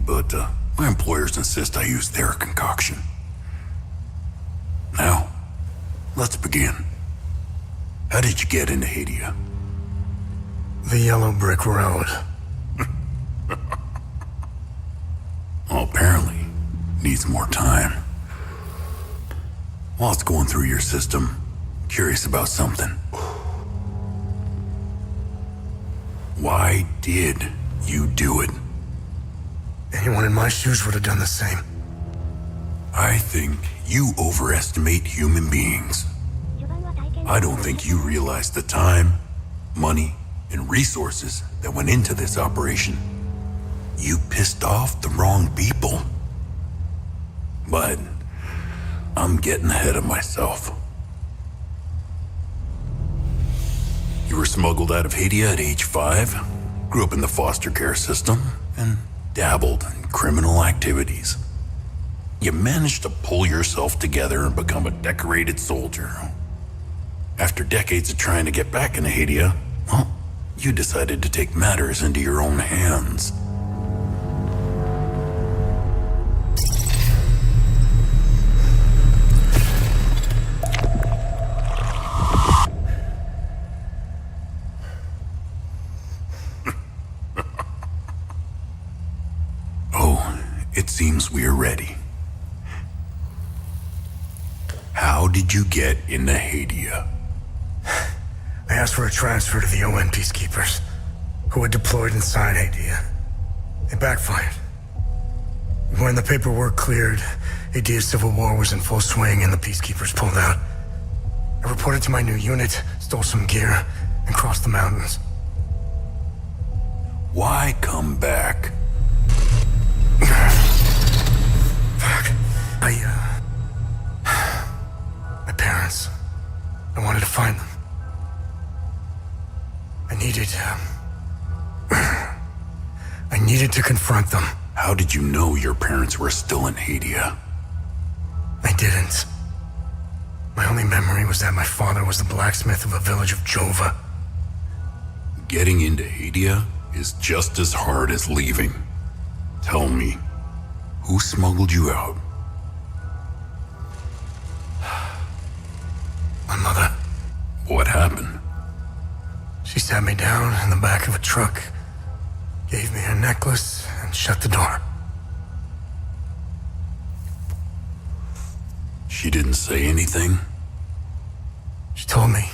but my employers insist I use their concoction. Now, let's begin. How did you get into Hadia? The yellow brick road. Well, apparently, needs more time. While it's going through your system, curious about something. Why did you do it? Anyone in my shoes would have done the same. I think you overestimate human beings. I don't think you realize the time, money, and resources that went into this operation. You pissed off the wrong people. But I'm getting ahead of myself. You were smuggled out of Hadia at age 5, grew up in the foster care system, and dabbled in criminal activities. You managed to pull yourself together and become a decorated soldier. After decades of trying to get back into Hadia, well, you decided to take matters into your own hands. Oh, it seems we are ready. How did you get into Hadia? I asked for a transfer to the UN peacekeepers, who had deployed inside Hadia. It backfired. When the paperwork cleared, Hadia's civil war was in full swing and the peacekeepers pulled out. I reported to my new unit, stole some gear, and crossed the mountains. Why come back? Fuck. My parents. I wanted to find them. I needed to confront them. How did you know your parents were still in Hadia? I didn't. My only memory was that my father was the blacksmith of a village of Jova. Getting into Hadia is just as hard as leaving. Tell me, who smuggled you out? My mother. What happened? She sat me down in the back of a truck, gave me a necklace, and shut the door. She didn't say anything? She told me,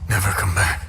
never come back.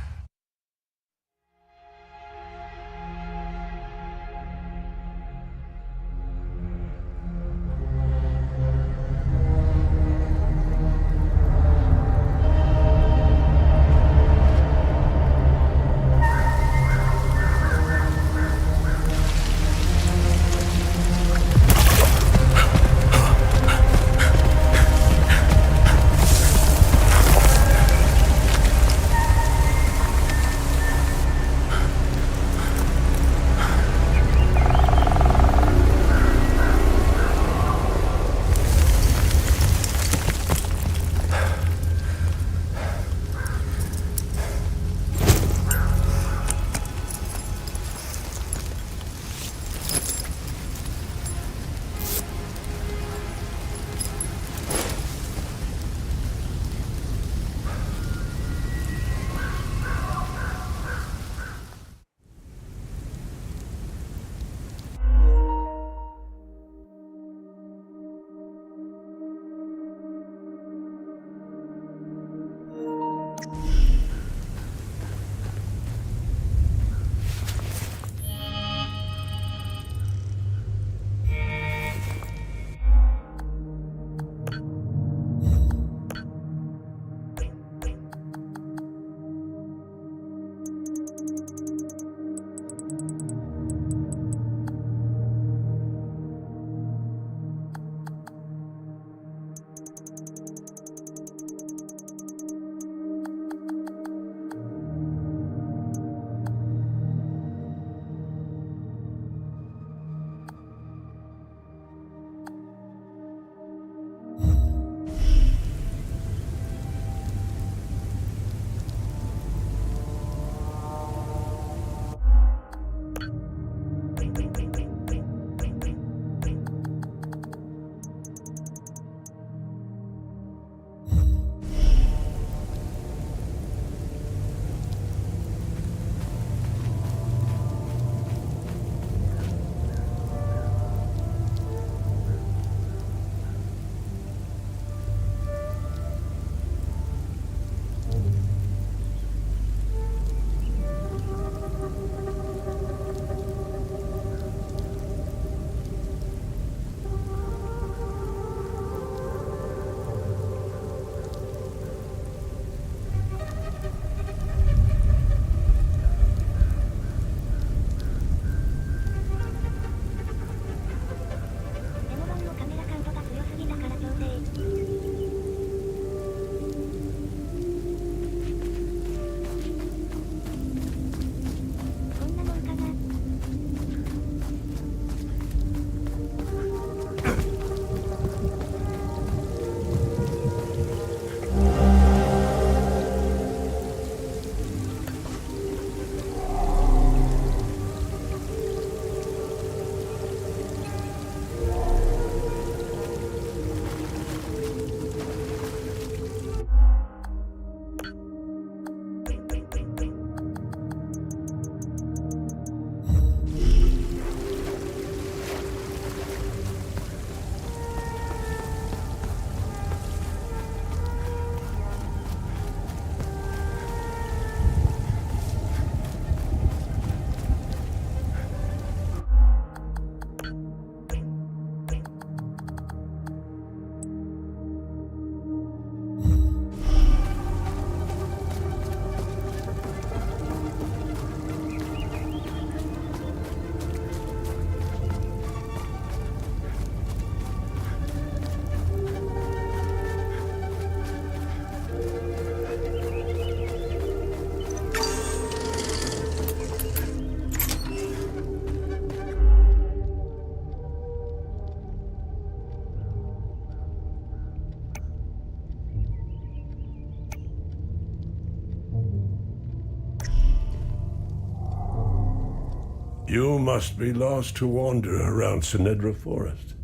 You must be lost to wander around Sinedra Forest.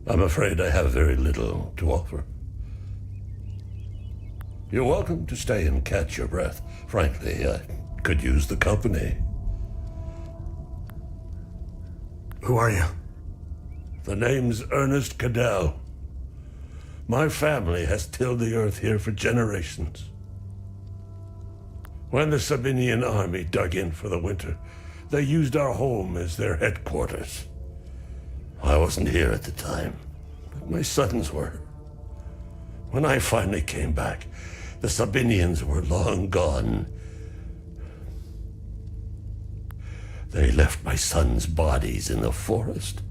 I'm afraid I have very little to offer. You're welcome to stay and catch your breath. Frankly, I could use the company. Who are you? The name's Ernest Cadell. My family has tilled the earth here for generations. When the Sabinian army dug in for the winter, they used our home as their headquarters. I wasn't here at the time, but my sons were. When I finally came back, the Sabinians were long gone. They left my sons' bodies in the forest.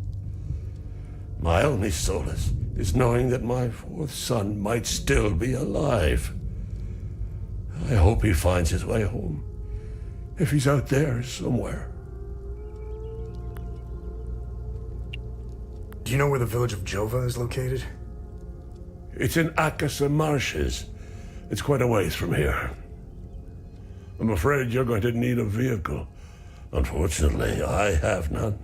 My only solace is knowing that my fourth son might still be alive. I hope he finds his way home, if he's out there somewhere. Do you know where the village of Jova is located? It's in Akasa Marshes. It's quite a ways from here. I'm afraid you're going to need a vehicle. Unfortunately, I have none.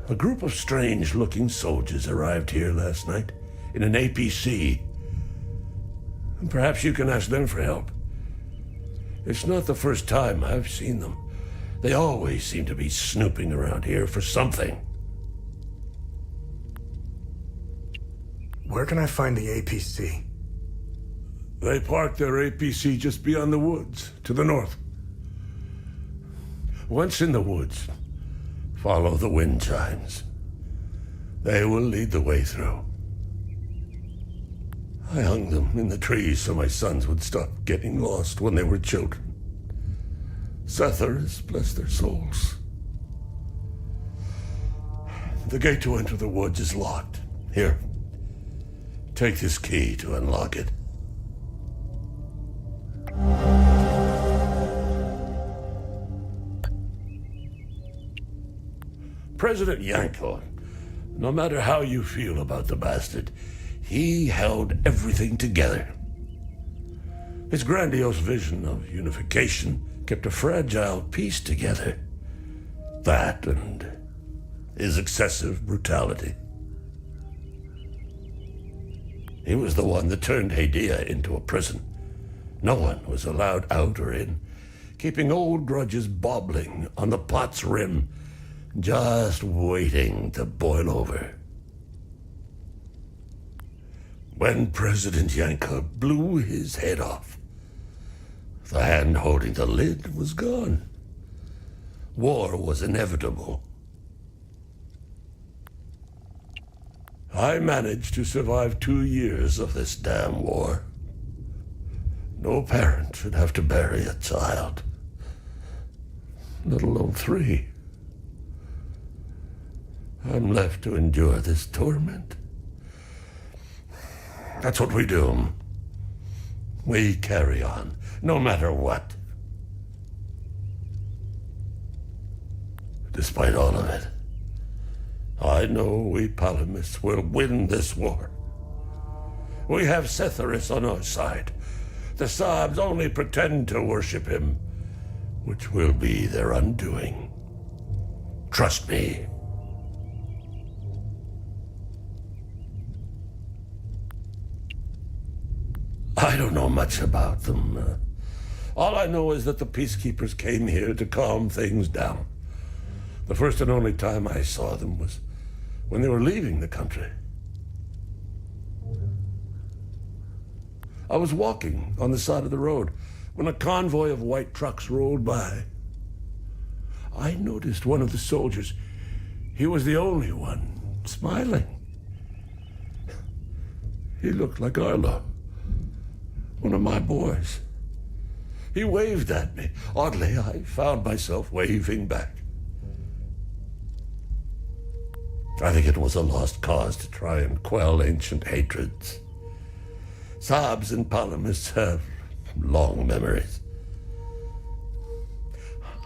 A group of strange-looking soldiers arrived here last night in an APC. And perhaps you can ask them for help. It's not the first time I've seen them. They always seem to be snooping around here for something. Where can I find the APC? They parked their APC just beyond the woods, to the north. Once in the woods, follow the wind chimes. They will lead the way through. I hung them in the trees so my sons would stop getting lost when they were children. Setharus, bless their souls. The gate to enter the woods is locked. Here, take this key to unlock it. President Yanko, no matter how you feel about the bastard, he held everything together. His grandiose vision of unification kept a fragile peace together. That and his excessive brutality. He was the one that turned Hadia into a prison. No one was allowed out or in, keeping old grudges bobbling on the pot's rim, just waiting to boil over. When President Yanka blew his head off, the hand holding the lid was gone. War was inevitable. I managed to survive 2 years of this damn war. No parent should have to bury a child, let alone 3. I'm left to endure this torment. That's what we do. We carry on, no matter what. Despite all of it, I know we Palamists will win this war. We have Setharus on our side. The Sabs only pretend to worship him, which will be their undoing. Trust me. I don't know much about them. All I know is that the peacekeepers came here to calm things down. The first and only time I saw them was when they were leaving the country. I was walking on the side of the road when a convoy of white trucks rolled by. I noticed one of the soldiers. He was the only one smiling. He looked like Arlo, one of my boys. He waved at me. Oddly, I found myself waving back. I think it was a lost cause to try and quell ancient hatreds. Sabs and Palamists have long memories.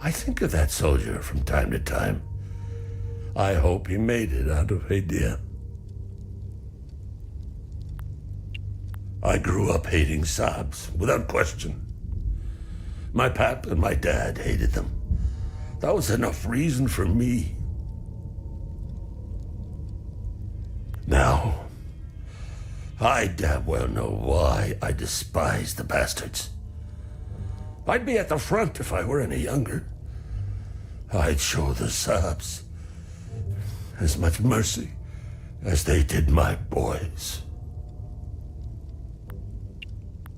I think of that soldier from time to time. I hope he made it out of Hadia. I grew up hating Sabs, without question. My pap and my dad hated them. That was enough reason for me. Now, I damn well know why I despise the bastards. I'd be at the front if I were any younger. I'd show the subs as much mercy as they did my boys.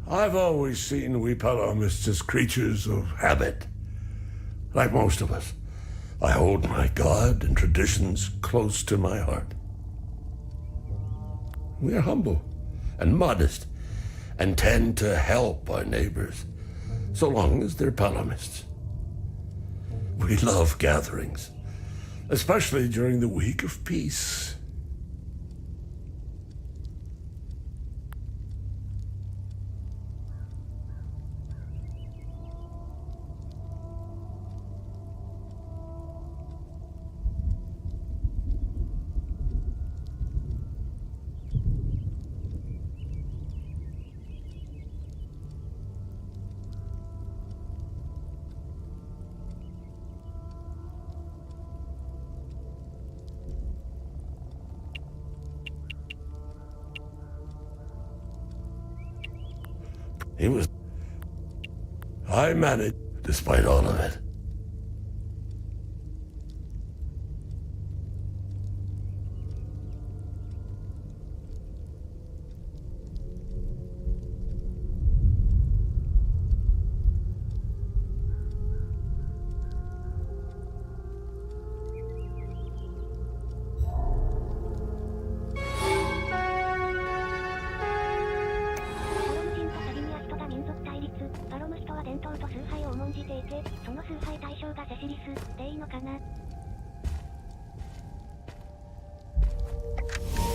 I've always seen we Palomists as creatures of habit. Like most of us, I hold my God and traditions close to my heart. We are humble and modest and tend to help our neighbors, so long as they're Palomists. We love gatherings, especially during the week of peace. I managed despite all of it.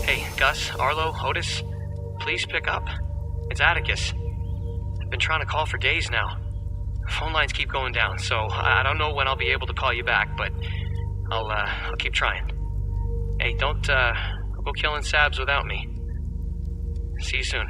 Hey, Gus, Arlo, Otis, please pick up. It's Atticus. I've been trying to call for days now. Phone lines keep going down, so I don't know when I'll be able to call you back, but I'll keep trying. Hey, don't go killing Sabs without me. See you soon.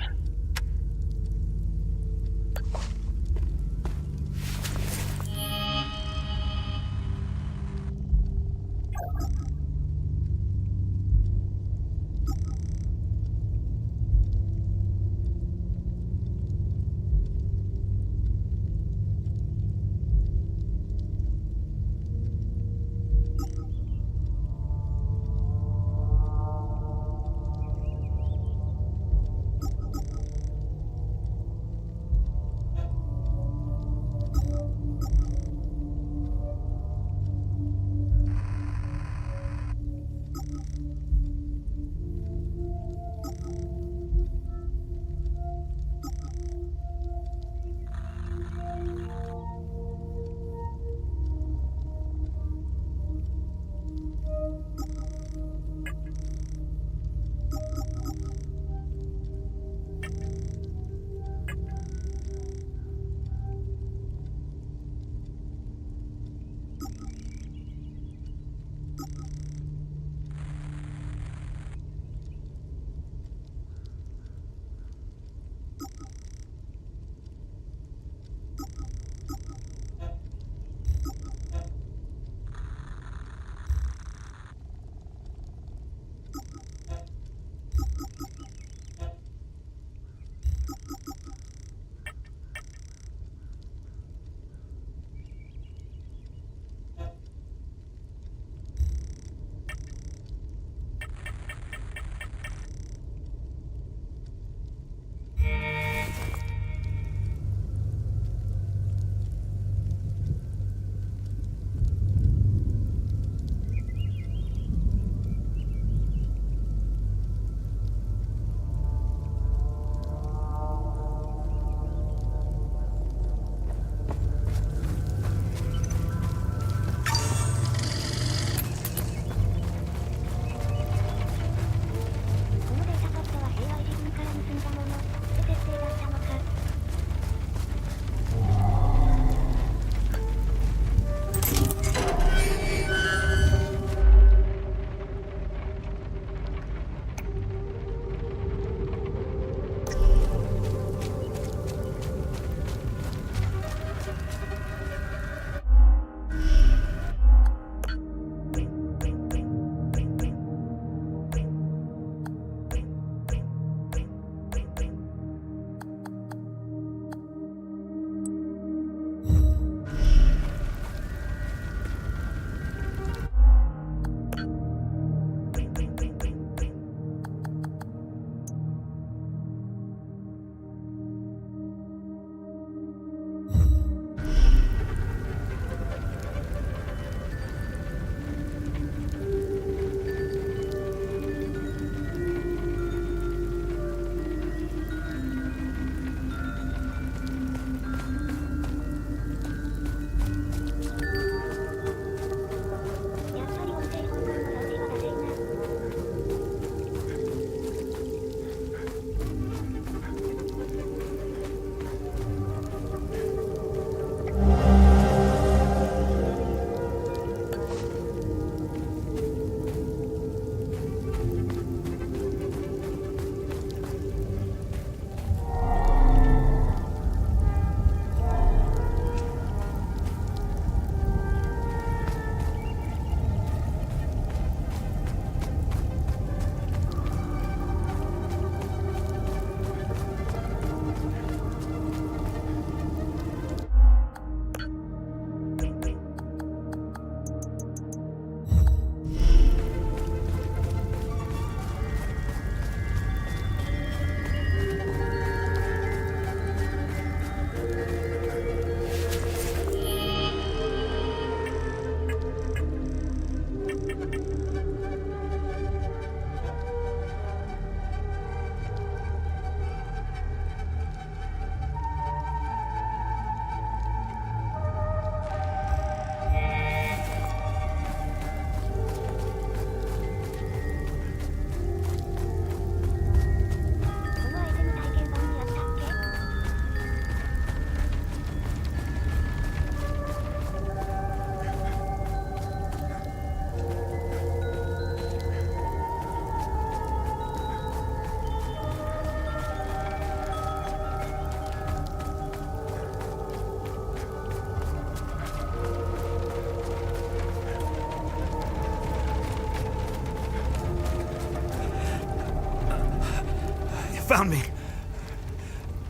found me.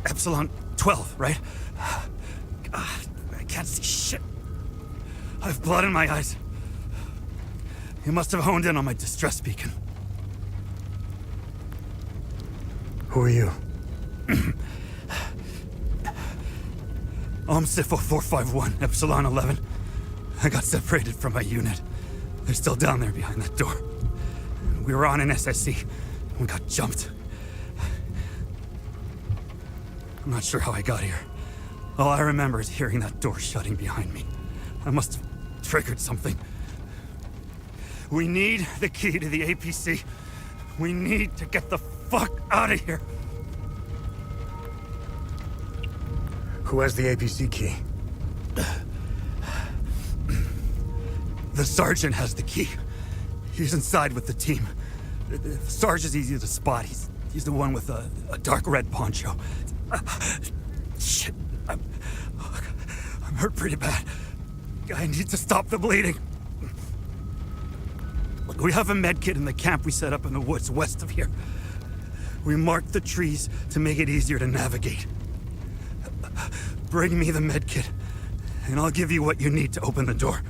Epsilon 12, right? I can't see shit. I have blood in my eyes. You must have honed in on my distress beacon. Who are you? I'm Sifo 451, Epsilon 11. I got separated from my unit. They're still down there behind that door. We were on an SSC. We got jumped. I'm not sure how I got here. All I remember is hearing that door shutting behind me. I must have triggered something. We need the key to the APC. We need to get the fuck out of here. Who has the APC key? The sergeant has the key. He's inside with the team. The sergeant's easy to spot. He's the one with a dark red poncho. Shit. I'm hurt pretty bad. I need to stop the bleeding. Look, we have a med kit in the camp we set up in the woods west of here. We marked the trees to make it easier to navigate. Bring me the med kit, and I'll give you what you need to open the door.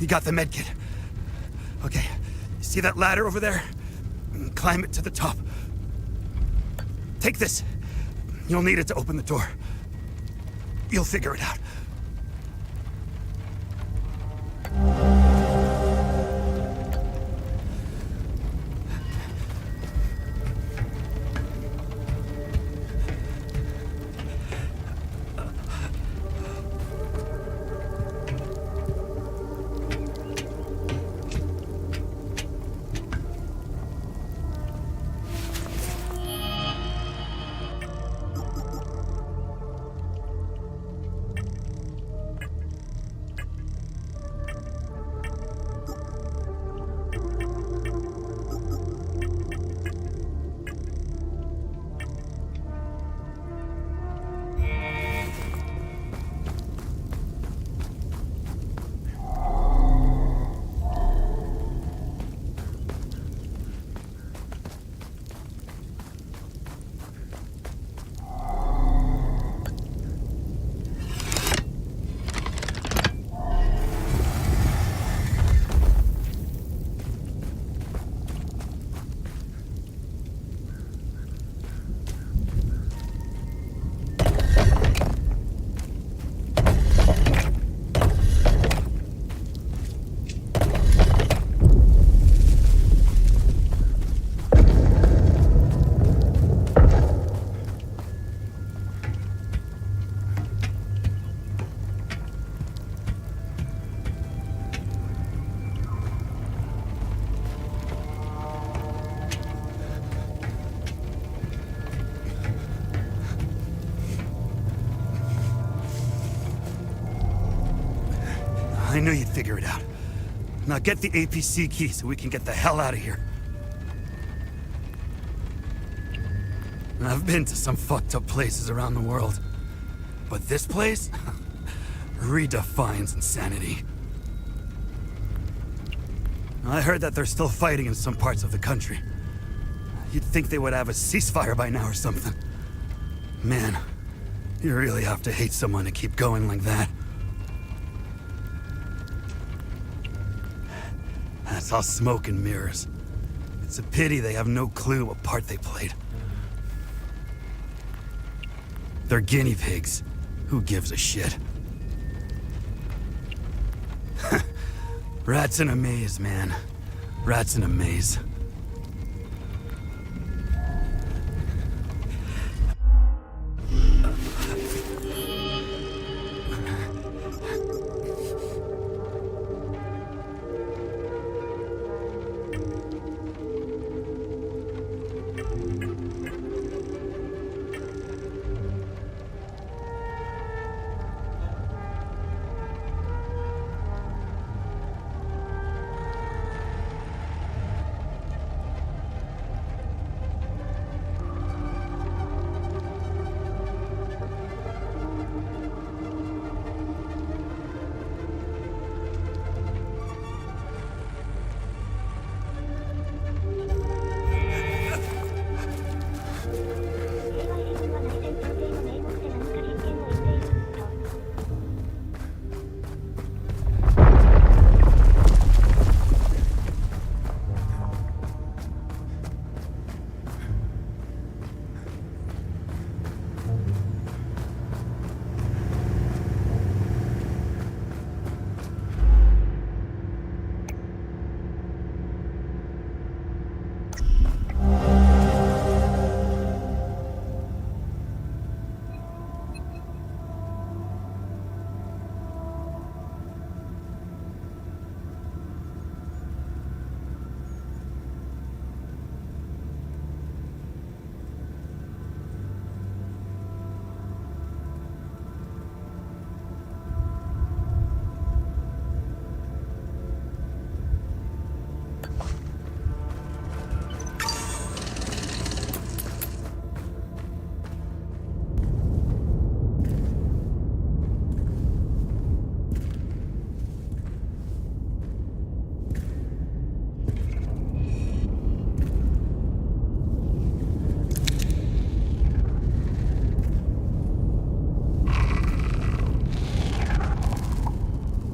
You got the medkit. Okay, you see that ladder over there? Climb it to the top. Take this. You'll need it to open the door. You'll figure it out. I knew you'd figure it out. Now get the APC key so we can get the hell out of here. I've been to some fucked up places around the world, but this place redefines insanity. I heard that they're still fighting in some parts of the country. You'd think they would have a ceasefire by now or something. Man, you really have to hate someone to keep going like that. That's all smoke and mirrors. It's a pity they have no clue what part they played. They're guinea pigs. Who gives a shit? Rats in a maze, man. Rats in a maze.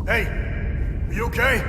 Hey, are you okay?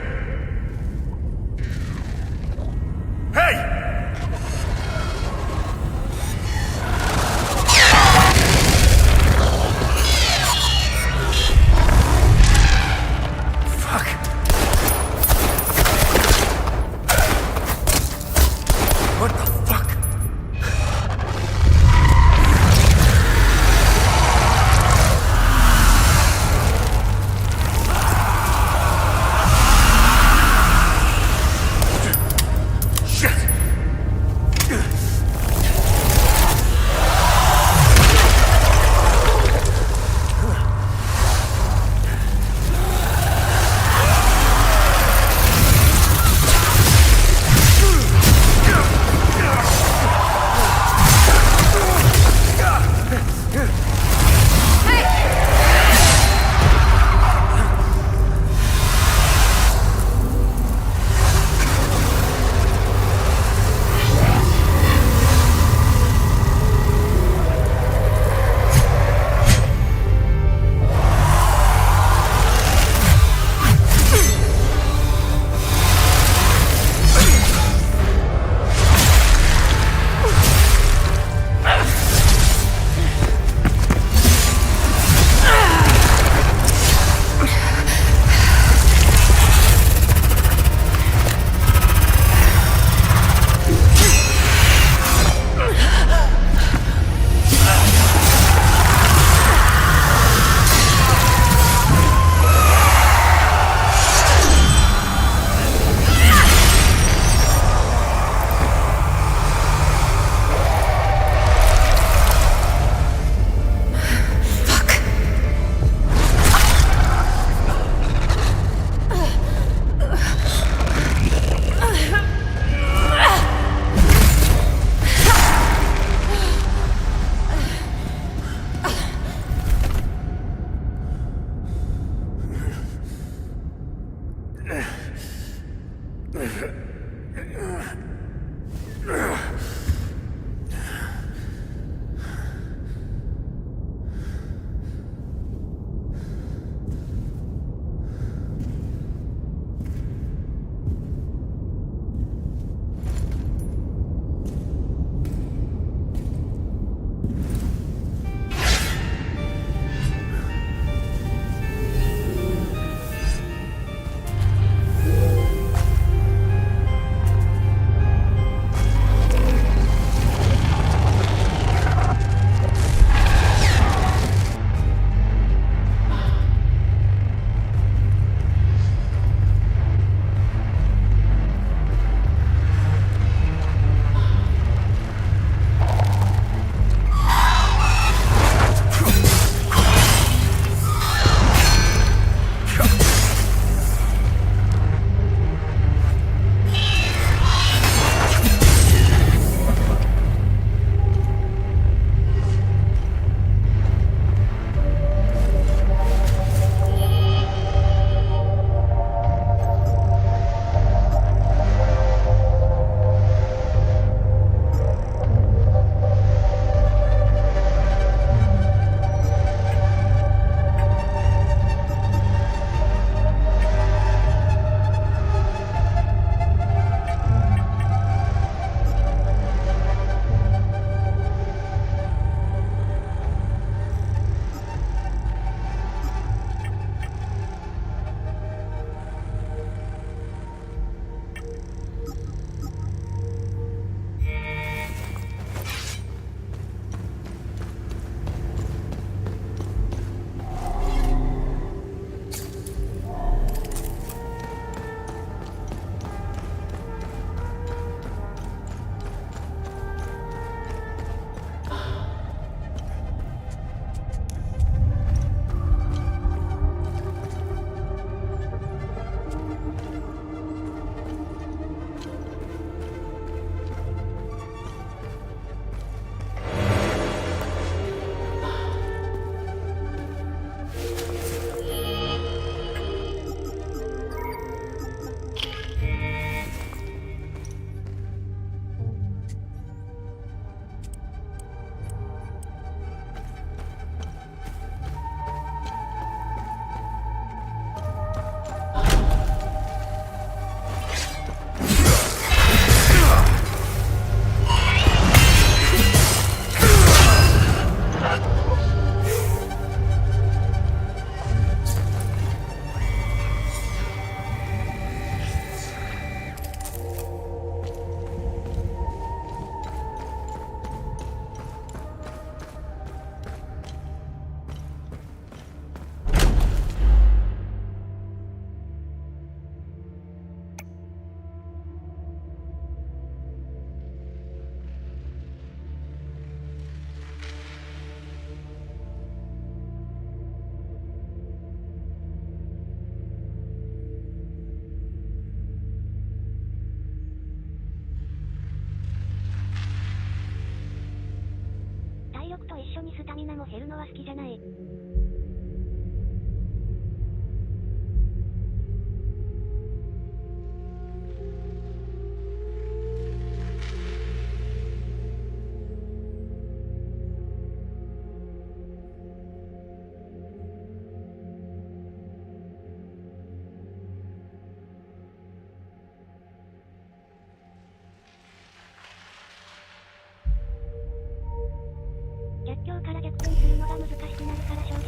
と一緒にスタミナも減るのは好きじゃない。逆境から逆転するのが難しくなるから正直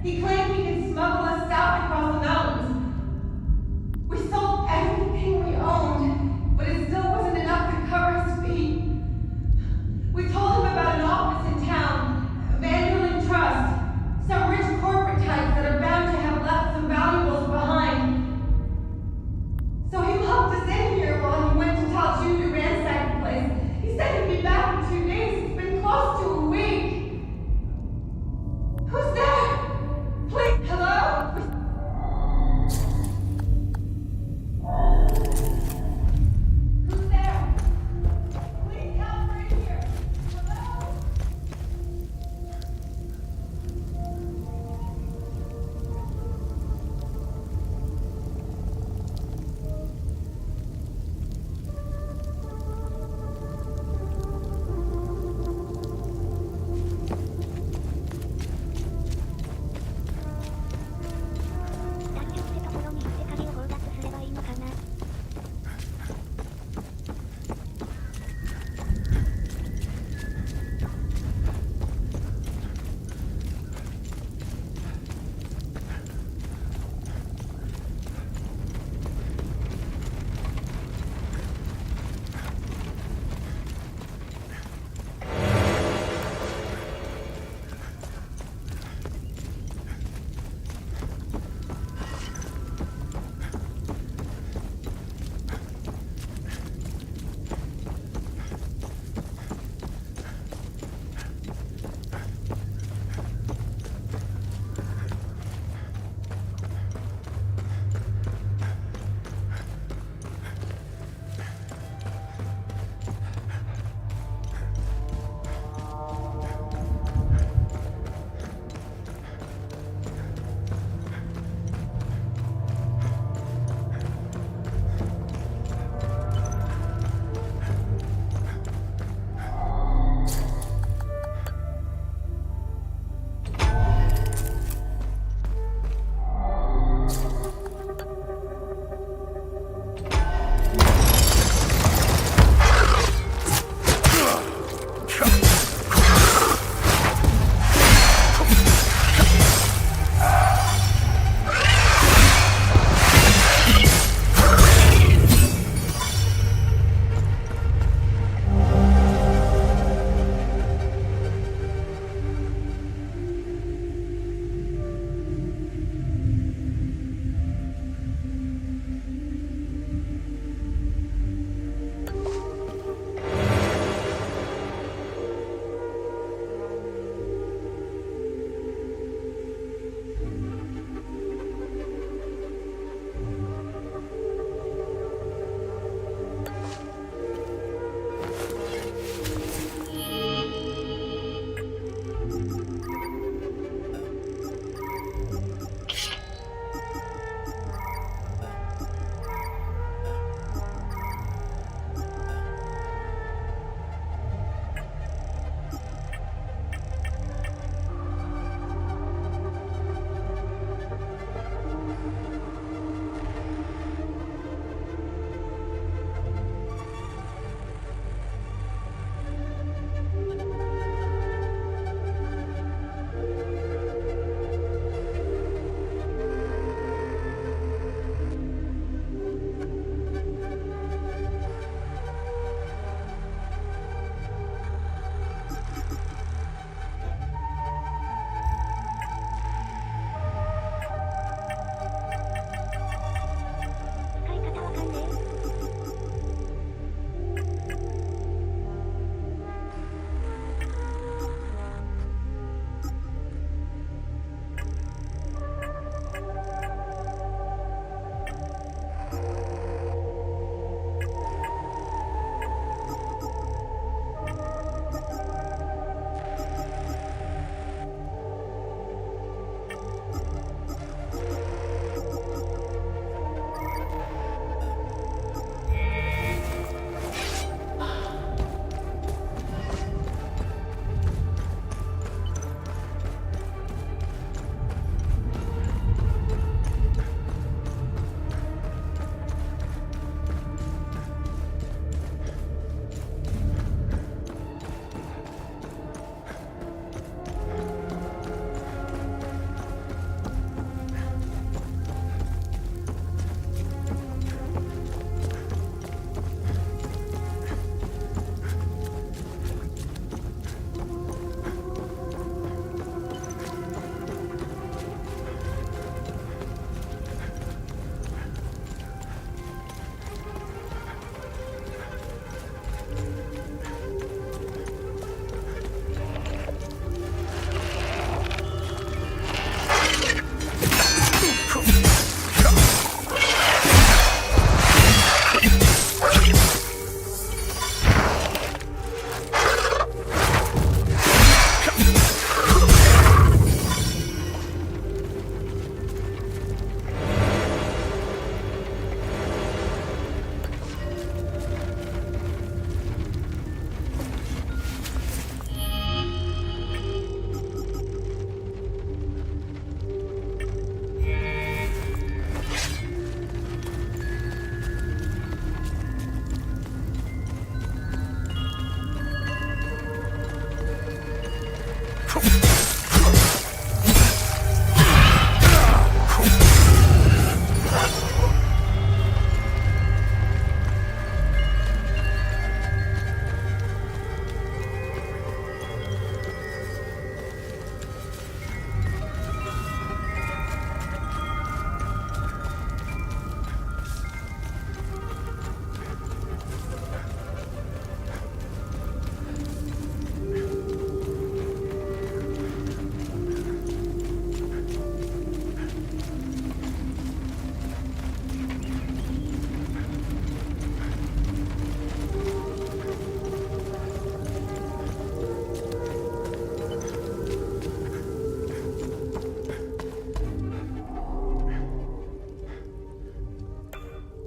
He claimed he could smuggle us south across the mountains. We sold everything we owned, but it still wasn't enough to cover his feet. We told him about an office in town, Vanderlyn Trust, some rich corporate types that are bound to have left some valuables behind. So he locked us in here while he went to tell Jude to ransack the place. He said he'd be back in 2 days. It's been close to a week. Who's there?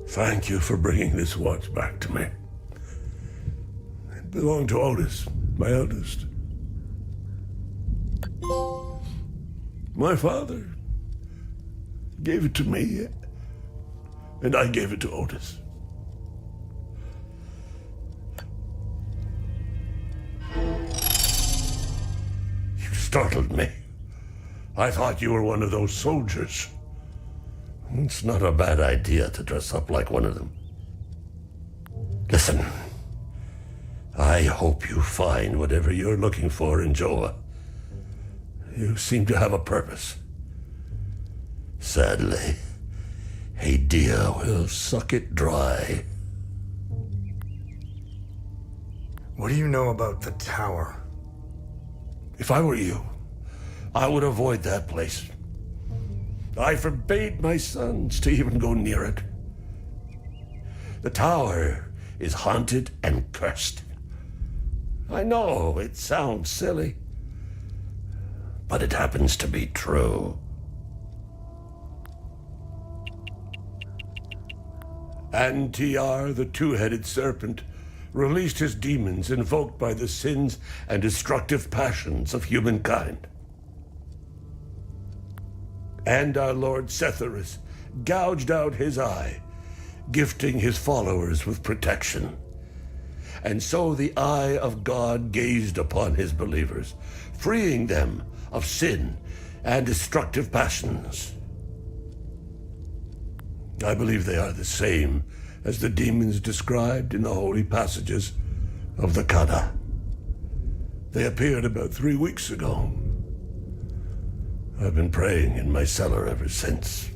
Thank you for bringing this watch back to me. It belonged to Otis, my eldest. My father gave it to me, and I gave it to Otis. You startled me. I thought you were one of those soldiers. It's not a bad idea to dress up like one of them. Listen, I hope you find whatever you're looking for in Joa. You seem to have a purpose. Sadly, Hadia will suck it dry. What do you know about the tower? If I were you, I would avoid that place. I forbade my sons to even go near it. The tower is haunted and cursed. I know it sounds silly, but it happens to be true. Antiar, the two-headed serpent, released his demons invoked by the sins and destructive passions of humankind. And our Lord Setharus gouged out his eye, gifting his followers with protection. And so the eye of God gazed upon his believers, freeing them of sin and destructive passions. I believe they are the same as the demons described in the holy passages of the Kada. They appeared about 3 weeks ago. I've been praying in my cellar ever since.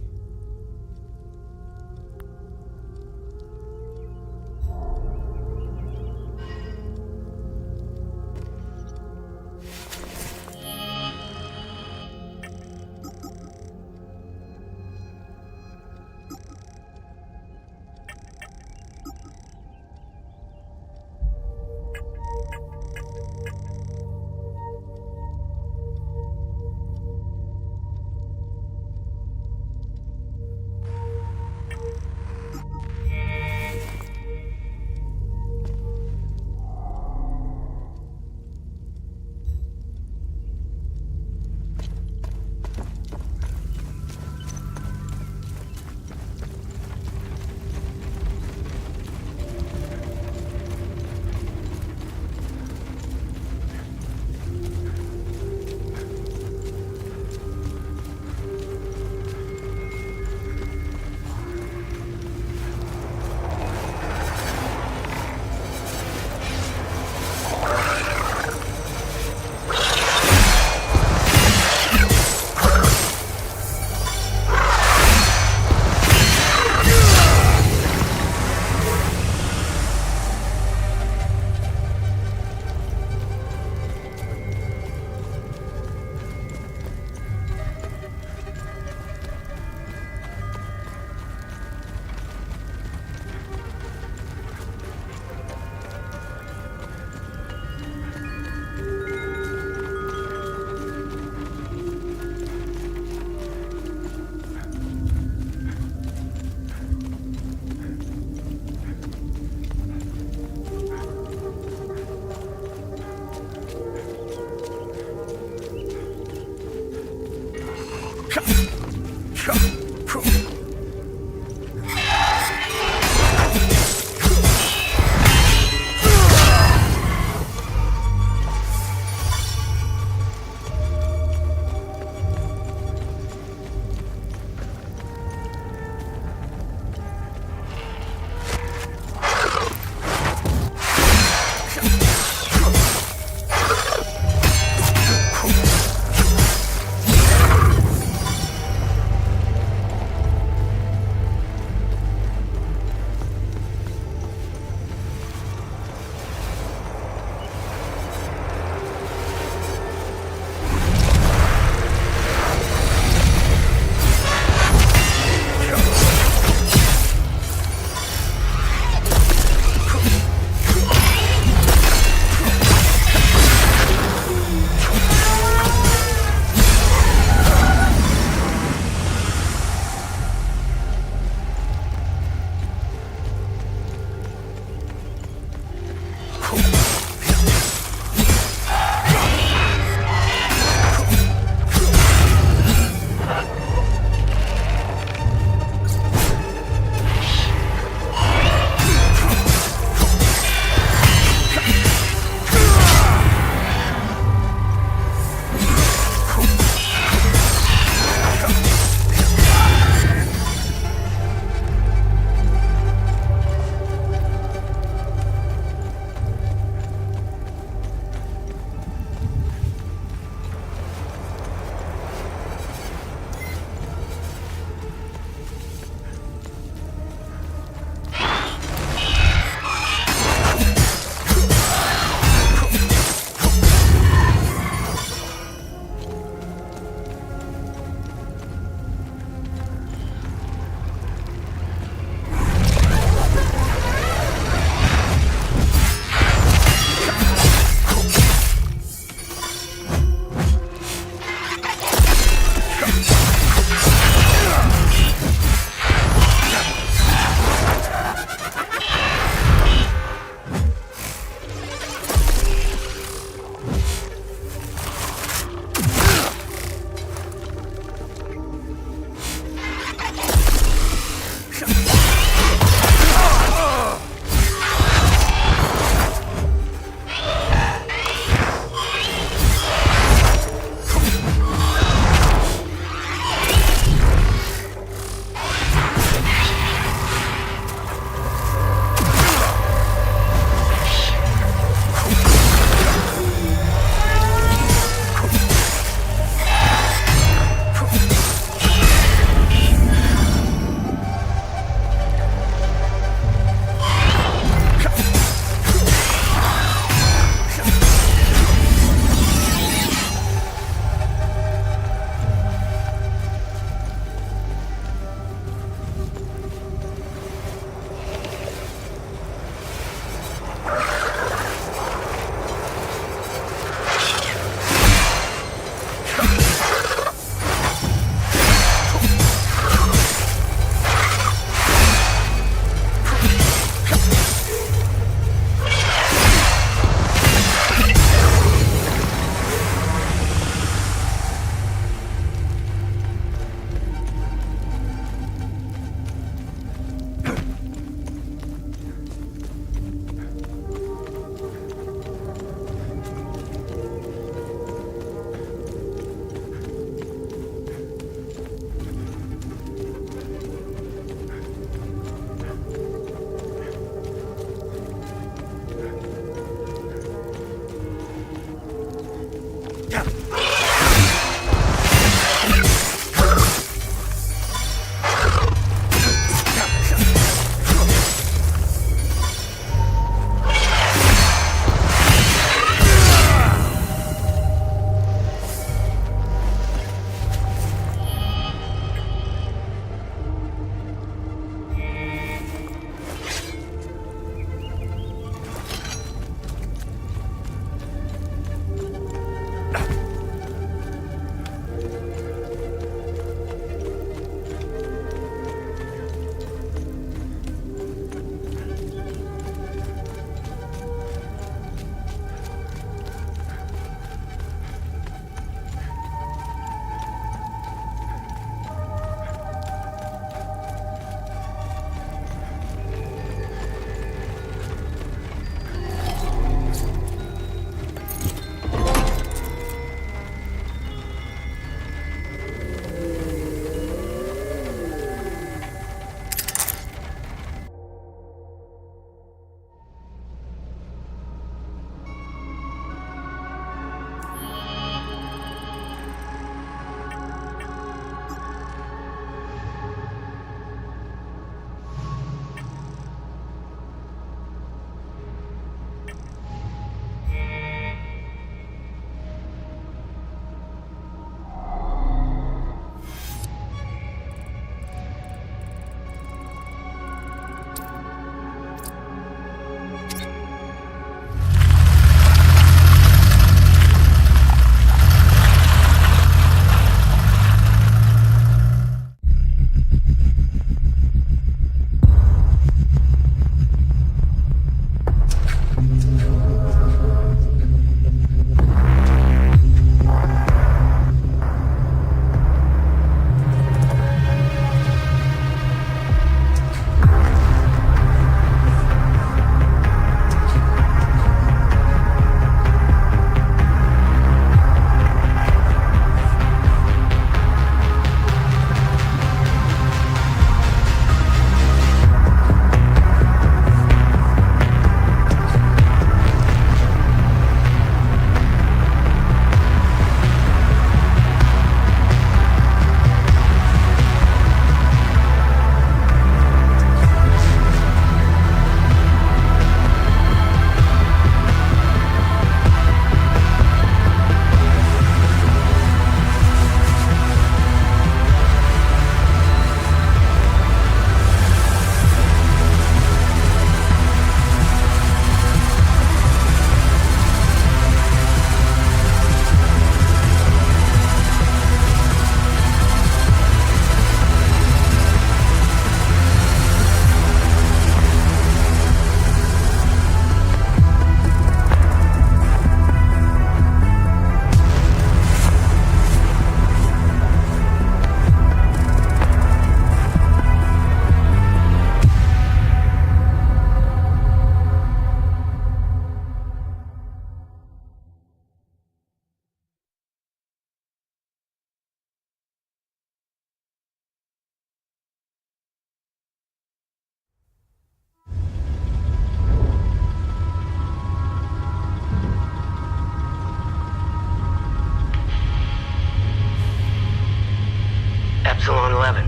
Epsilon 11.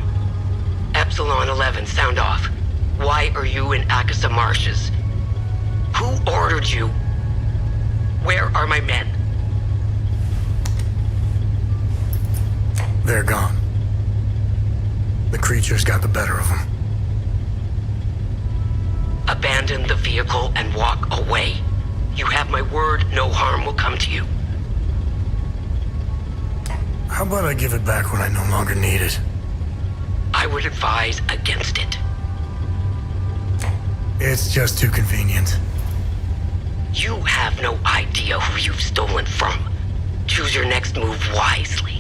Epsilon 11, sound off. Why are you in Akasa Marshes? Who ordered you? Where are my men? They're gone. The creatures got the better of them. Abandon the vehicle and walk away. You have my word, no harm will come to you. How about I give it back when I no longer need it? I would advise against it. It's just too convenient. You have no idea who you've stolen from. Choose your next move wisely.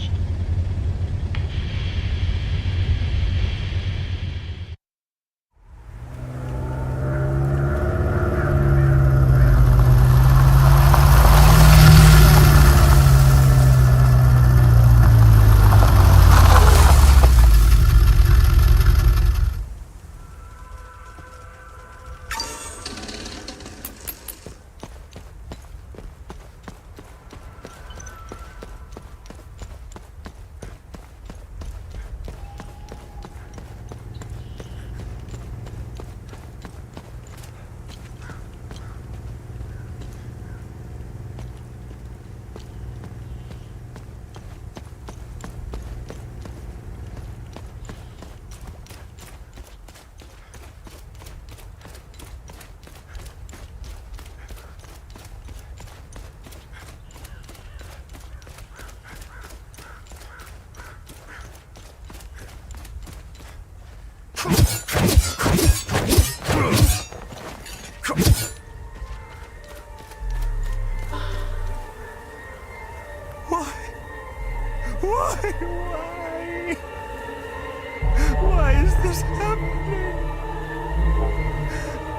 Why is this happening?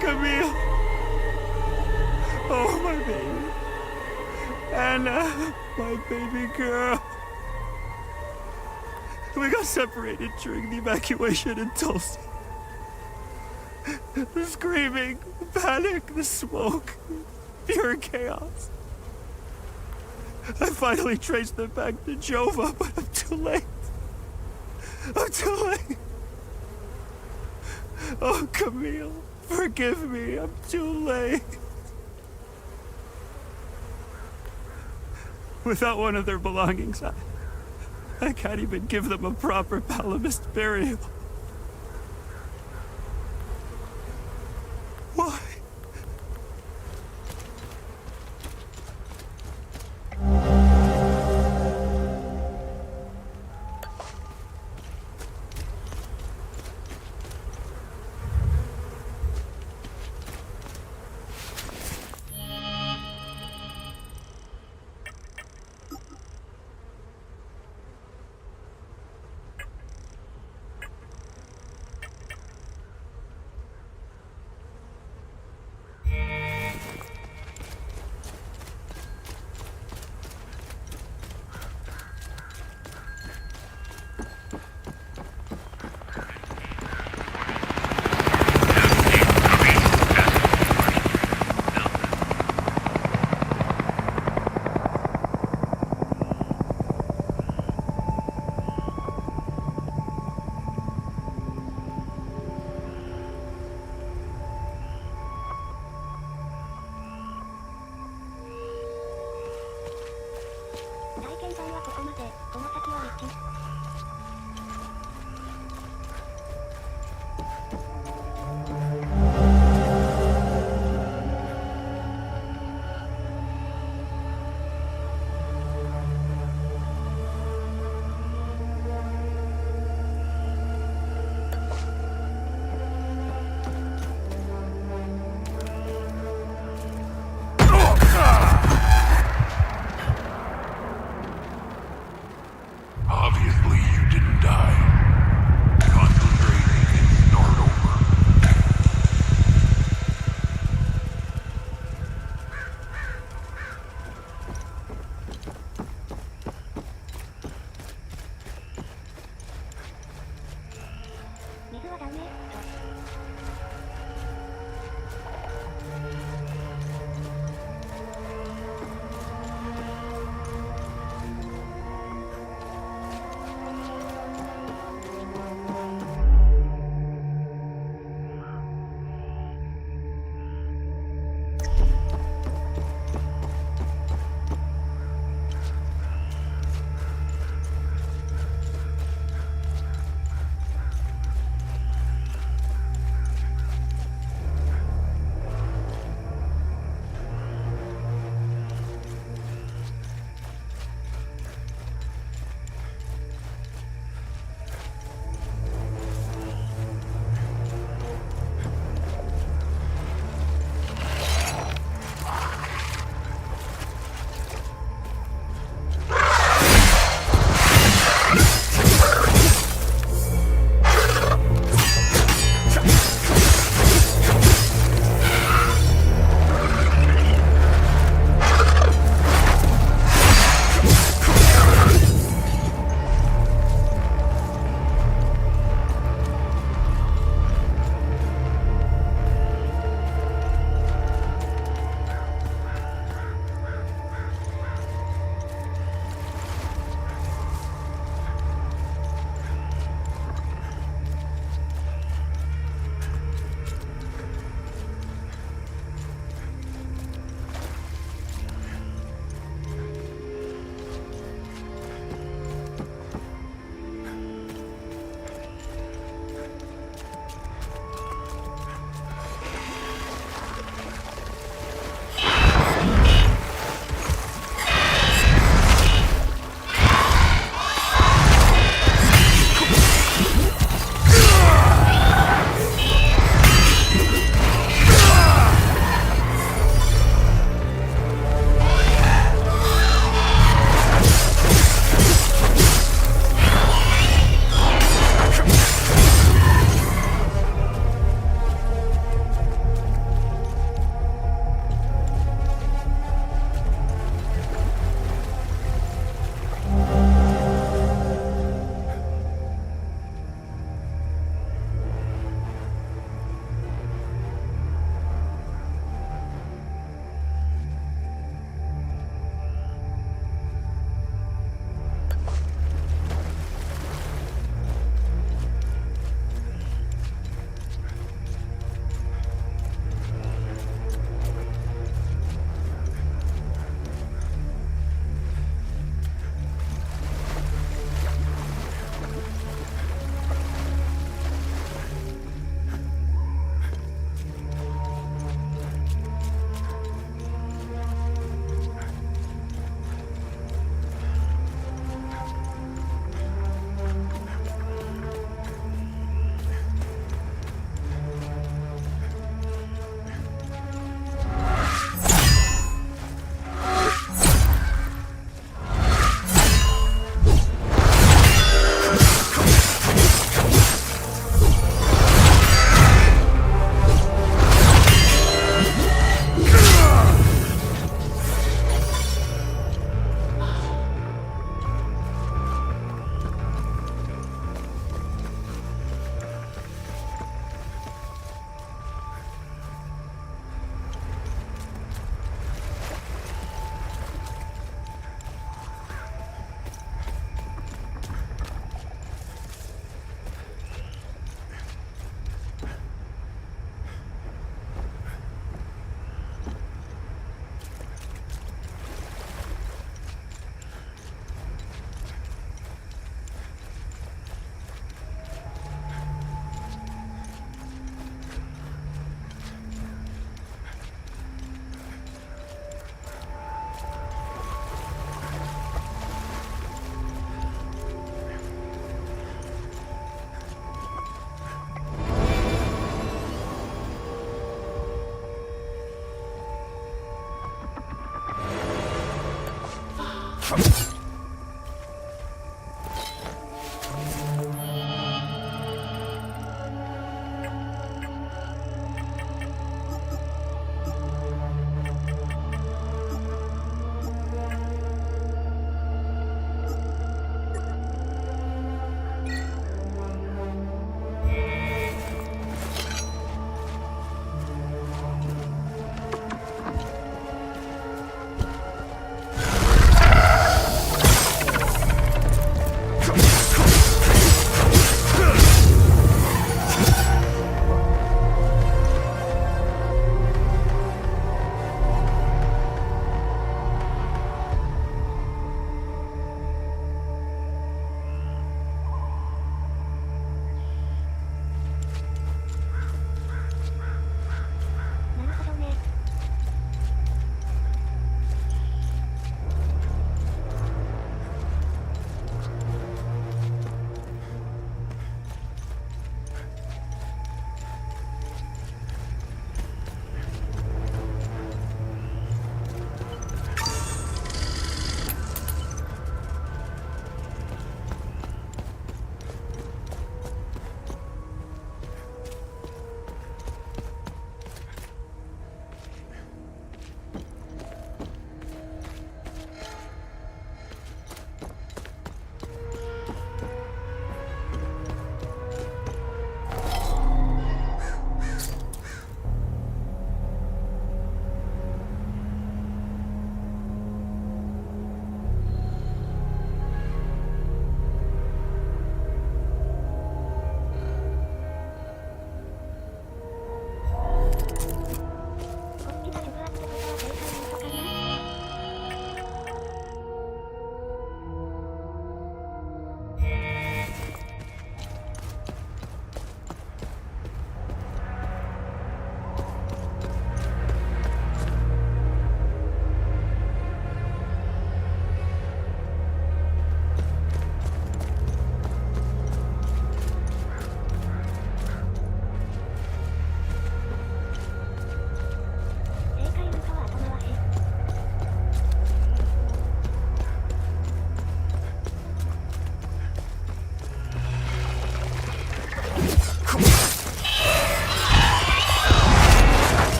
Camille. Oh, my baby. Anna, my baby girl. We got separated during the evacuation in Tulsa. The screaming, the panic, the smoke, pure chaos. I finally traced them back to Jova, but I'm too late. I'm too late. Oh, Camille, forgive me. I'm too late. Without one of their belongings, I can't even give them a proper Palamist burial. Why?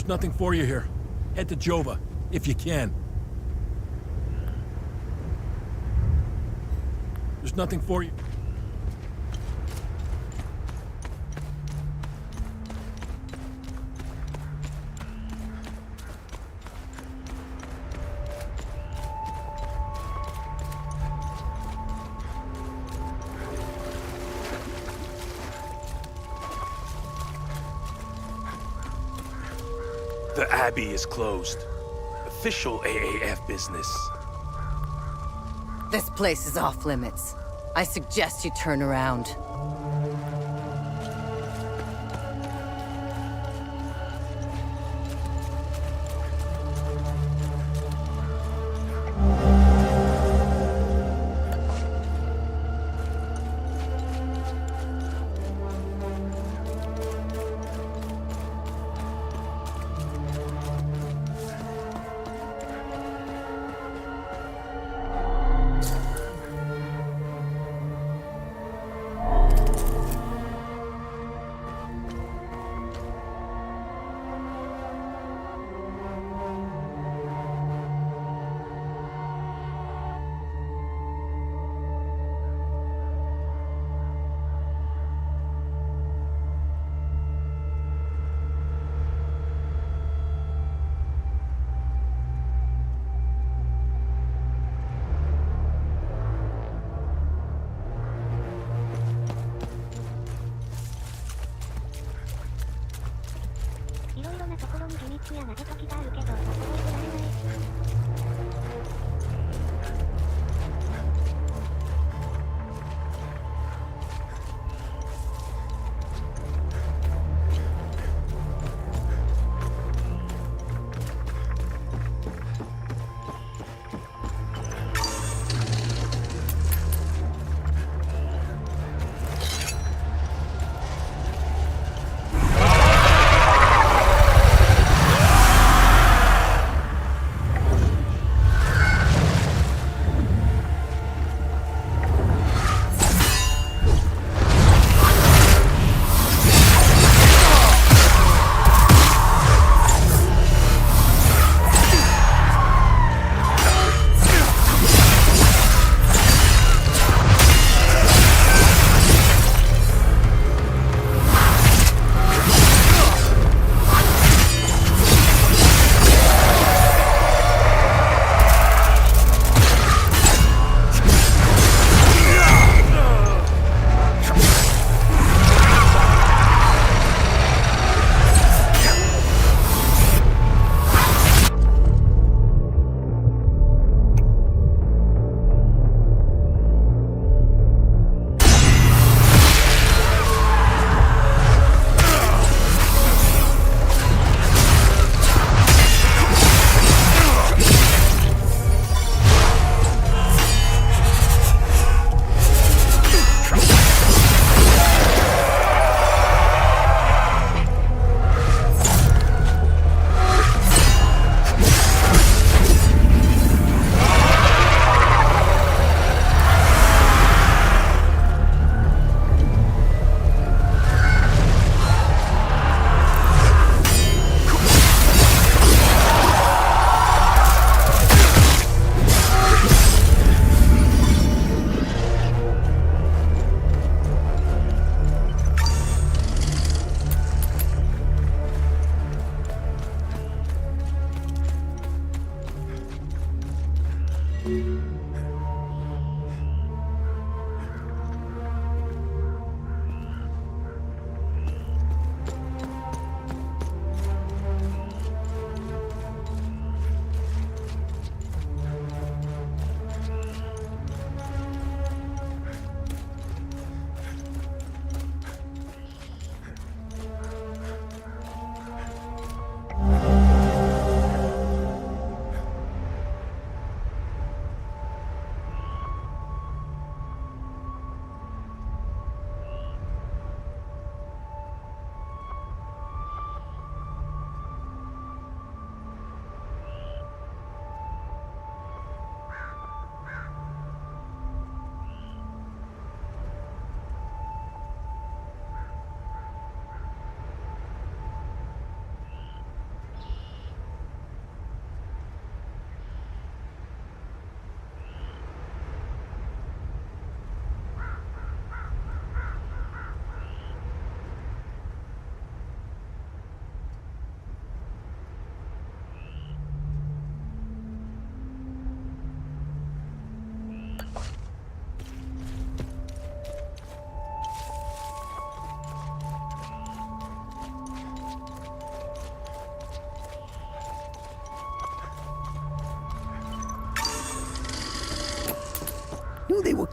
There's nothing for you here. Head to Jova, if you can. There's nothing for you. The Abbey is closed. Official AAF business. This place is off limits. I suggest you turn around.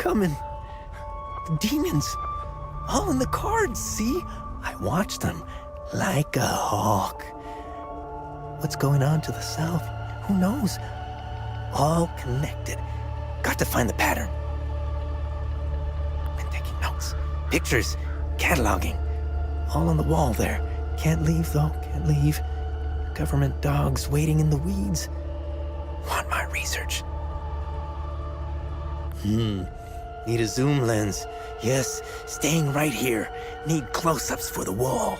coming. The demons. All in the cards, see? I watched them like a hawk. What's going on to the south? Who knows? All connected. Got to find the pattern. Been taking notes, pictures, cataloging. All on the wall there. Can't leave, though, can't leave. Government dogs waiting in the weeds. Want my research. Need a zoom lens. Yes, staying right here. Need close-ups for the wall.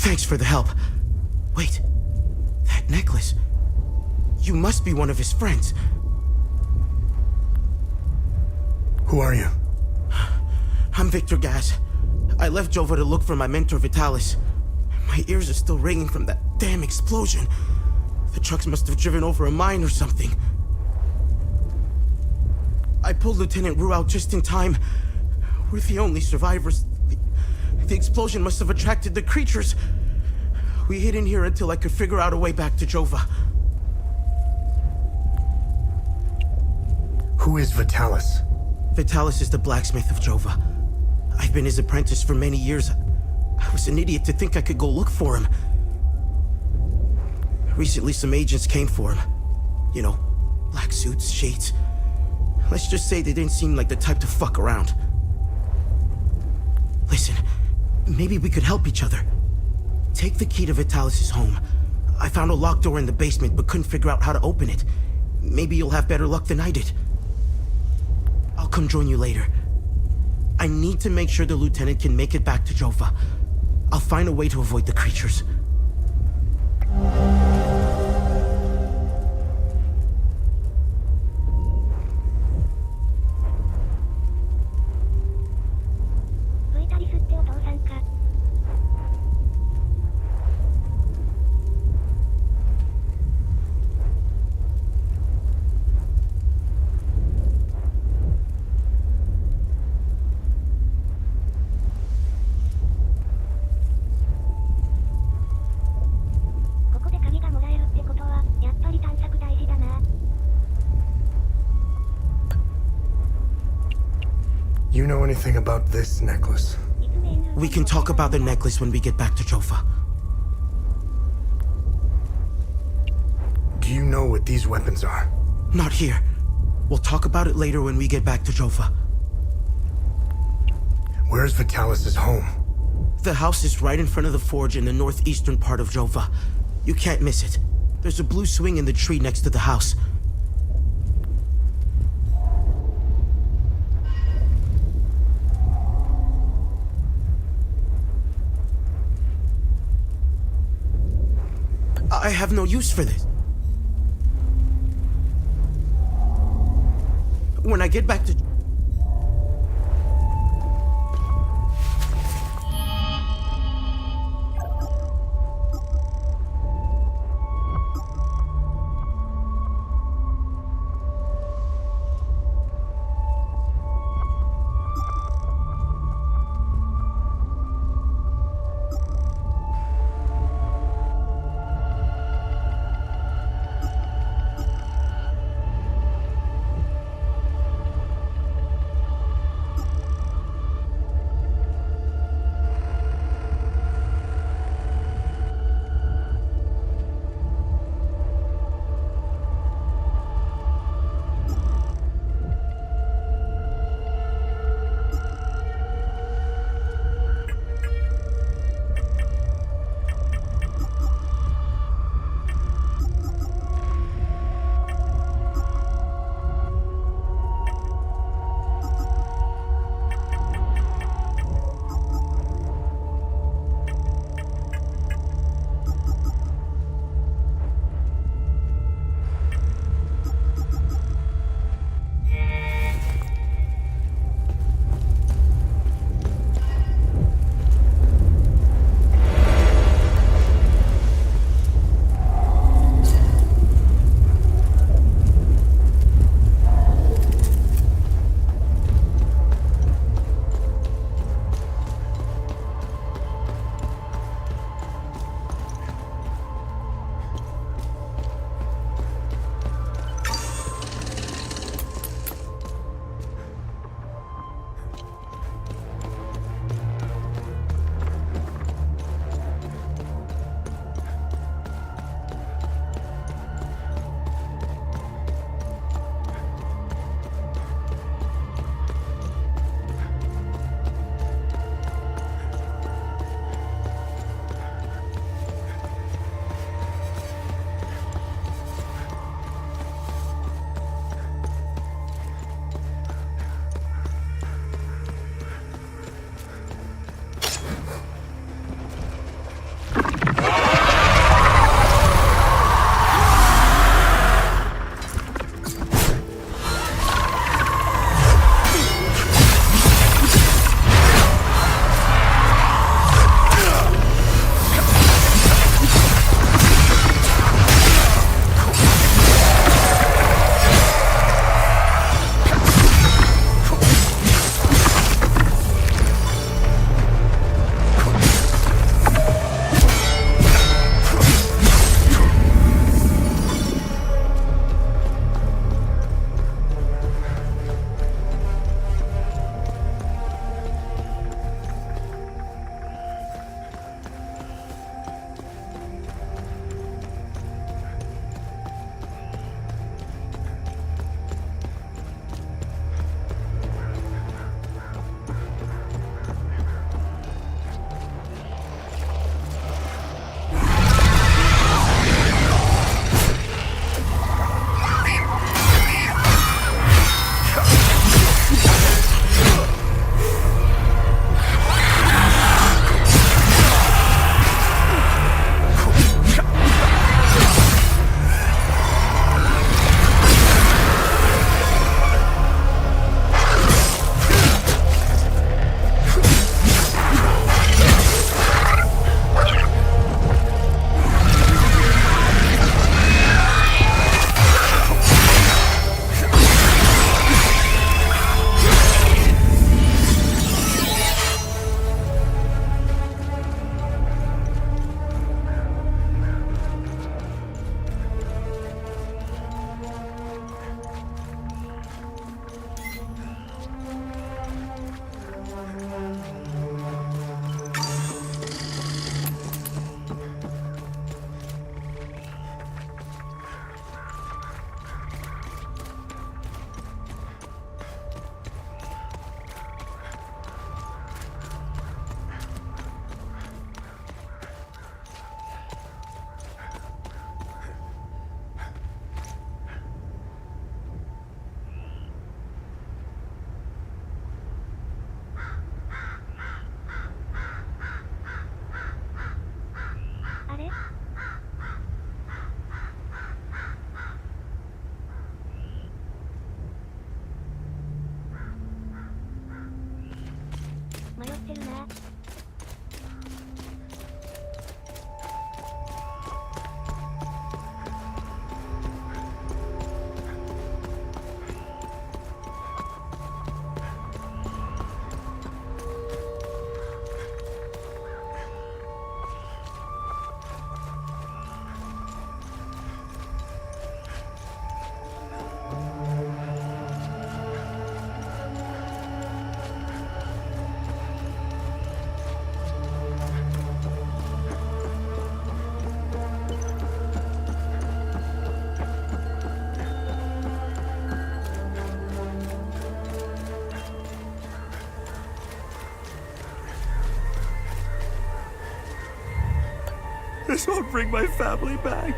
Thanks for the help. Wait, that necklace. You must be one of his friends. Who are you? I'm Victor Gaz. I left Jova to look for my mentor Vitalis. My ears are still ringing from that damn explosion. The trucks must have driven over a mine or something. I pulled Lieutenant Rue out just in time. We're the only survivors. The explosion must have attracted the creatures. We hid in here until I could figure out a way back to Jova. Who is Vitalis? Vitalis is the blacksmith of Jova. I've been his apprentice for many years. I was an idiot to think I could go look for him. Recently, some agents came for him. You know, black suits, shades. Let's just say they didn't seem like the type to fuck around. Listen, maybe we could help each other. Take the key to Vitalis' home. I found a locked door in the basement, but couldn't figure out how to open it. Maybe you'll have better luck than I did. I'll come join you later. I need to make sure the lieutenant can make it back to Jova. I'll find a way to avoid the creatures. You know anything about this necklace? We can talk about the necklace when we get back to Jova. Do you know what these weapons are? Not here. We'll talk about it later when we get back to Jova. Where's Vitalis' home? The house is right in front of the forge in the northeastern part of Jova. You can't miss it. There's a blue swing in the tree next to the house. I have no use for this. When I get back to... This won't bring my family back.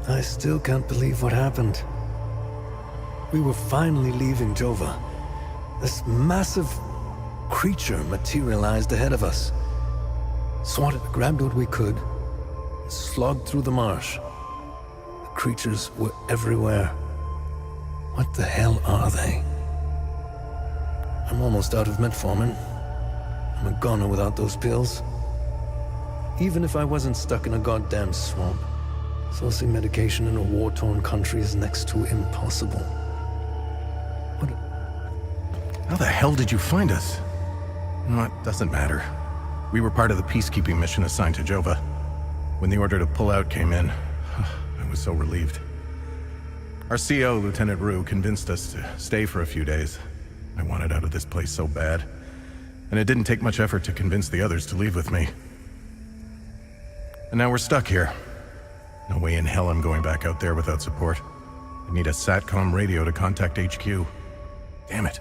I still can't believe what happened. We were finally leaving Jova. This massive creature materialized ahead of us. Swatted, grabbed what we could, slogged through the marsh. The creatures were everywhere. What the hell are they? I'm almost out of metformin. I'm a goner without those pills. Even if I wasn't stuck in a goddamn swamp, sourcing medication in a war-torn country is next to impossible. What? How the hell did you find us? No, it doesn't matter. We were part of the peacekeeping mission assigned to Jova. When the order to pull out came in, I was so relieved. Our CO, Lieutenant Rue, convinced us to stay for a few days. I wanted out of this place so bad. And it didn't take much effort to convince the others to leave with me. And now we're stuck here. No way in hell I'm going back out there without support. I need a SATCOM radio to contact HQ. Damn it.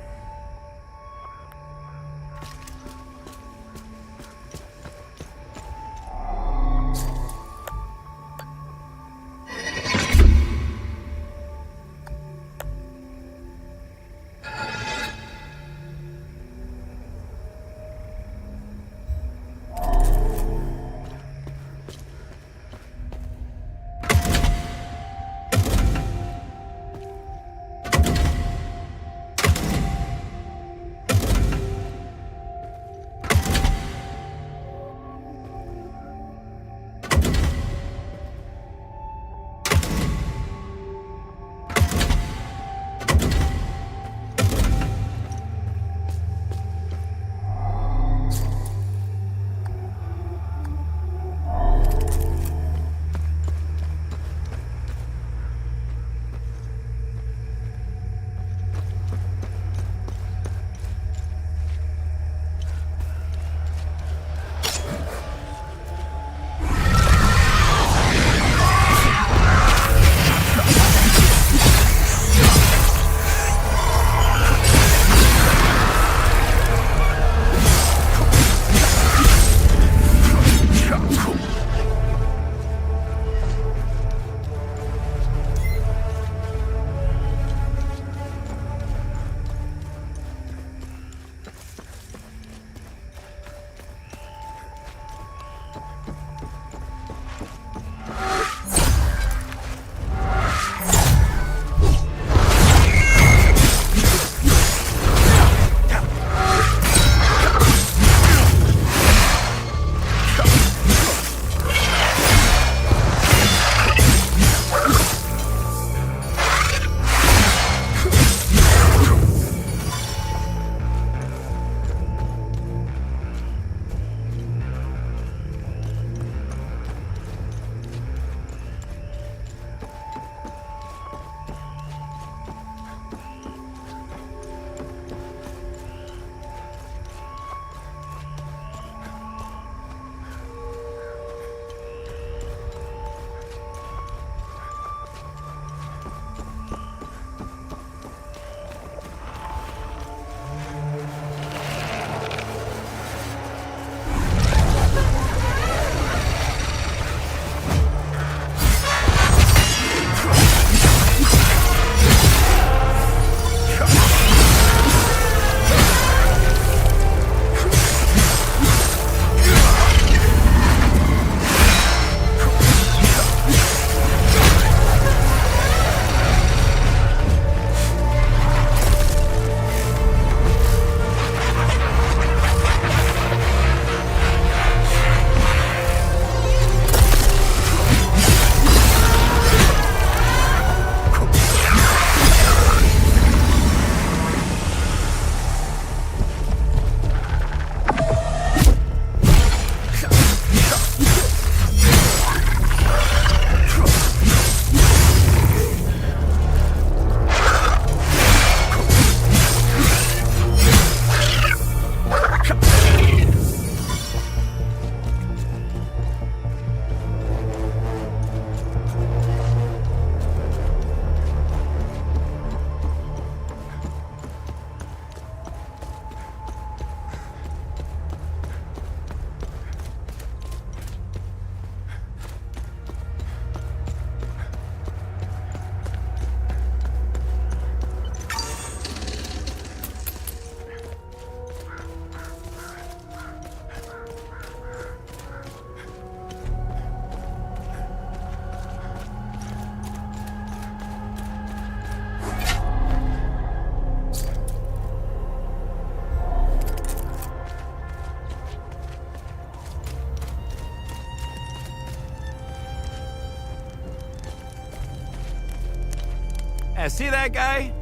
Yeah, see that guy?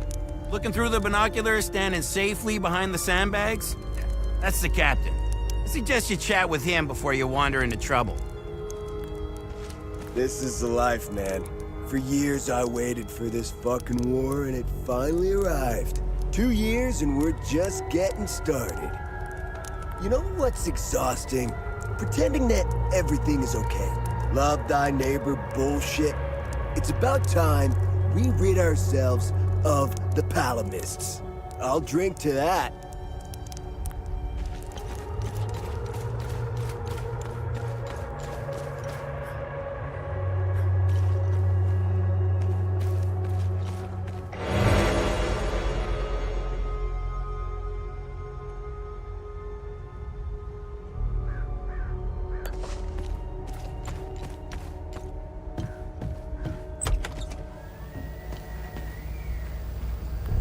Looking through the binoculars, standing safely behind the sandbags? That's the captain. I suggest you chat with him before you wander into trouble. This is the life, man. For years I waited for this fucking war, and it finally arrived. 2 years and we're just getting started. You know what's exhausting? Pretending that everything is okay. Love thy neighbor bullshit. It's about time we rid ourselves of the Palamists. I'll drink to that.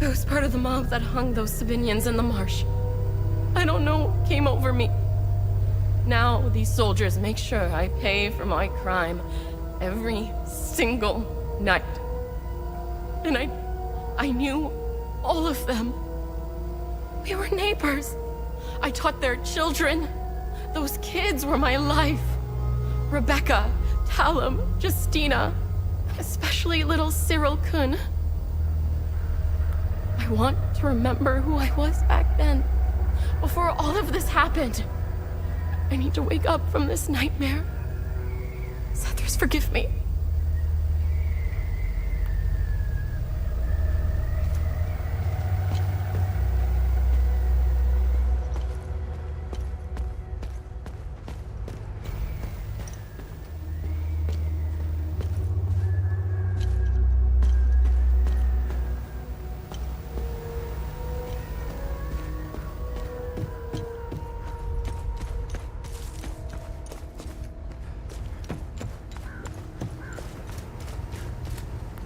I was part of the mob that hung those civilians in the marsh. I don't know what came over me. Now these soldiers make sure I pay for my crime every single night. And I knew all of them. We were neighbors. I taught their children. Those kids were my life. Rebecca, Talum, Justina, especially little Cyril Kun. I want to remember who I was back then, before all of this happened. I need to wake up from this nightmare. Sethers, forgive me.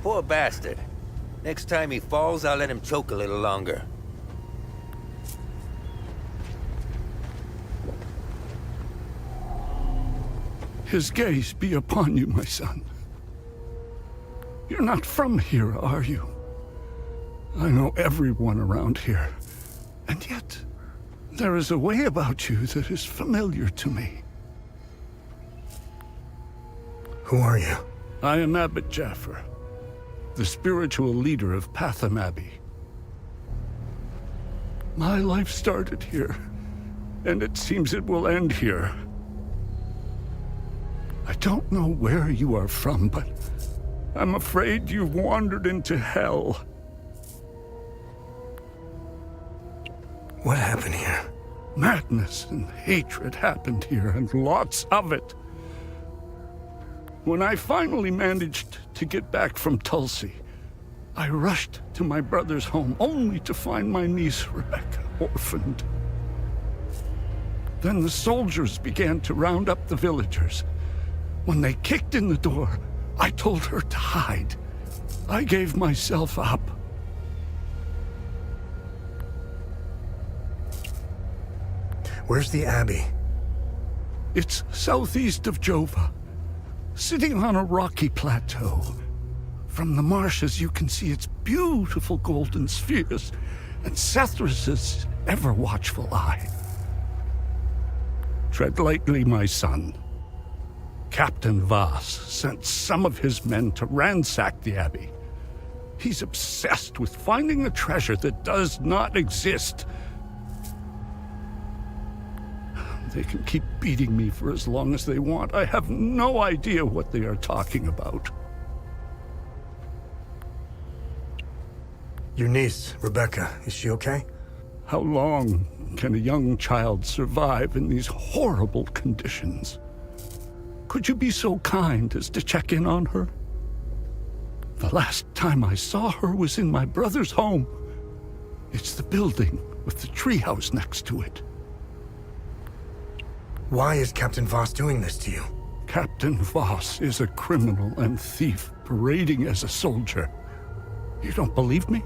Poor bastard. Next time he falls, I'll let him choke a little longer. His gaze be upon you, my son. You're not from here, are you? I know everyone around here, and yet there is a way about you that is familiar to me. Who are you? I am Abbot Jaffer, the spiritual leader of Patham Abbey. My life started here, and it seems it will end here. I don't know where you are from, but I'm afraid you've wandered into hell. What happened here? Madness and hatred happened here, and lots of it. When I finally managed to get back from Tulsi, I rushed to my brother's home only to find my niece, Rebecca, orphaned. Then the soldiers began to round up the villagers. When they kicked in the door, I told her to hide. I gave myself up. Where's the Abbey? It's southeast of Jova, sitting on a rocky plateau. From the marshes you can see its beautiful golden spheres and Sethrus's ever-watchful eye. Tread lightly, my son. Captain Voss sent some of his men to ransack the Abbey. He's obsessed with finding a treasure that does not exist. They can keep beating me for as long as they want. I have no idea what they are talking about. Your niece, Rebecca, is she okay? How long can a young child survive in these horrible conditions? Could you be so kind as to check in on her? The last time I saw her was in my brother's home. It's the building with the treehouse next to it. Why is Captain Voss doing this to you? Captain Voss is a criminal and thief parading as a soldier. You don't believe me?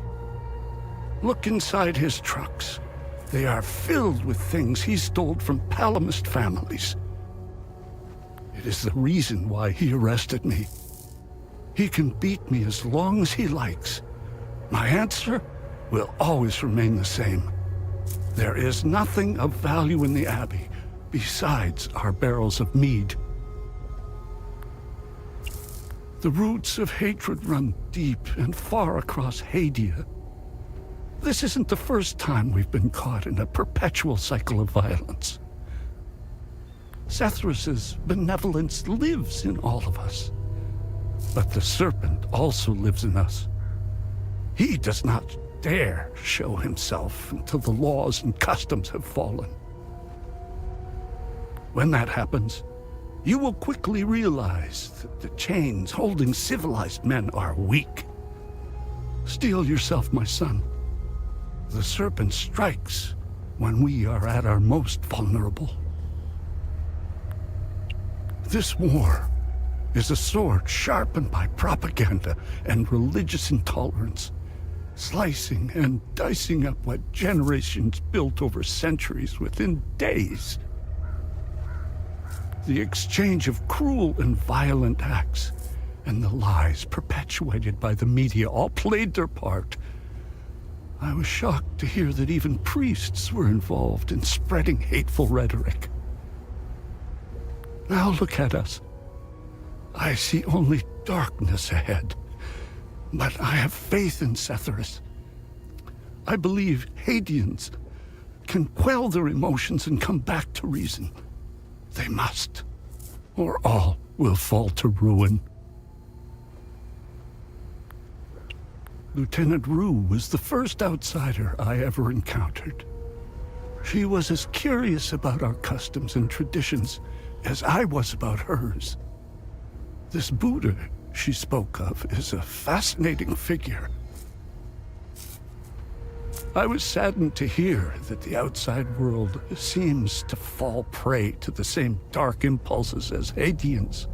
Look inside his trucks. They are filled with things he stole from Palamist families. It is the reason why he arrested me. He can beat me as long as he likes, My answer will always remain the same. There is nothing of value in the Abbey besides our barrels of mead. The roots of hatred run deep and far across Hadia. This isn't the first time we've been caught in a perpetual cycle of violence. Sethrus's benevolence lives in all of us. But the serpent also lives in us. He does not dare show himself until the laws and customs have fallen. When that happens, you will quickly realize that the chains holding civilized men are weak. Steel yourself, my son. The serpent strikes when we are at our most vulnerable. This war is a sword sharpened by propaganda and religious intolerance, slicing and dicing up what generations built over centuries within days. The exchange of cruel and violent acts and the lies perpetuated by the media all played their part. I was shocked to hear that even priests were involved in spreading hateful rhetoric. Now look at us. I see only darkness ahead, but I have faith in Sethrus. I believe Hadians can quell their emotions and come back to reason. They must, or all will fall to ruin. Lieutenant Rue was the first outsider I ever encountered. She was as curious about our customs and traditions as I was about hers. This Buddha she spoke of is a fascinating figure. I was saddened to hear that the outside world seems to fall prey to the same dark impulses as Hadians,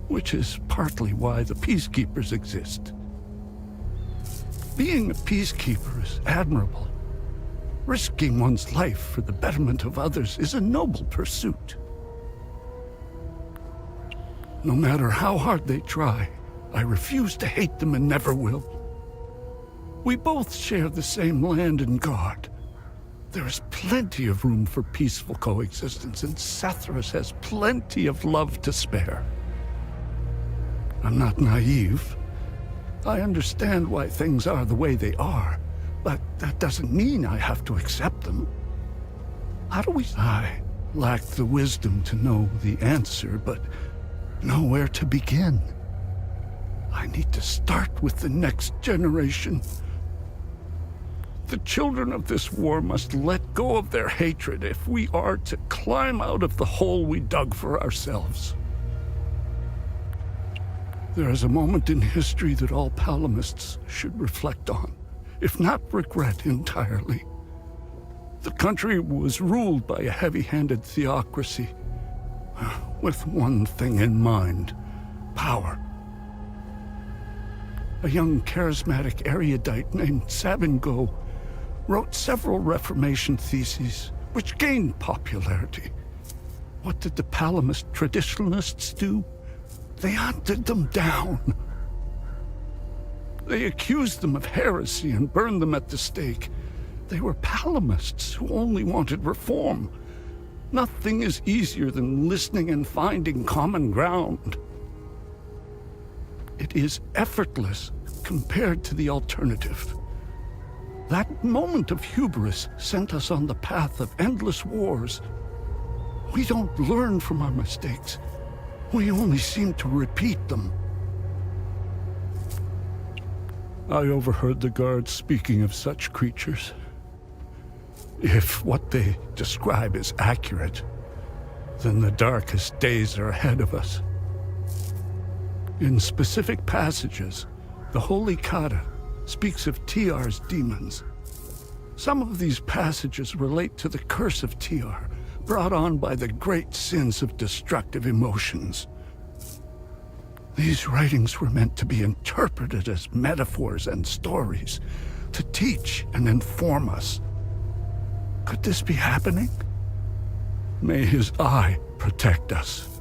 which is partly why the peacekeepers exist. Being a peacekeeper is admirable. Risking one's life for the betterment of others is a noble pursuit. No matter how hard they try, I refuse to hate them and never will. We both share the same land and God. There is plenty of room for peaceful coexistence, and Sethrus has plenty of love to spare. I'm not naive. I understand why things are the way they are, but that doesn't mean I have to accept them. How do we... I lack the wisdom to know the answer, but know where to begin. I need to start with the next generation. The children of this war must let go of their hatred if we are to climb out of the hole we dug for ourselves. There is a moment in history that all Palamists should reflect on, if not regret entirely. The country was ruled by a heavy-handed theocracy, with one thing in mind: power. A young charismatic erudite named Sabingo wrote several Reformation theses, which gained popularity. What did the Palamist traditionalists do? They hunted them down. They accused them of heresy and burned them at the stake. They were Palamists who only wanted reform. Nothing is easier than listening and finding common ground. It is effortless compared to the alternative. That moment of hubris sent us on the path of endless wars. We don't learn from our mistakes. We only seem to repeat them. I overheard the guards speaking of such creatures. If what they describe is accurate, then the darkest days are ahead of us. In specific passages, the Holy Kata speaks of TR's demons. Some of these passages relate to the curse of TR, brought on by the great sins of destructive emotions. These writings were meant to be interpreted as metaphors and stories, to teach and inform us. Could this be happening? May his eye protect us.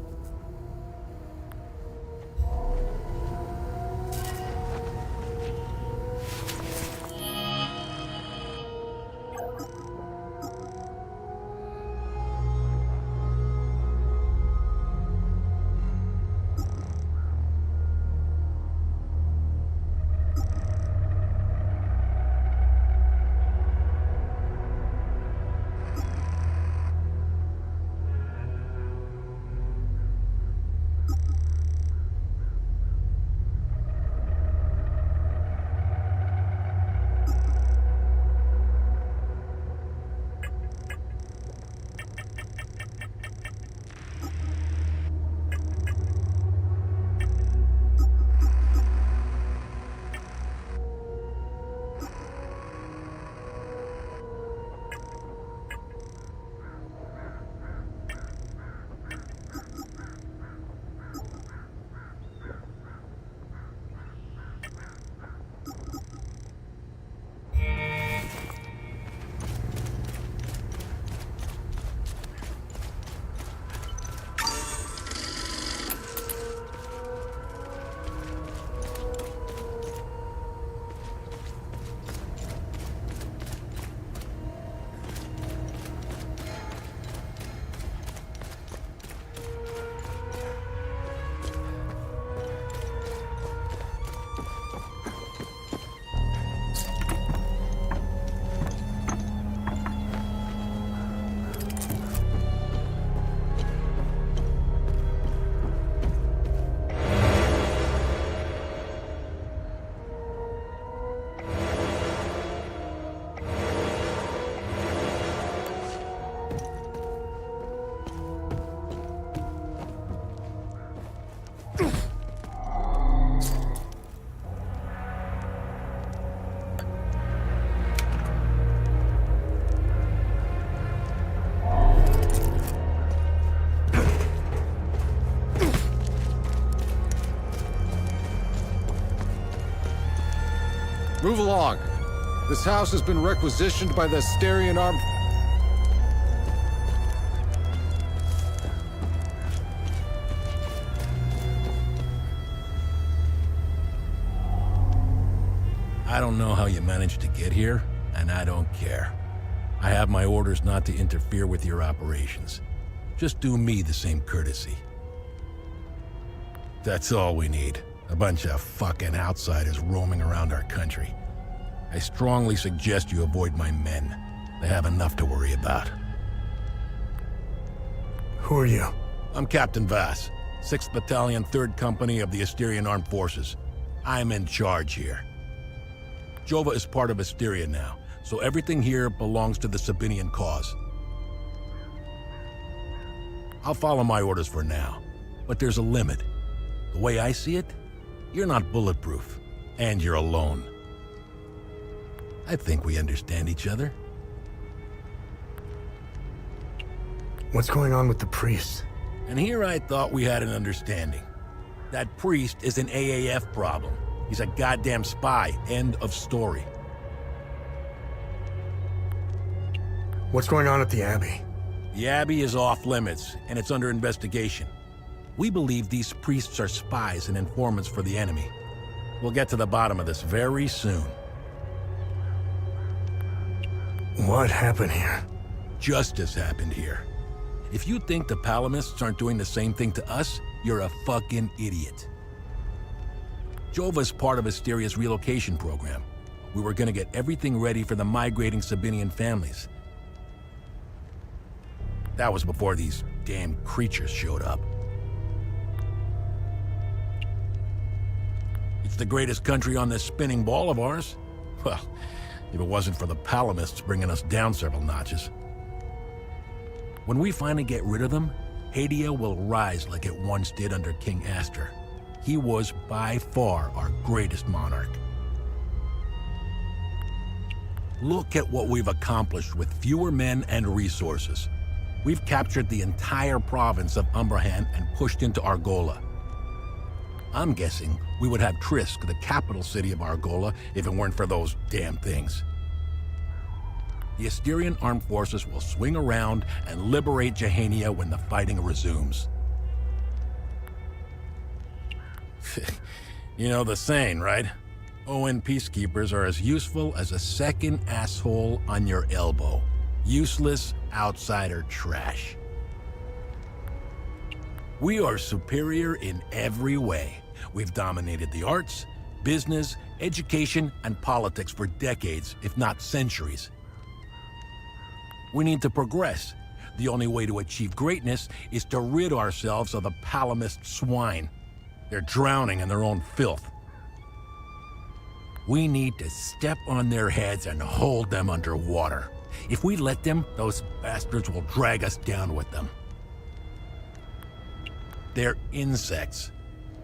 wrong. This house has been requisitioned by the Asterian Armed... I don't know how you managed to get here, and I don't care. I have my orders not to interfere with your operations. Just do me the same courtesy. That's all we need. A bunch of fucking outsiders roaming around our country. I strongly suggest you avoid my men. They have enough to worry about. Who are you? I'm Captain Vass, 6th Battalion, 3rd Company of the Asterian Armed Forces. I'm in charge here. Jova is part of Asteria now, so everything here belongs to the Sabinian cause. I'll follow my orders for now, but there's a limit. The way I see it, you're not bulletproof, and you're alone. I think we understand each other. What's going on with the priest? And here I thought we had an understanding. That priest is an AAF problem. He's a goddamn spy. End of story. What's going on at the Abbey? The Abbey is off limits, and it's under investigation. We believe these priests are spies and informants for the enemy. We'll get to the bottom of this very soon. What happened here? Justice happened here. If you think the Palamists aren't doing the same thing to us, you're a fucking idiot. Jova's part of Asteria's relocation program. We were gonna get everything ready for the migrating Sabinian families. That was before these damn creatures showed up. It's the greatest country on this spinning ball of ours. Well, if it wasn't for the Palamists bringing us down several notches. When we finally get rid of them, Hadia will rise like it once did under King Astor. He was by far our greatest monarch. Look at what we've accomplished with fewer men and resources. We've captured the entire province of Umbrahan and pushed into Argola. I'm guessing we would have Trisk, the capital city of Argola, if it weren't for those damn things. The Asterian armed forces will swing around and liberate Jahania when the fighting resumes. You know the saying, right? ON peacekeepers are as useful as a second asshole on your elbow. Useless outsider trash. We are superior in every way. We've dominated the arts, business, education, and politics for decades, if not centuries. We need to progress. The only way to achieve greatness is to rid ourselves of the Palamist swine. They're drowning in their own filth. We need to step on their heads and hold them underwater. If we let them, those bastards will drag us down with them. They're insects.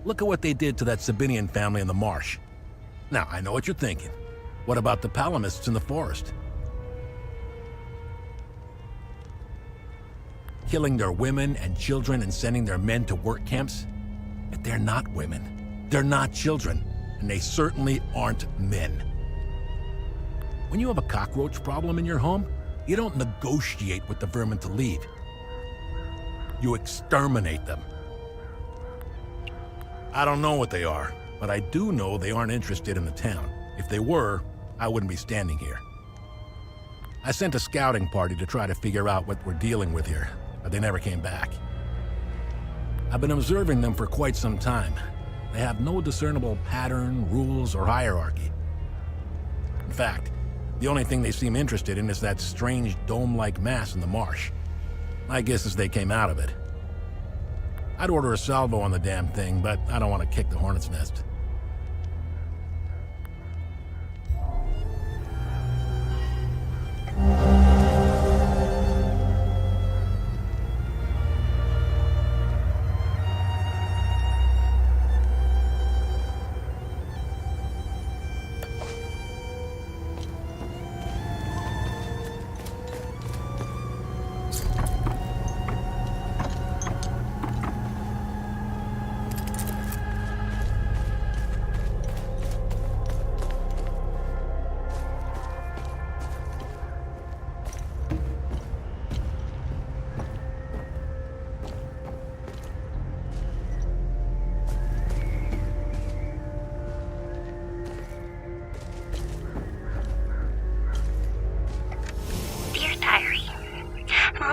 Look at what they did to that Sabinian family in the marsh. Now, I know what you're thinking. What about the Palamists in the forest? Killing their women and children and sending their men to work camps? But they're not women. They're not children. And they certainly aren't men. When you have a cockroach problem in your home, you don't negotiate with the vermin to leave. You exterminate them. I don't know what they are, but I do know they aren't interested in the town. If they were, I wouldn't be standing here. I sent a scouting party to try to figure out what we're dealing with here, but they never came back. I've been observing them for quite some time. They have no discernible pattern, rules, or hierarchy. In fact, the only thing they seem interested in is that strange dome-like mass in the marsh. My guess is they came out of it. I'd order a salvo on the damn thing, but I don't want to kick the hornet's nest.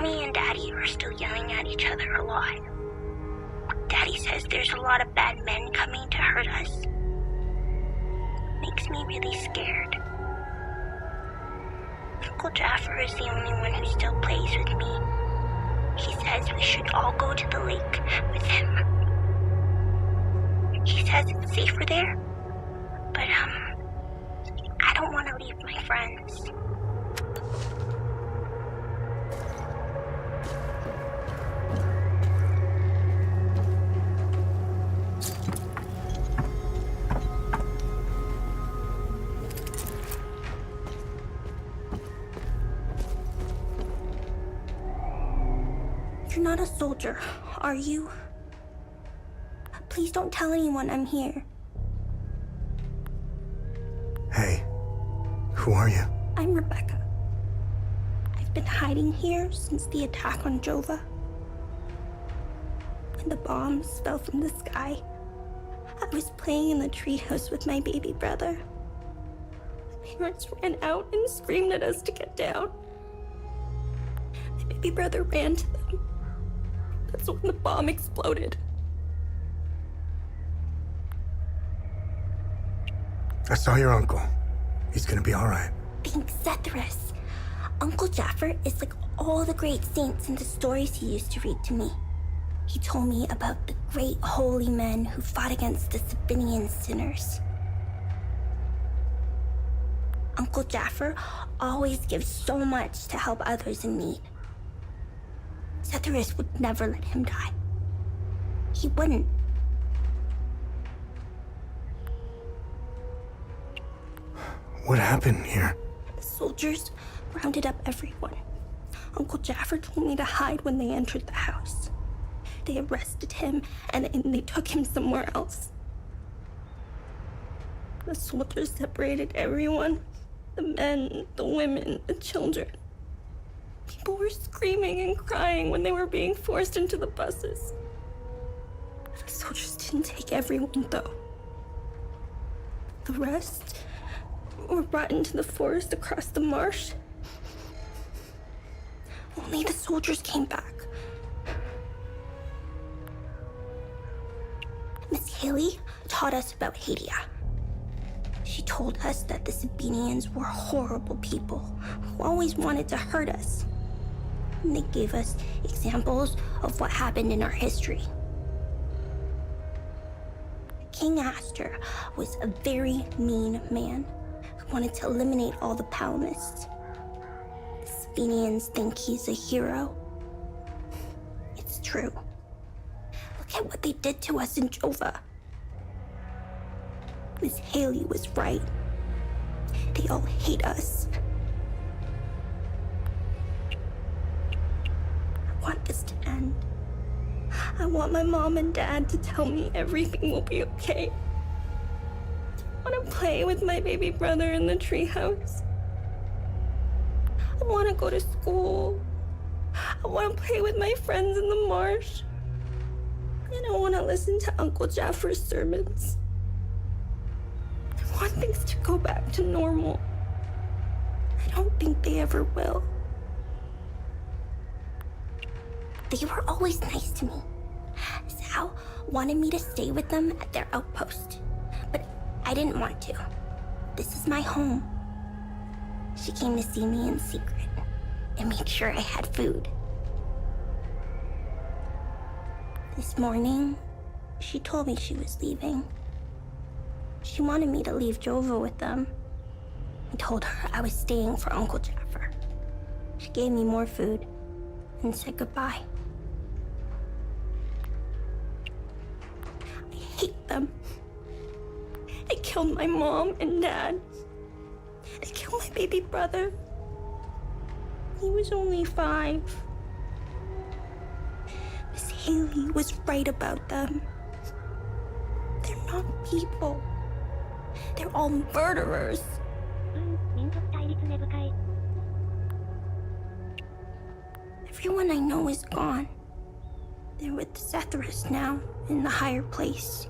Mommy and Daddy are still yelling at each other a lot. Daddy says there's a lot of bad men coming to hurt us. Makes me really scared. Uncle Jaffer is the only one who still plays with me. He says we should all go to the lake with him. He says it's safer there, but I don't want to leave my friends. You're not a soldier, are you? Please don't tell anyone I'm here. Hey, who are you? I'm Rebecca. I've been hiding here since the attack on Jova. When the bombs fell from the sky, I was playing in the treehouse with my baby brother. My parents ran out and screamed at us to get down. My baby brother ran to them. That's when the bomb exploded. I saw your uncle. He's gonna be all right. Thanks, Zethris. Uncle Jaffer is like all the great saints in the stories he used to read to me. He told me about the great holy men who fought against the Sabinian sinners. Uncle Jaffer always gives so much to help others in need. Zethris would never let him die. He wouldn't. What happened here? The soldiers rounded up everyone. Uncle Jaffer told me to hide when they entered the house. They arrested him and they took him somewhere else. The soldiers separated everyone. The men, the women, the children. People were screaming and crying when they were being forced into the buses. The soldiers didn't take everyone, though. The rest were brought into the forest across the marsh. Only the soldiers came back. Miss Haley taught us about Hadia. She told us that the Sabinians were horrible people who always wanted to hurt us. And they gave us examples of what happened in our history. King Astor was a very mean man who wanted to eliminate all the Palamists. The Sabinians think he's a hero. It's true. Look at what they did to us in Jova. Miss Haley was right. They all hate us. I want this to end. I want my mom and dad to tell me everything will be okay. I want to play with my baby brother in the treehouse. I want to go to school. I want to play with my friends in the marsh. And I want to listen to Uncle Jaffer's sermons. I want things to go back to normal. I don't think they ever will. They were always nice to me. Sal wanted me to stay with them at their outpost, but I didn't want to. This is my home. She came to see me in secret and made sure I had food. This morning, she told me she was leaving. She wanted me to leave Jova with them. I told her I was staying for Uncle Jaffer. She gave me more food and said goodbye. I hate them. They killed my mom and dad. They killed my baby brother. He was only 5. Miss Haley was right about them. They're not people. They're all murderers. Everyone I know is gone. They're with Zethris now, in the higher place.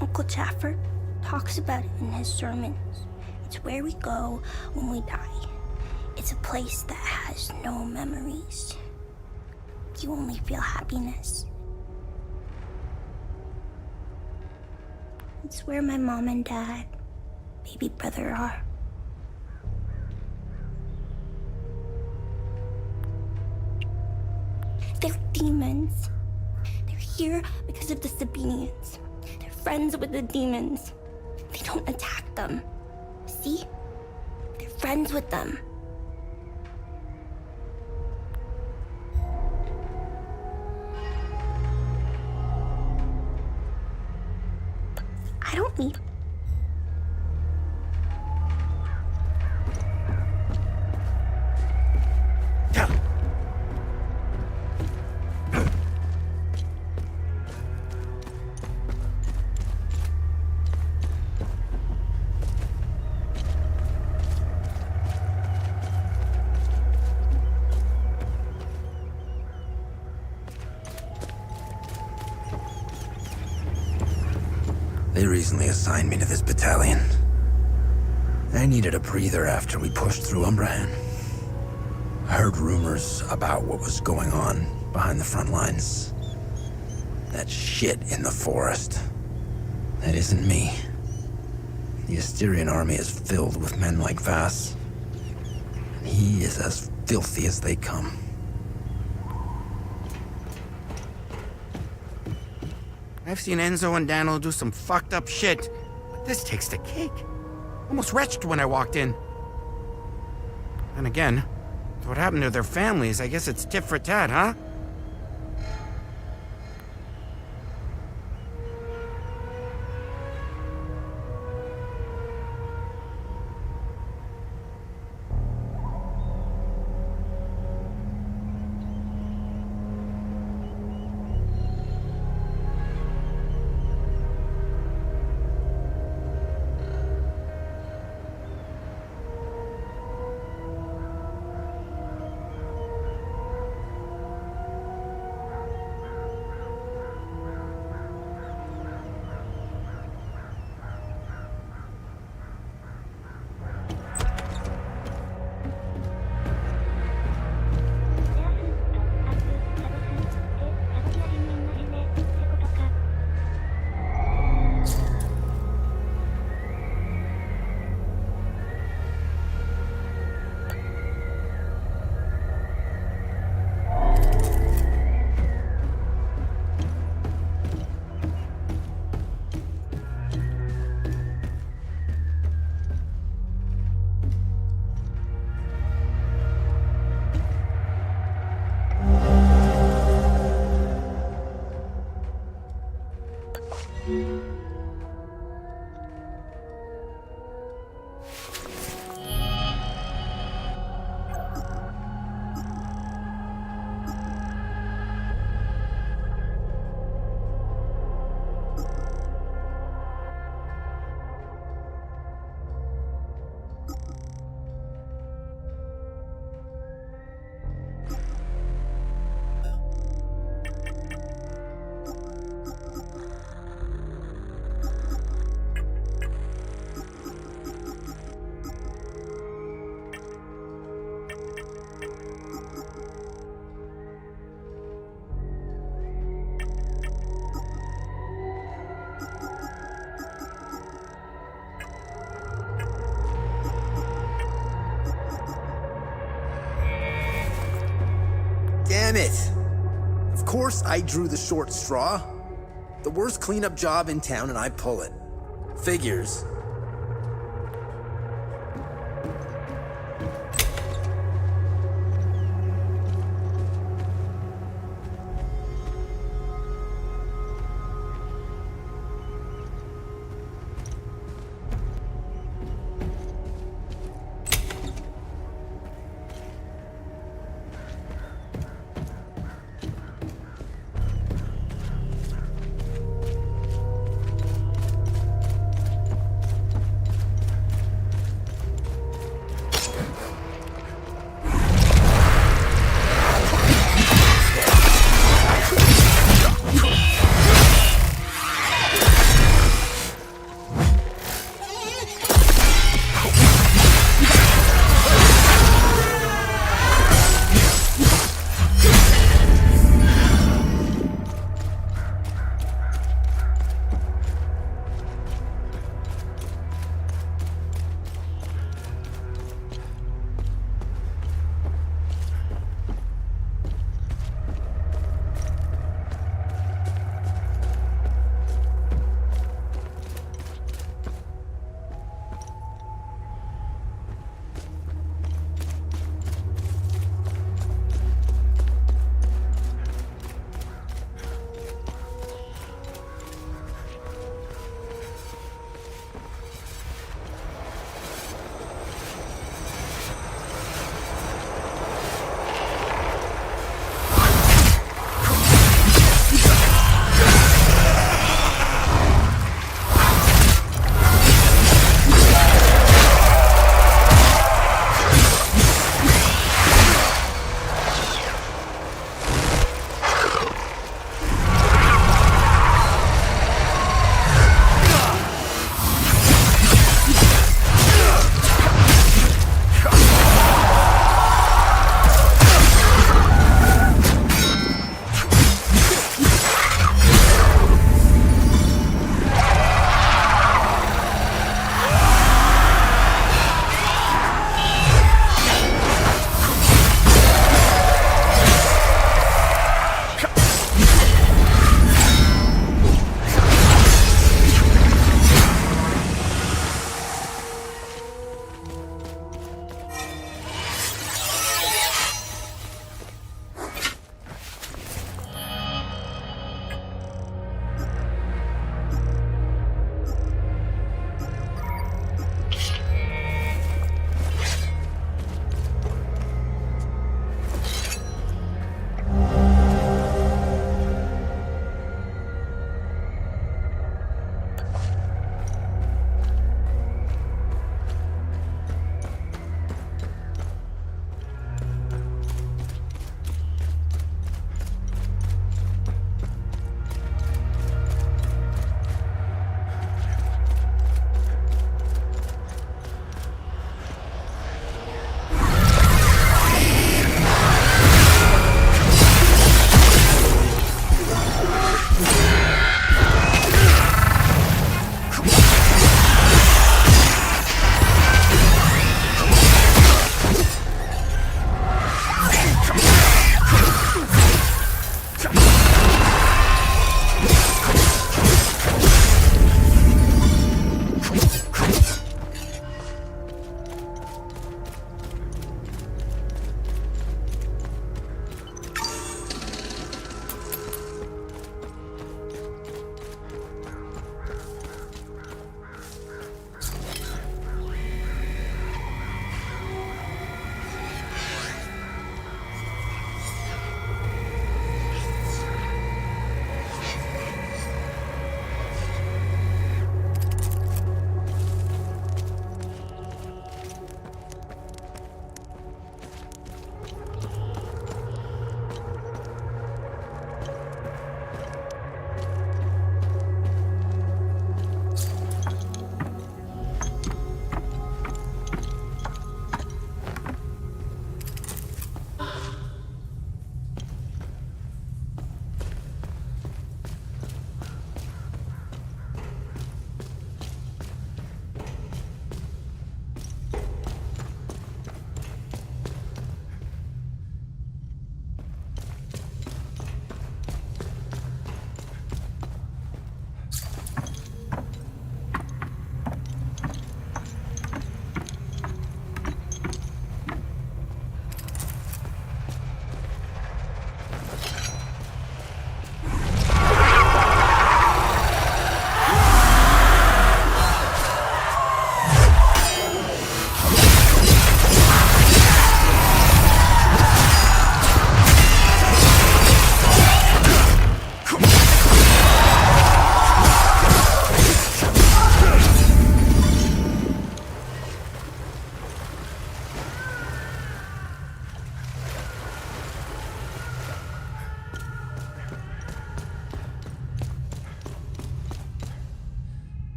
Uncle Jaffer talks about it in his sermons. It's where we go when we die. It's a place that has no memories. You only feel happiness. It's where my mom and dad, baby brother are. They're demons. They're here because of the Sabinians. They're friends with the demons. They don't attack them. See? They're friends with them. I don't need... They recently assigned me to this battalion. I needed a breather after we pushed through Umbrahan. I heard rumors about what was going on behind the front lines. That shit in the forest. That isn't me. The Asterian army is filled with men like Vass. And he is as filthy as they come. I've seen Enzo and Daniel do some fucked up shit, but this takes the cake. Almost retched when I walked in. And again, what happened to their families? I guess it's tit for tat, huh? Damn it! Of course I drew the short straw. The worst cleanup job in town and I pull it. Figures.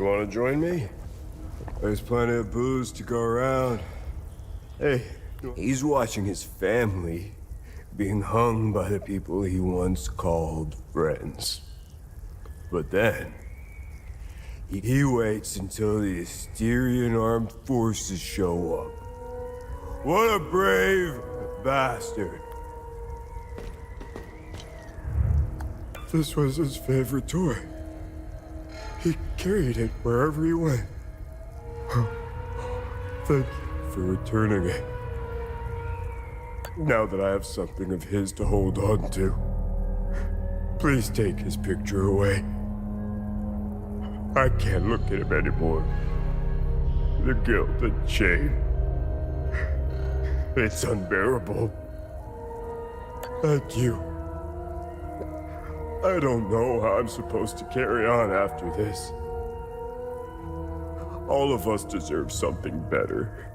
You want to join me? There's plenty of booze to go around. Hey, he's watching his family being hung by the people he once called friends. But then, he waits until the Asterian armed forces show up. What a brave bastard. This was his favorite toy. He carried it wherever he went. Thank you for returning it. Now that I have something of his to hold on to, please take his picture away. I can't look at him anymore. The guilt and shame. It's unbearable. Thank you. I don't know how I'm supposed to carry on after this. All of us deserve something better.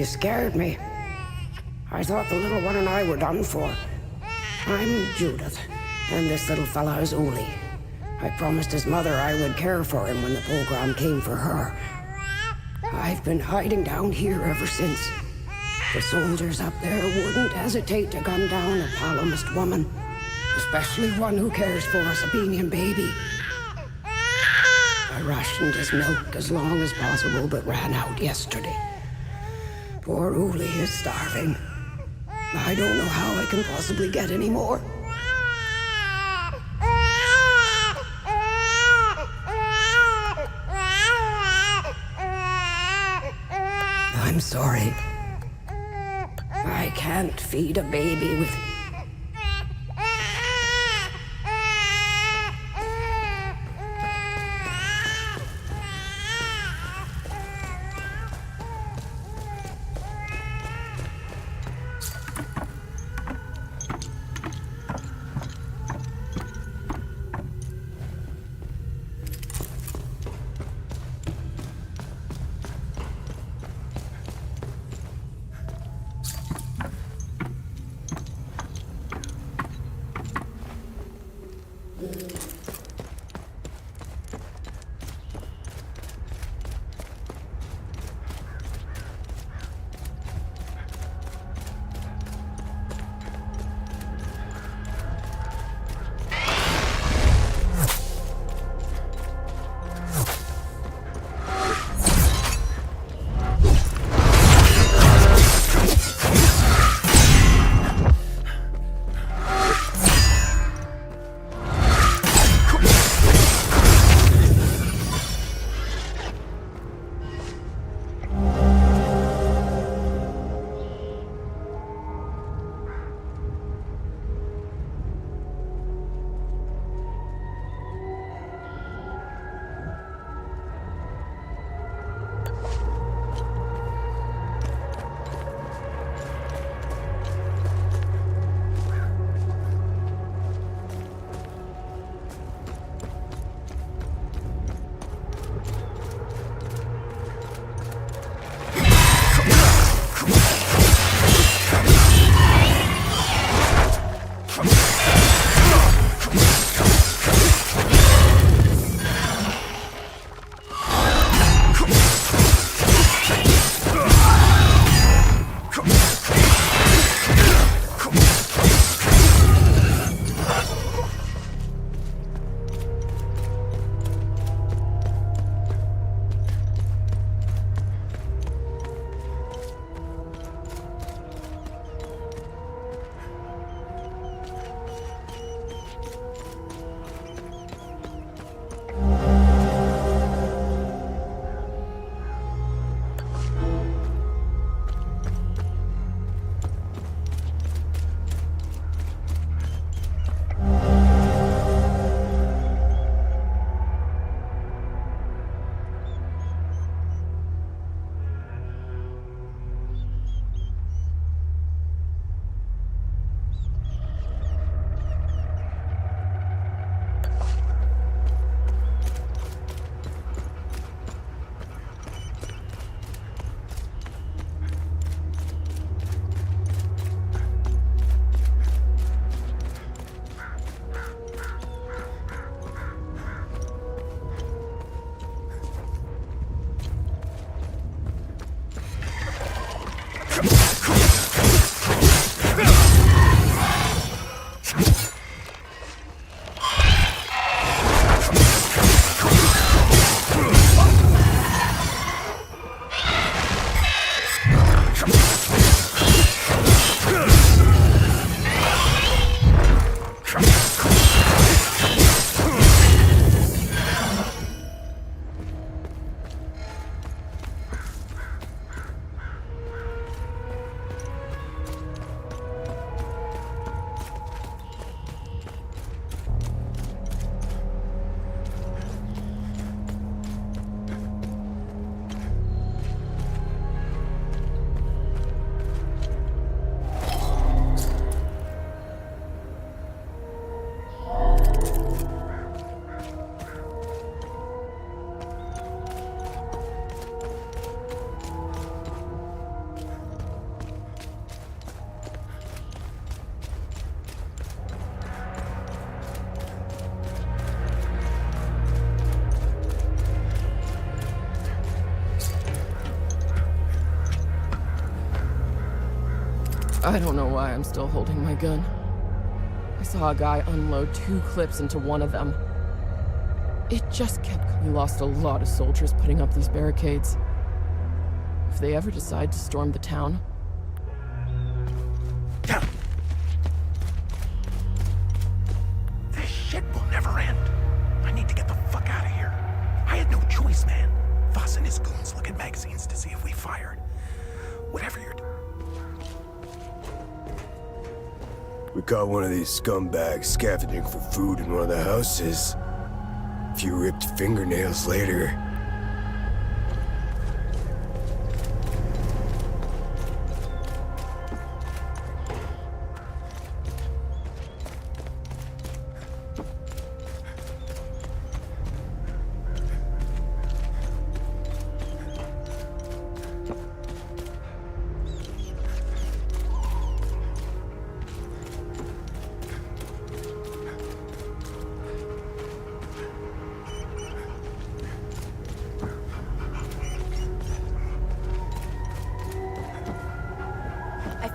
You scared me. I thought the little one and I were done for. I'm Judith, and this little fella is Uli. I promised his mother I would care for him when the program came for her. I've been hiding down here ever since. The soldiers up there wouldn't hesitate to gun down a polygamist woman, especially one who cares for a Sabinian baby. I rationed his milk as long as possible, but ran out yesterday. Poor Uli is starving. I don't know how I can possibly get any more. I'm sorry. I can't feed a baby with... I don't know why I'm still holding my gun. I saw a guy unload 2 clips into one of them. It just kept... We lost a lot of soldiers putting up these barricades. If they ever decide to storm the town... This shit will never end. I need to get the fuck out of here. I had no choice, man. Voss and his goons look at magazines to see if we fired. Whatever you're doing. We caught one of these scumbags scavenging for food in one of the houses. A few ripped fingernails later.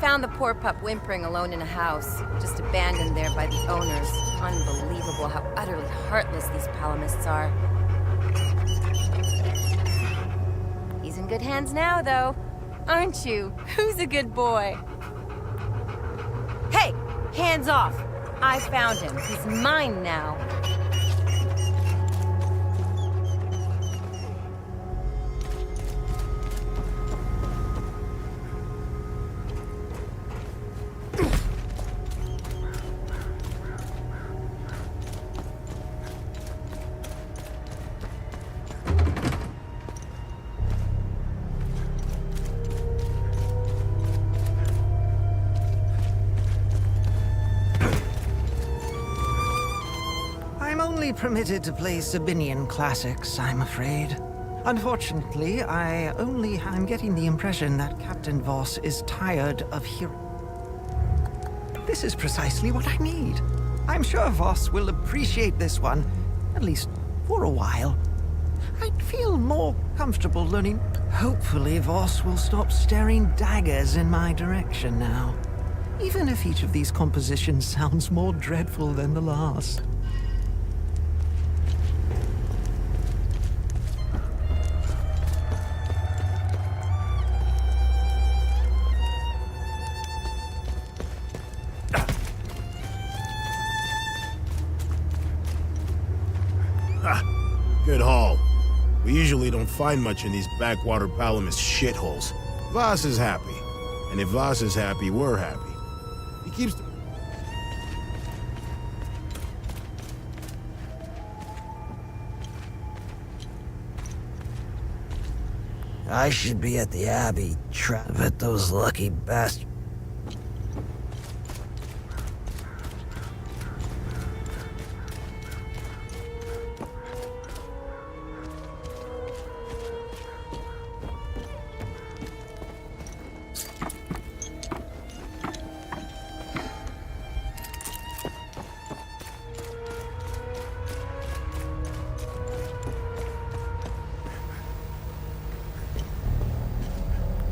Found the poor pup whimpering alone in a house, just abandoned there by the owners. Unbelievable how utterly heartless these Palamists are. He's in good hands now, though. Aren't you? Who's a good boy? Hey! Hands off! I found him. He's mine now. Permitted to play Sabinian classics, I'm afraid. Unfortunately, I'm getting the impression that Captain Voss is tired of hearing. This is precisely what I need. I'm sure Voss will appreciate this one, at least for a while. I'd feel more comfortable learning. Hopefully, Voss will stop staring daggers in my direction now, even if each of these compositions sounds more dreadful than the last. Good haul. We usually don't find much in these backwater Palamist shitholes. Voss is happy. And if Voss is happy, we're happy. He keeps... I should be at the Abbey, but those lucky bastards.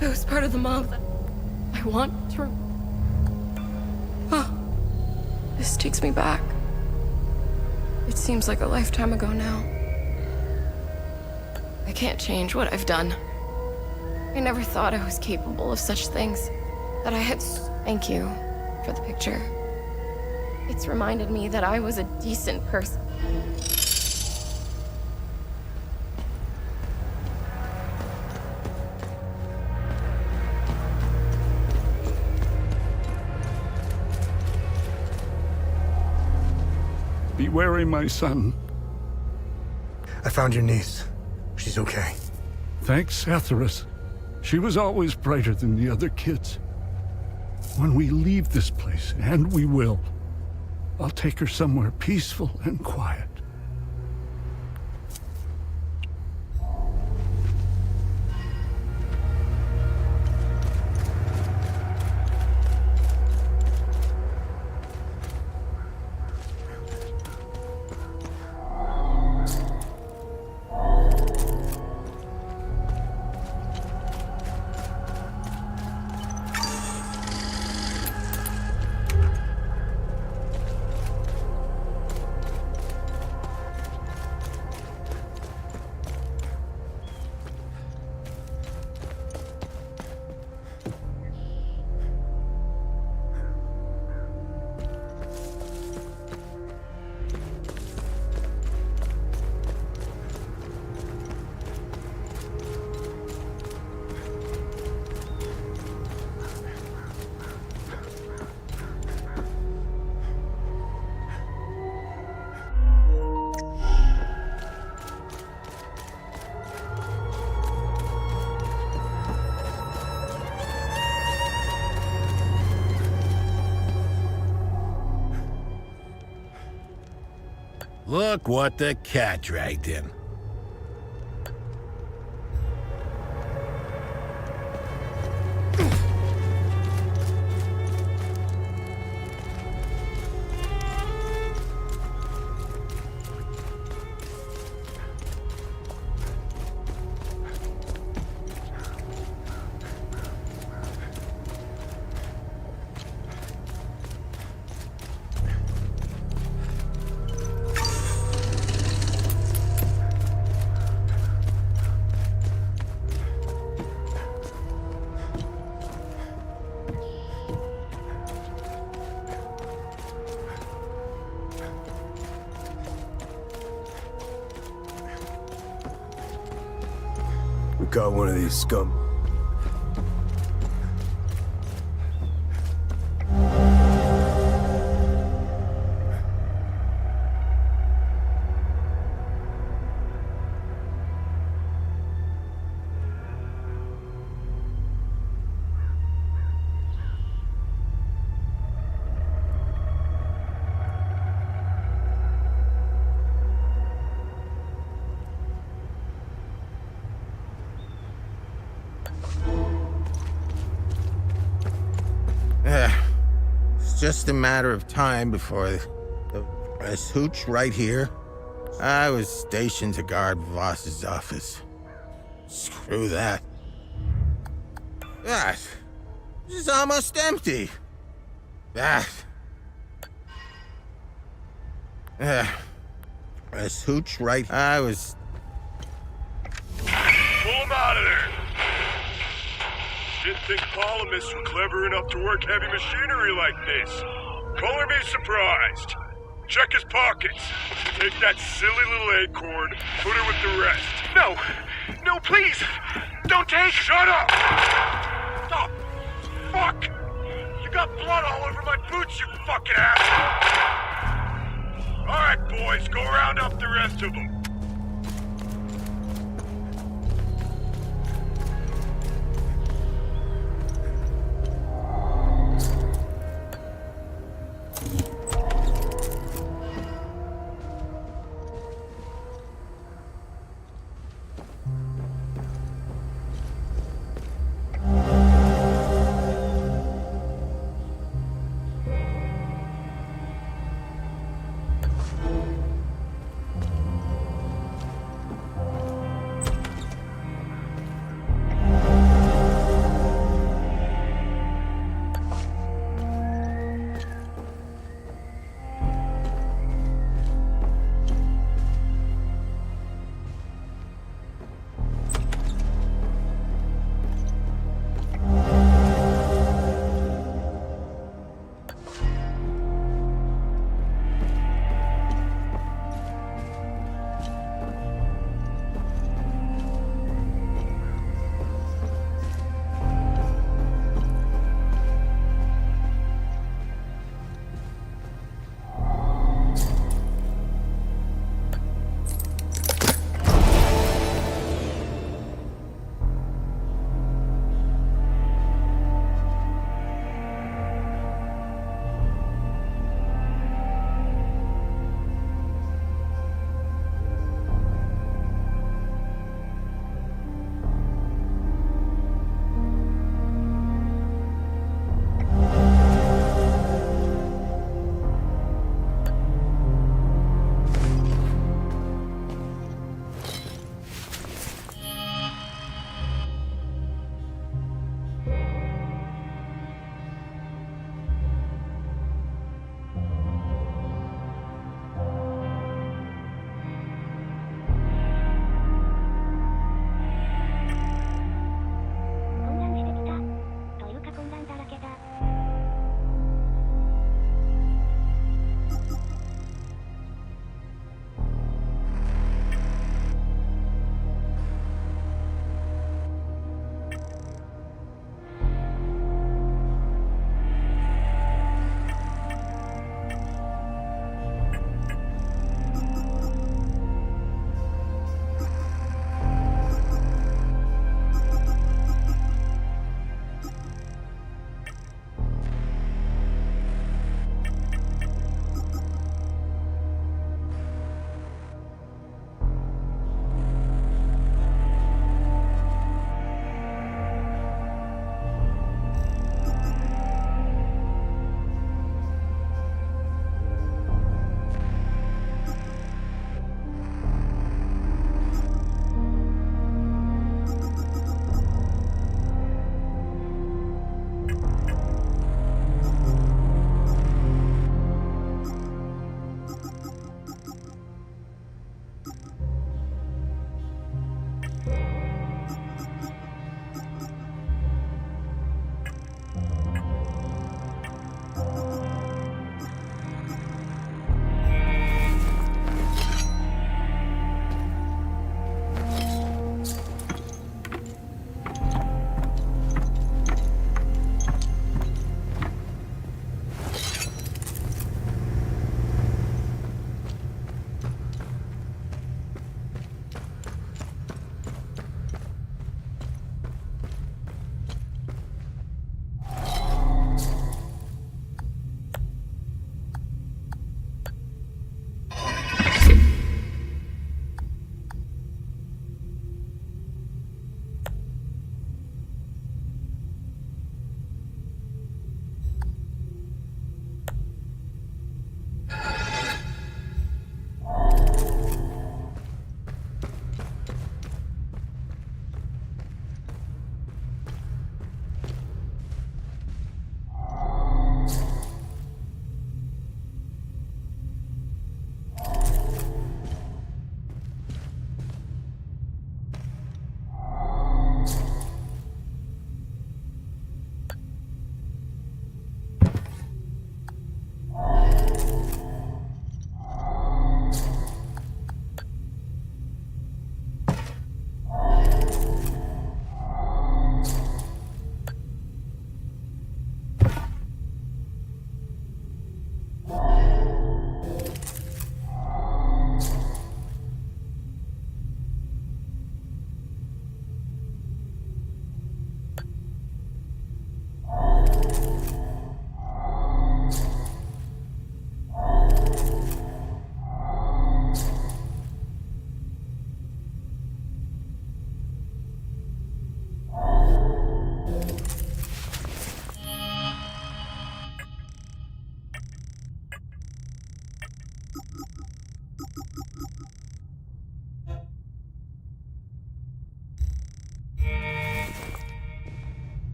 It was part of the mob that I want to... Oh, this takes me back. It seems like a lifetime ago now. I can't change what I've done. I never thought I was capable of such things. That I had... Thank you for the picture. It's reminded me that I was a decent person. Be wary, my son. I found your niece. She's okay. Thanks, Hatharis. She was always brighter than the other kids. When we leave this place, and we will, I'll take her somewhere peaceful and quiet. Look what the cat dragged in. We got one of these scum. It's just a matter of time before this hooch right here. I was stationed to guard Voss's office. Screw that. This is almost empty. This hooch right... I was... Pull him out of there! Didn't think Polymists were clever enough to work heavy machinery like this. Color me surprised. Check his pockets. Take that silly little acorn, put her with the rest. No! No, please! Don't take... Shut up! Stop! Fuck! You got blood all over my boots, you fucking asshole! Alright, boys, go round up the rest of them.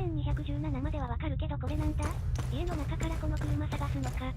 2217まではわかるけどこれなんだ？家の中からこの車探すのか。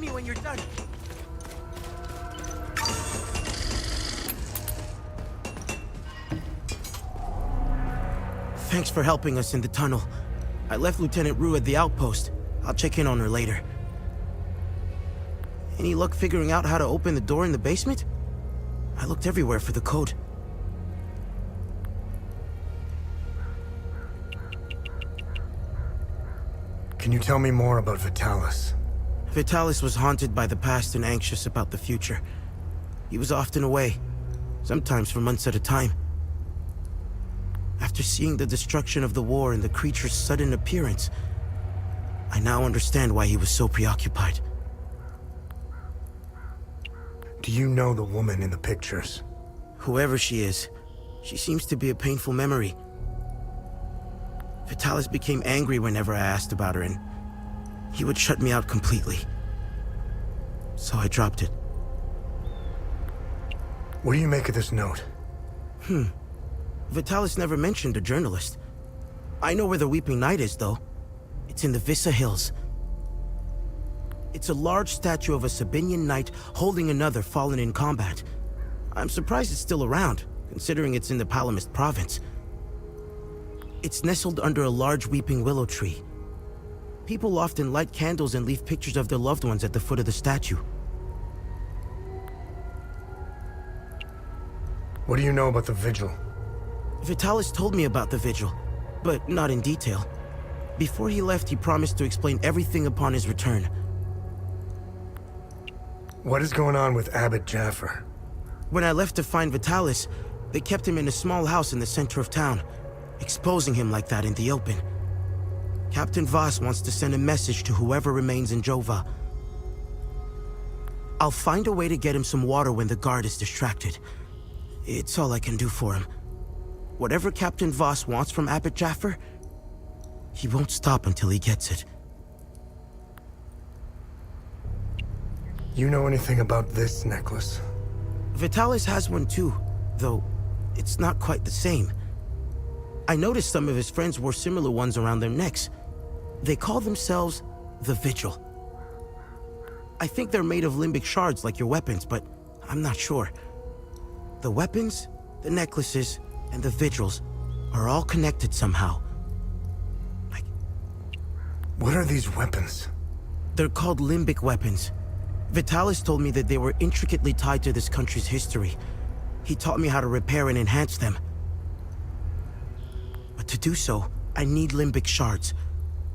me when you're done. Thanks for helping us in the tunnel. I left Lieutenant Rue at the outpost. I'll check in on her later. Any luck figuring out how to open the door in the basement? I looked everywhere for the code. Can you tell me more about Vitalis? Vitalis was haunted by the past and anxious about the future. He was often away, sometimes for months at a time. After seeing the destruction of the war and the creature's sudden appearance, I now understand why he was so preoccupied. Do you know the woman in the pictures? Whoever she is, she seems to be a painful memory. Vitalis became angry whenever I asked about her, and he would shut me out completely. So I dropped it. What do you make of this note? Vitalis never mentioned a journalist. I know where the Weeping Knight is, though. It's in the Vissa Hills. It's a large statue of a Sabinian knight holding another fallen in combat. I'm surprised it's still around, considering it's in the Palamist province. It's nestled under a large weeping willow tree. People often light candles and leave pictures of their loved ones at the foot of the statue. What do you know about the vigil? Vitalis told me about the vigil, but not in detail. Before he left, he promised to explain everything upon his return. What is going on with Abbot Jaffer? When I left to find Vitalis, they kept him in a small house in the center of town, exposing him like that in the open. Captain Voss wants to send a message to whoever remains in Jova. I'll find a way to get him some water when the guard is distracted. It's all I can do for him. Whatever Captain Voss wants from Abbot Jaffer, he won't stop until he gets it. You know anything about this necklace? Vitalis has one too, though it's not quite the same. I noticed some of his friends wore similar ones around their necks. They call themselves the Vigil. I think they're made of limbic shards like your weapons, but I'm not sure. The weapons, the necklaces, and the vigils are all connected somehow. What are these weapons? They're called limbic weapons. Vitalis told me that they were intricately tied to this country's history. He taught me how to repair and enhance them. But to do so, I need limbic shards.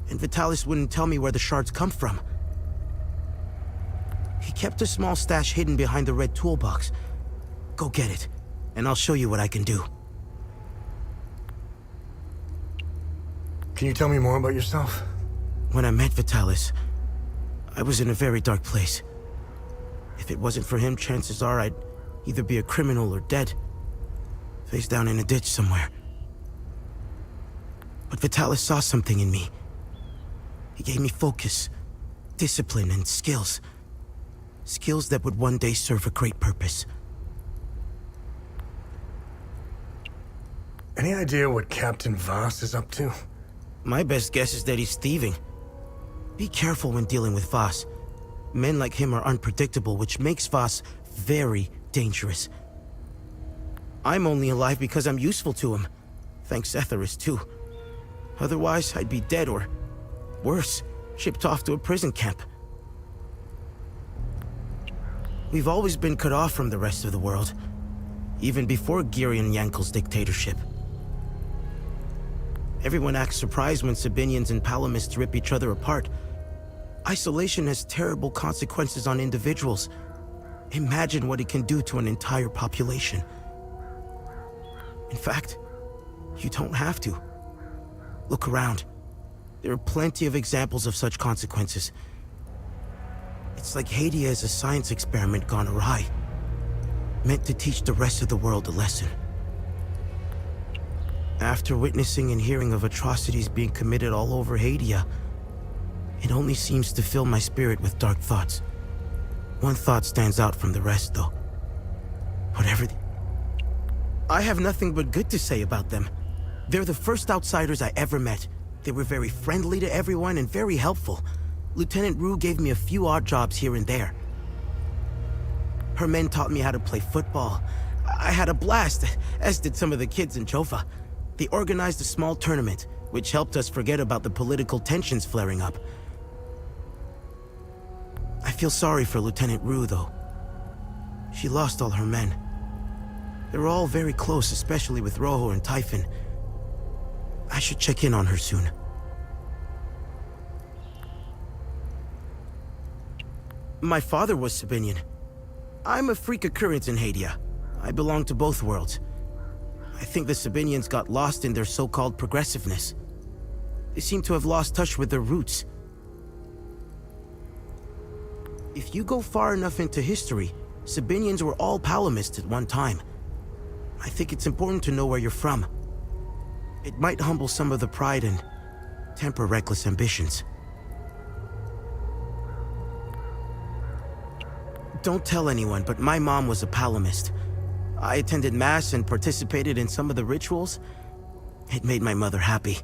And Vitalis wouldn't tell me where the shards come from. He kept a small stash hidden behind the red toolbox. Go get it, and I'll show you what I can do. Can you tell me more about yourself? When I met Vitalis, I was in a very dark place. If it wasn't for him, chances are I'd either be a criminal or dead. Face down in a ditch somewhere. But Vitalis saw something in me. He gave me focus, discipline, and skills. Skills that would one day serve a great purpose. Any idea what Captain Voss is up to? My best guess is that he's thieving. Be careful when dealing with Voss. Men like him are unpredictable, which makes Voss very dangerous. I'm only alive because I'm useful to him. Thanks Etheris, too. Otherwise, I'd be dead or, worse, shipped off to a prison camp. We've always been cut off from the rest of the world, even before Girion Yankel's dictatorship. Everyone acts surprised when Sabinians and Palamists rip each other apart. Isolation has terrible consequences on individuals. Imagine what it can do to an entire population. In fact, you don't have to. Look around. There are plenty of examples of such consequences. It's like Hadia is a science experiment gone awry, meant to teach the rest of the world a lesson. After witnessing and hearing of atrocities being committed all over Hadia, it only seems to fill my spirit with dark thoughts. One thought stands out from the rest, though. I have nothing but good to say about them. They're the first outsiders I ever met. They were very friendly to everyone and very helpful. Lieutenant Rue gave me a few odd jobs here and there. Her men taught me how to play football. I had a blast, as did some of the kids in Jova. They organized a small tournament, which helped us forget about the political tensions flaring up. I feel sorry for Lieutenant Rue, though. She lost all her men. They were all very close, especially with Rojo and Typhon. I should check in on her soon. My father was Sabinian. I'm a freak occurrence in Hadia. I belong to both worlds. I think the Sabinians got lost in their so-called progressiveness. They seem to have lost touch with their roots. If you go far enough into history, Sabinians were all Palamists at one time. I think it's important to know where you're from. It might humble some of the pride and temper reckless ambitions. Don't tell anyone, but my mom was a Palamist. I attended Mass and participated in some of the rituals. It made my mother happy.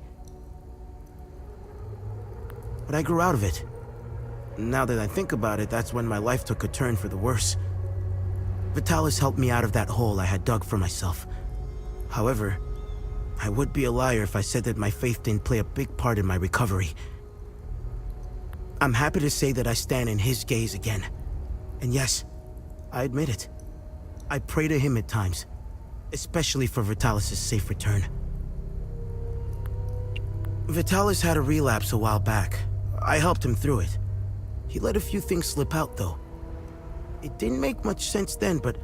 But I grew out of it. Now that I think about it, that's when my life took a turn for the worse. Vitalis helped me out of that hole I had dug for myself. However, I would be a liar if I said that my faith didn't play a big part in my recovery. I'm happy to say that I stand in his gaze again. And yes, I admit it. I pray to him at times, especially for Vitalis' safe return. Vitalis had a relapse a while back. I helped him through it. He let a few things slip out, though. It didn't make much sense then, but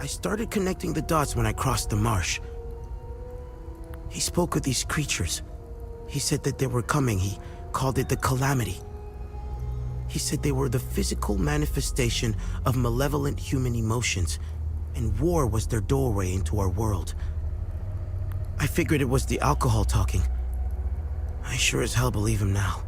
I started connecting the dots when I crossed the marsh. He spoke of these creatures. He said that they were coming. He called it the Calamity. He said they were the physical manifestation of malevolent human emotions, and war was their doorway into our world. I figured it was the alcohol talking. I sure as hell believe him now.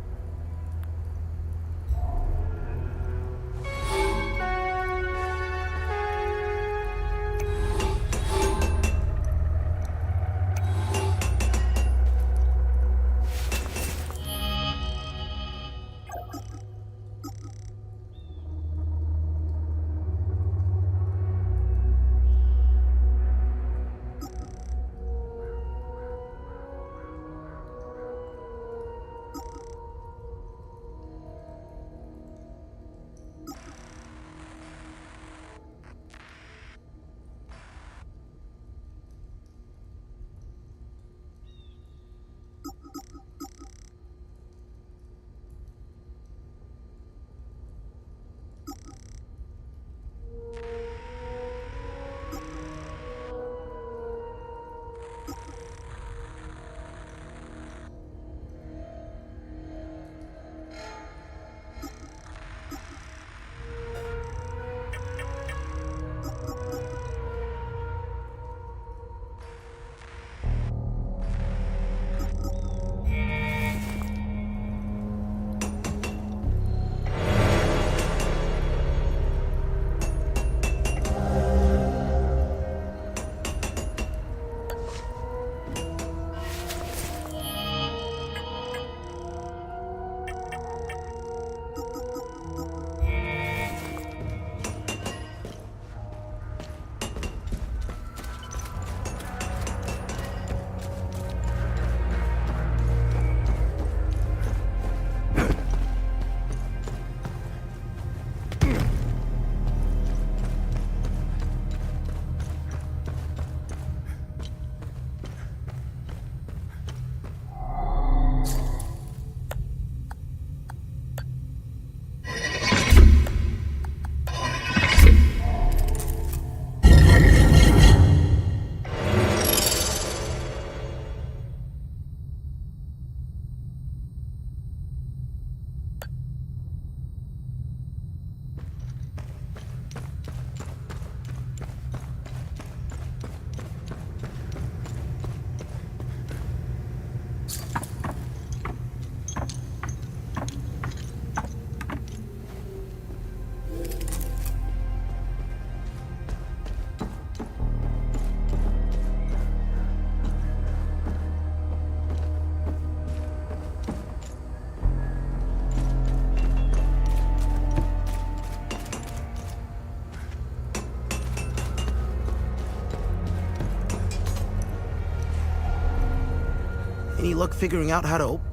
Any luck figuring out how to open?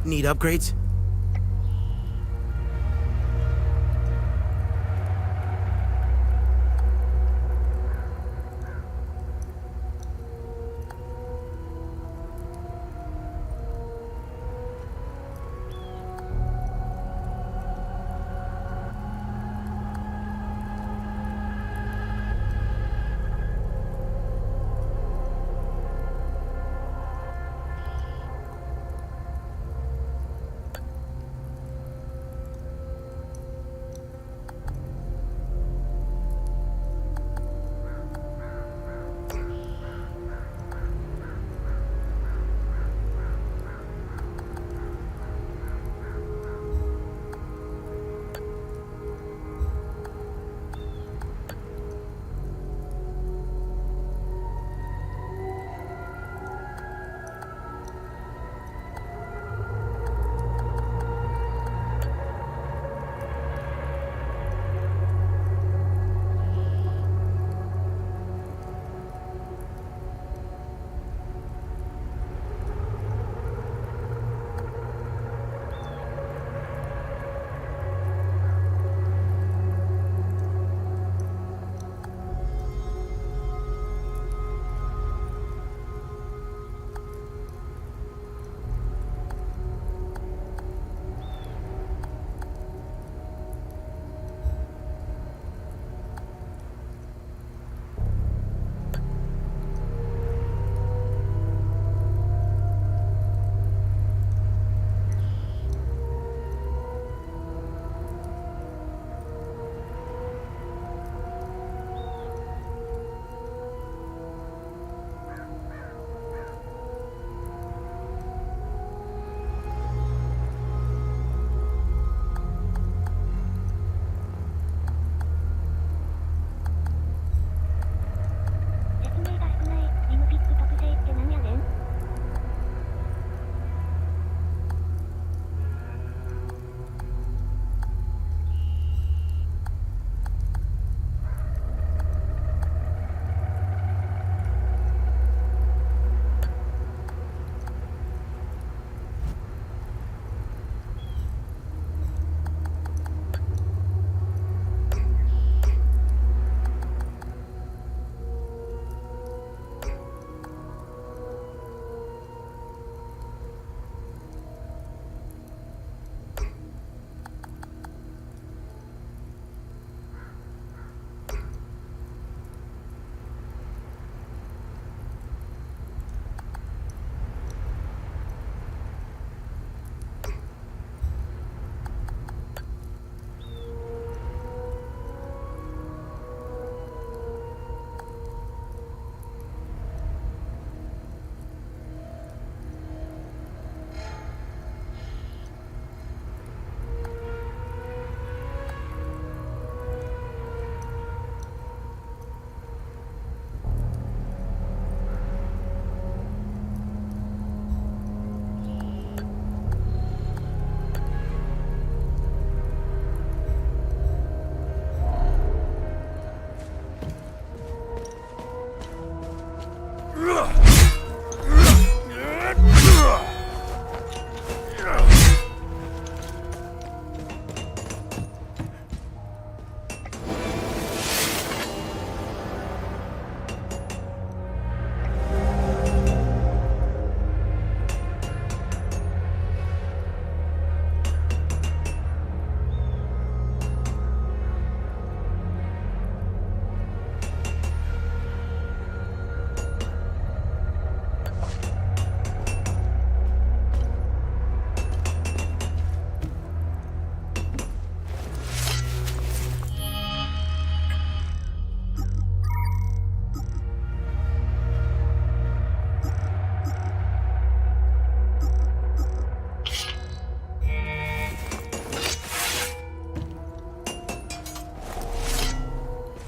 Need upgrades?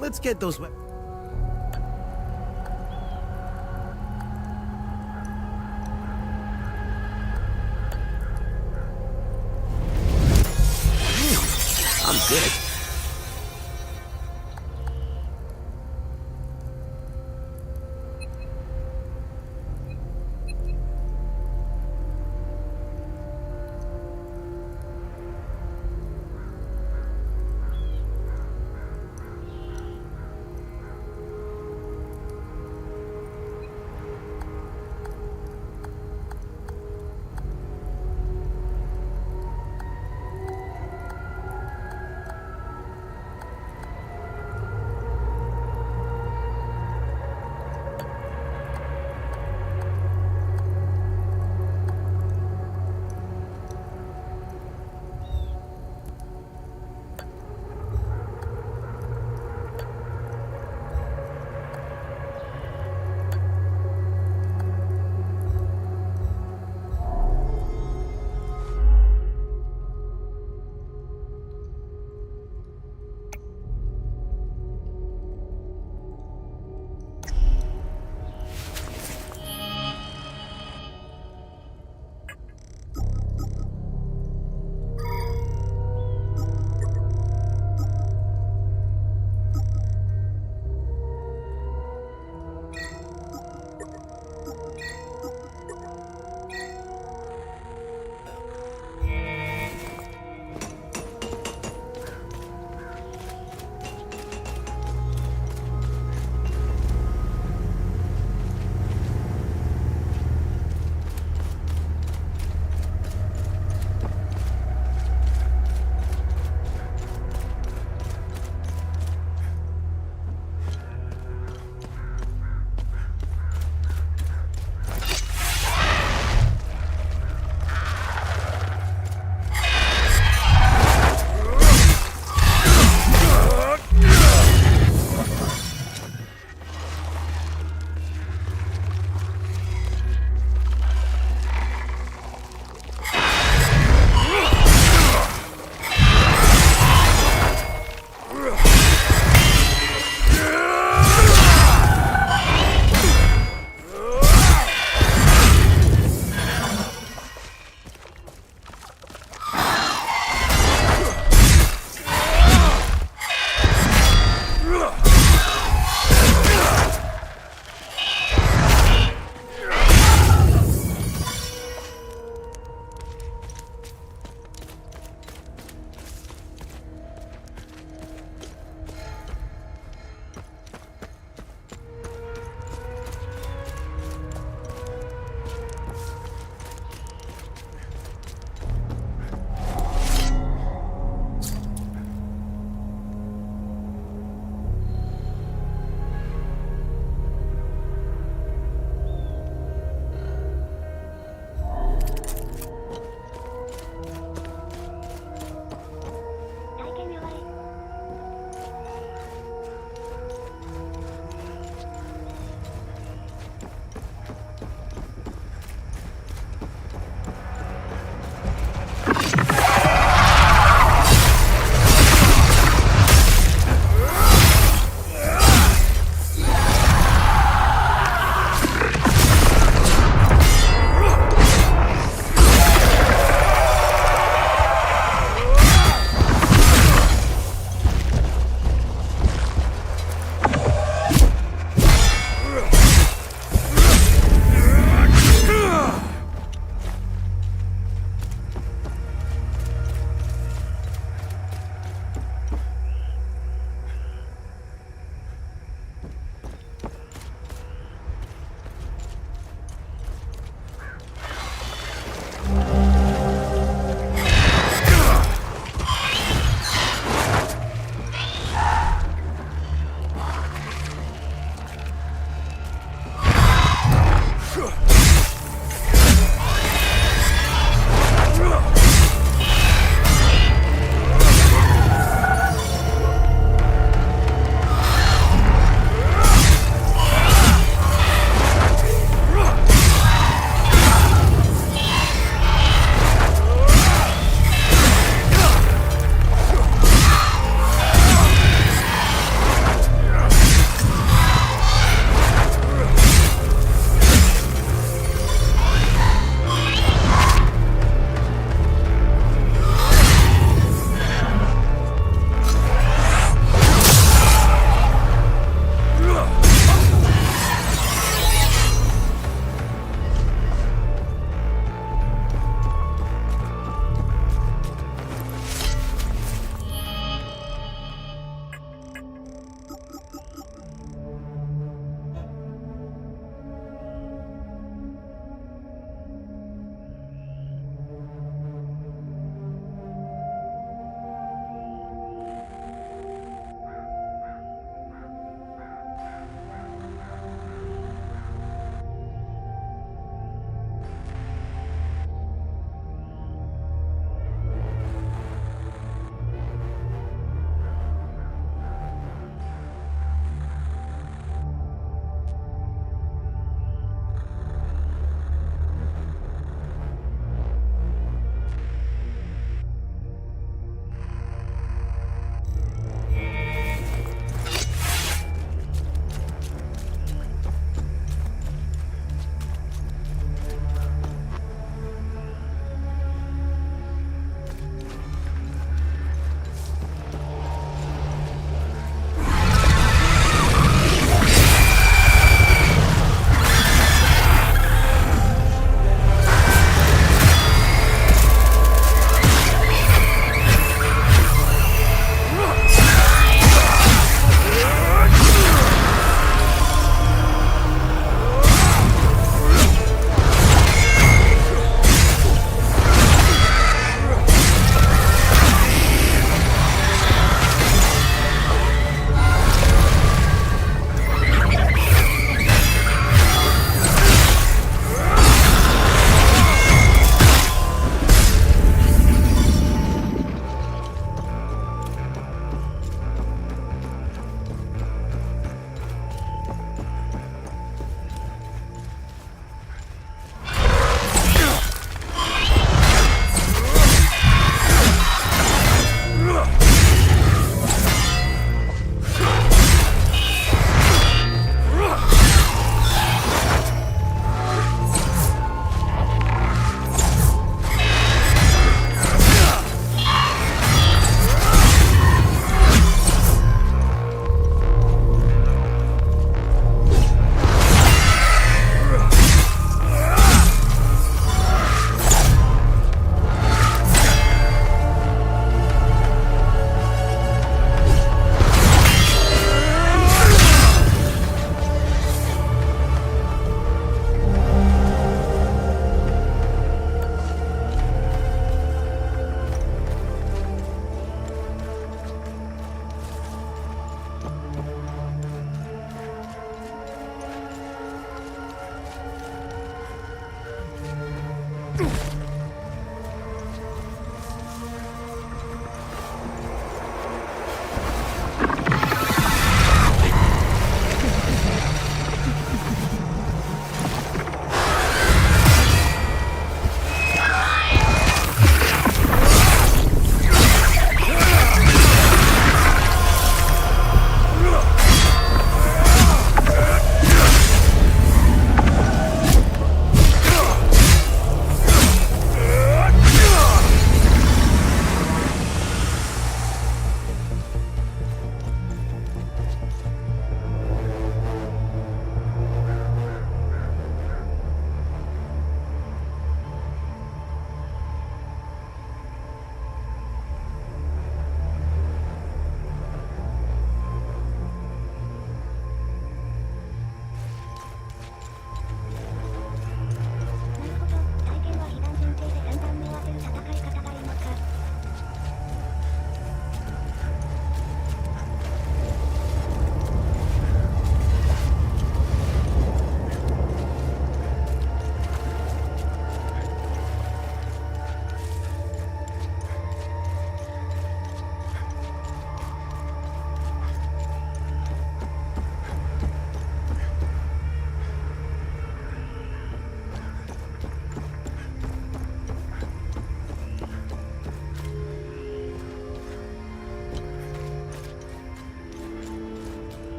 Let's get those weapons. did it.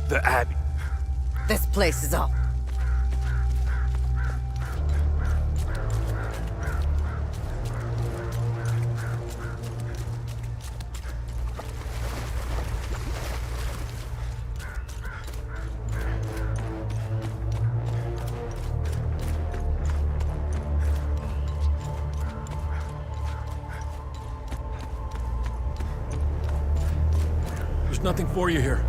The Abbey. This place is all. There's nothing for you here.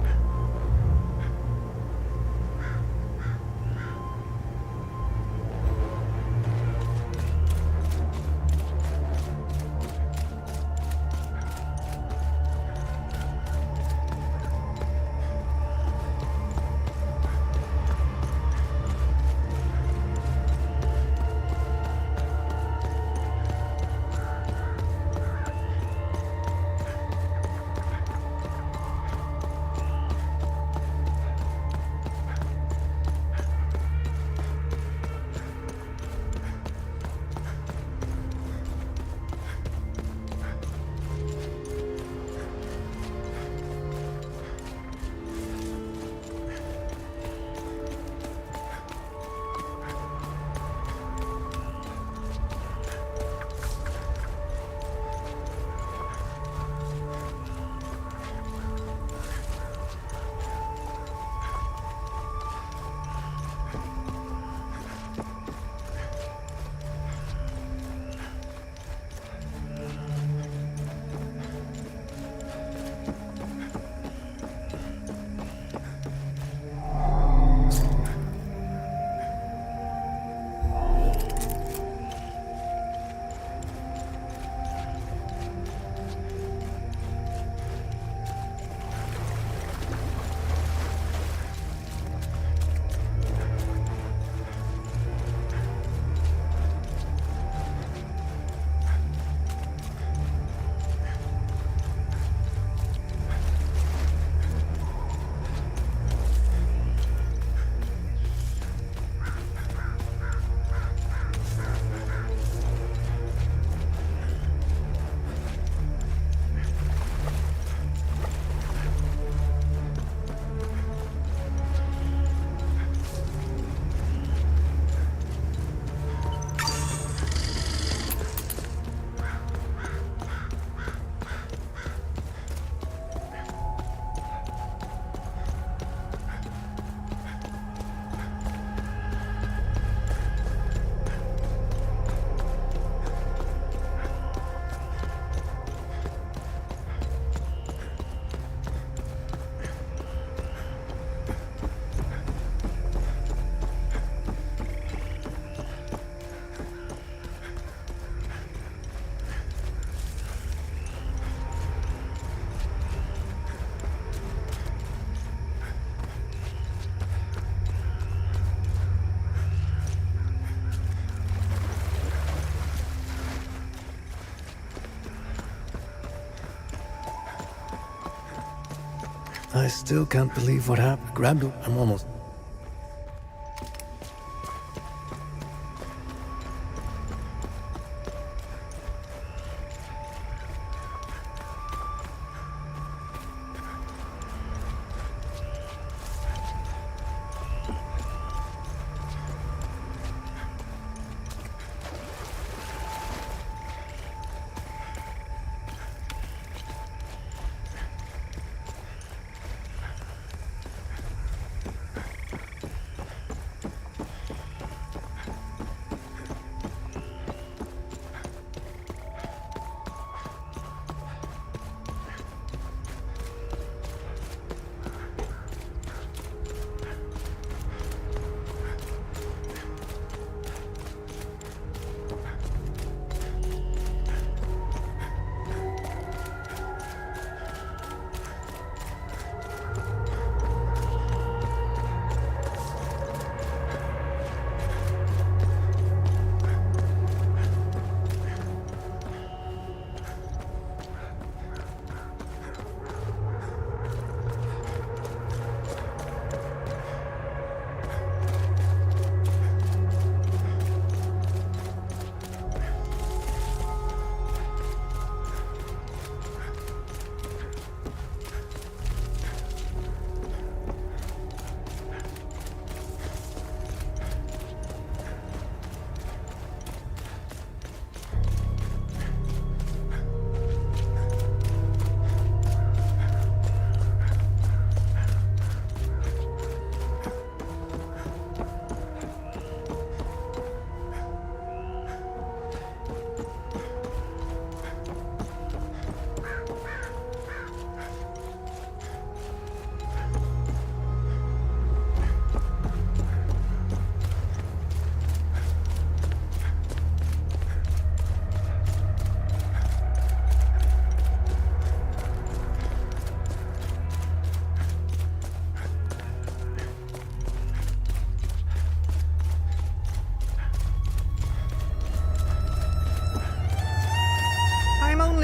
I still can't believe what happened. Grabbed him. I'm almost...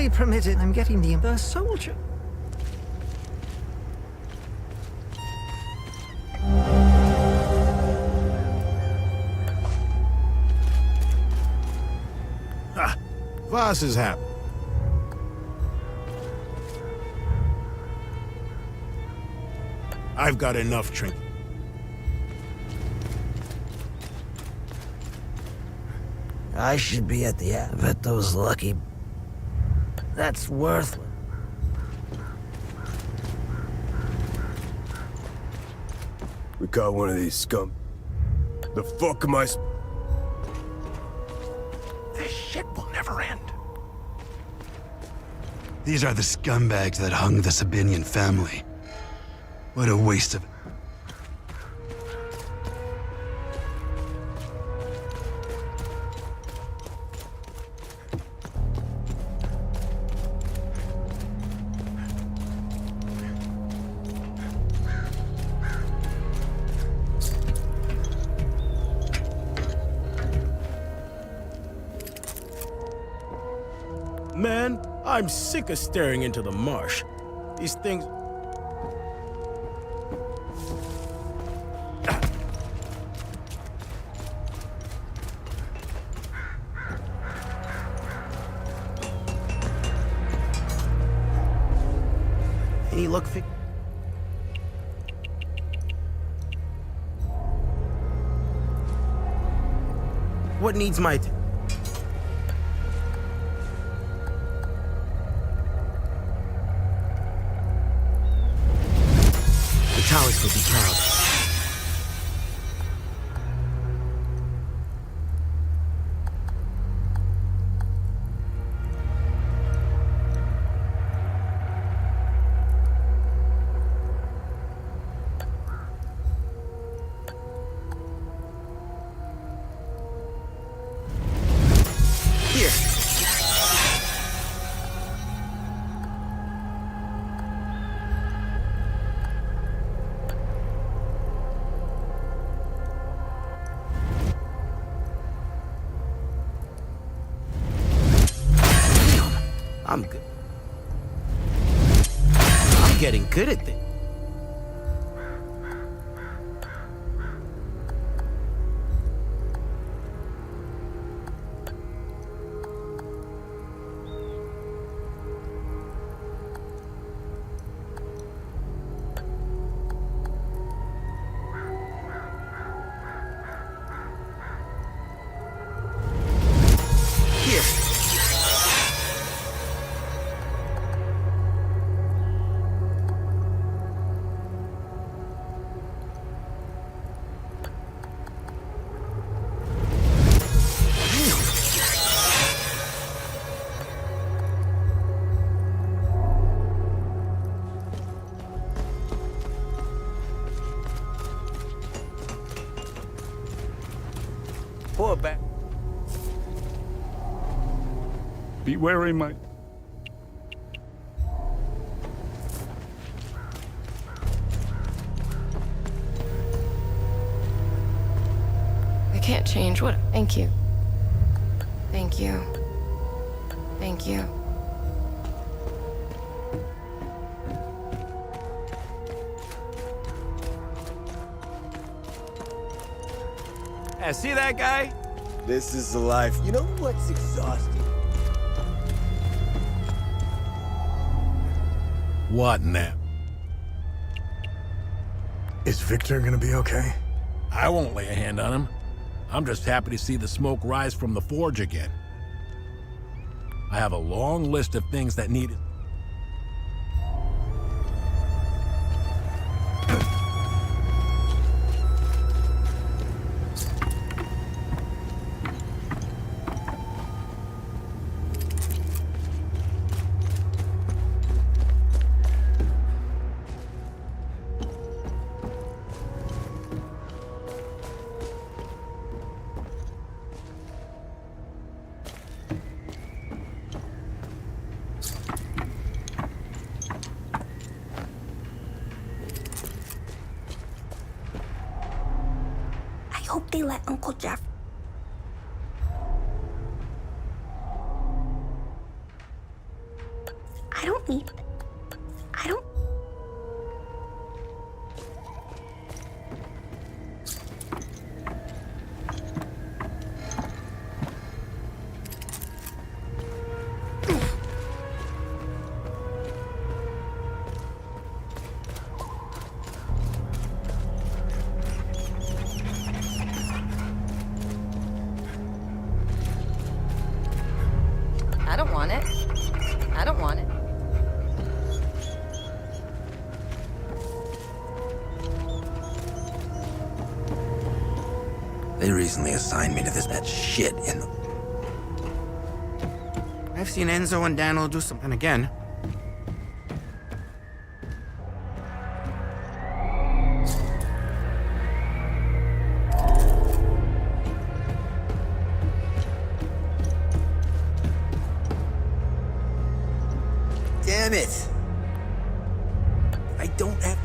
legally permitted. I'm getting the soldier. Voss is happy. I've got enough trinkets. I should be at the end. I bet those lucky... That's worthless. We caught one of these scum. The fuck am I... This shit will never end. These are the scumbags that hung the Sabinian family. What a waste of... Man, I'm sick of staring into the marsh. These things... Any luck fi... What needs my... Towers will be proud. Here. I'm good. I'm getting good at this. Poor back. Be wary, my... I can't change what... Thank you. Thank you. Thank you. Yeah, see that guy? This is the life. You know what's exhausting? What now? Is Victor gonna be okay? I won't lay a hand on him. I'm just happy to see the smoke rise from the forge again. I have a long list of things that need... I hope they let Uncle Jeff. want it. I don't want it. They recently assigned me to that shit in the... I've seen Enzo and Daniel do something again. Damn it! I don't have...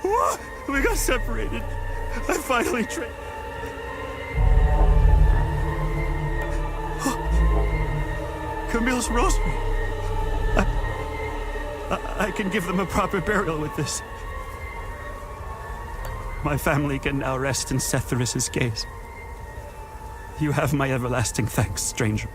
What? We got separated. I finally Camille's rosary. I can give them a proper burial with this. My family can now rest in Setharis' gaze. You have my everlasting thanks, stranger.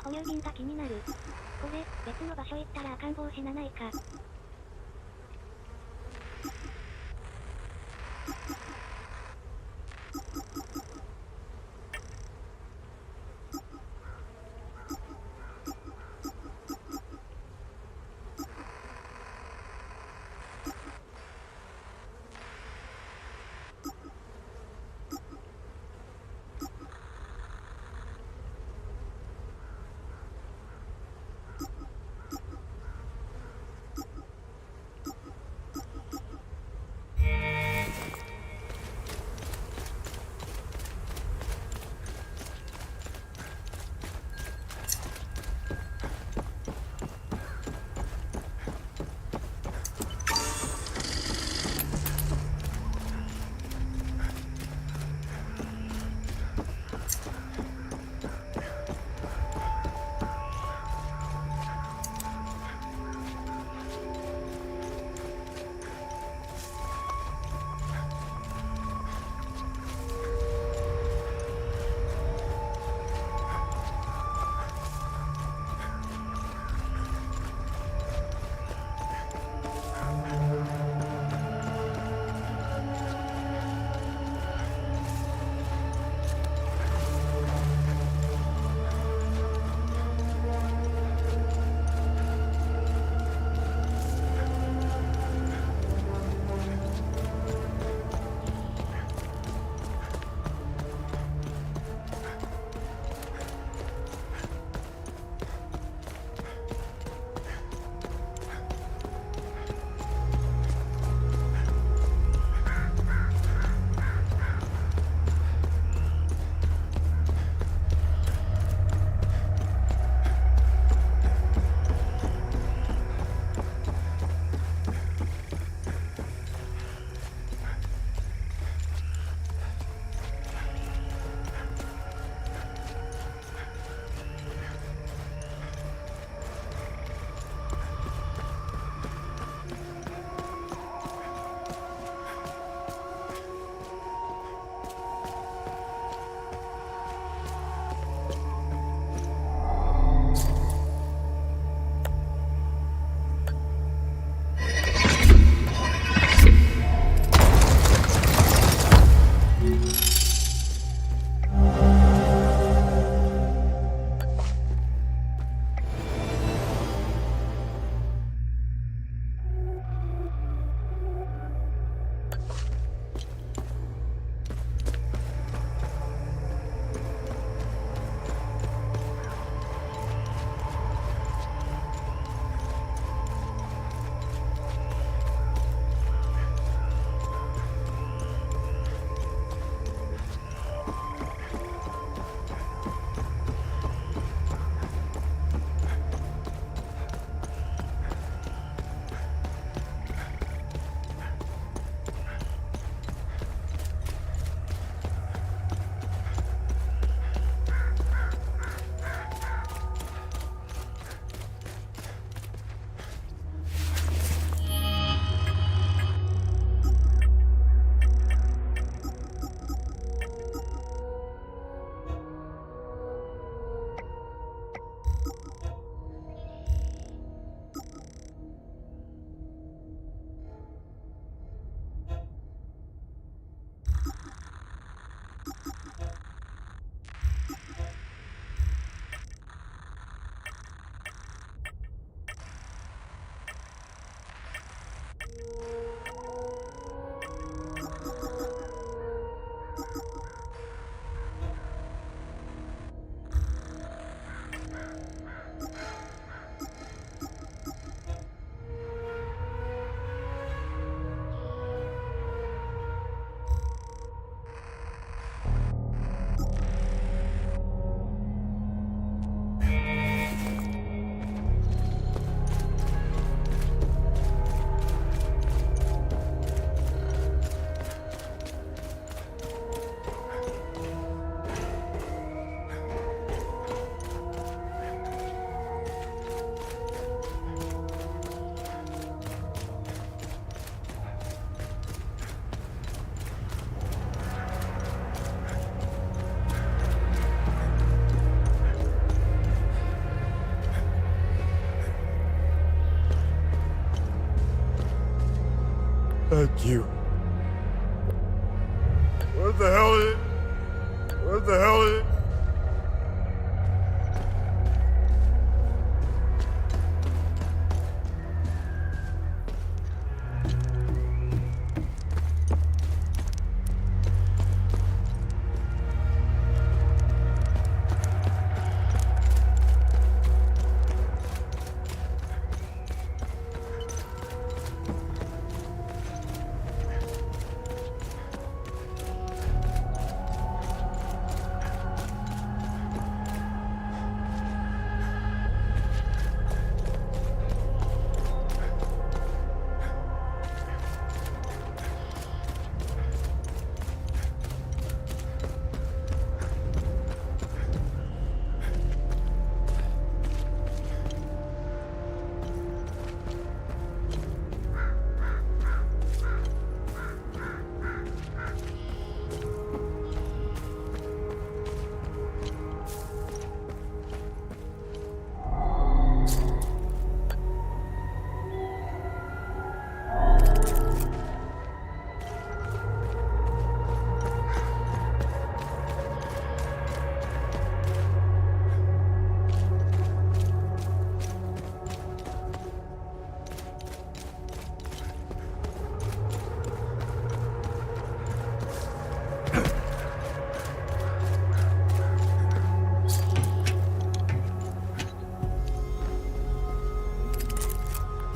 保有瓶が気になる。これ、別の場所行ったら赤ん坊死なないか。Thank you. What the hell is it? What the hell is it?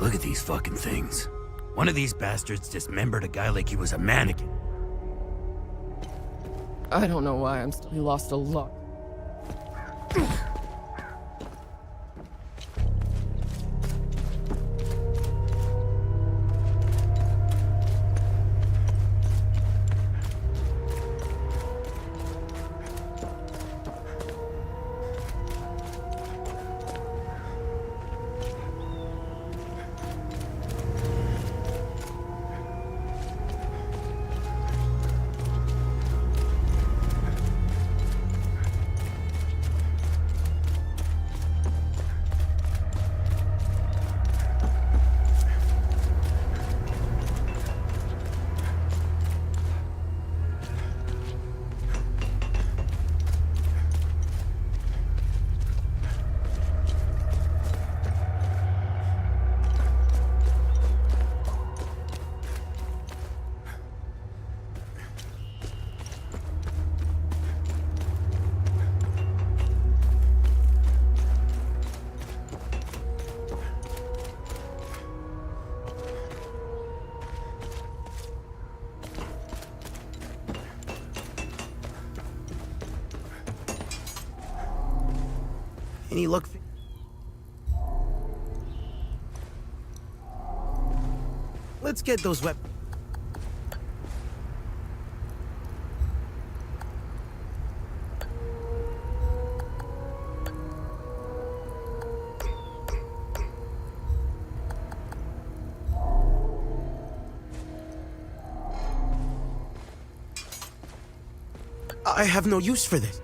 Look at these fucking things. One of these bastards dismembered a guy like he was a mannequin. I don't know why I'm still. He lost a lot. Any luck? Let's get those weapons. I have no use for this.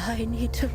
I need to...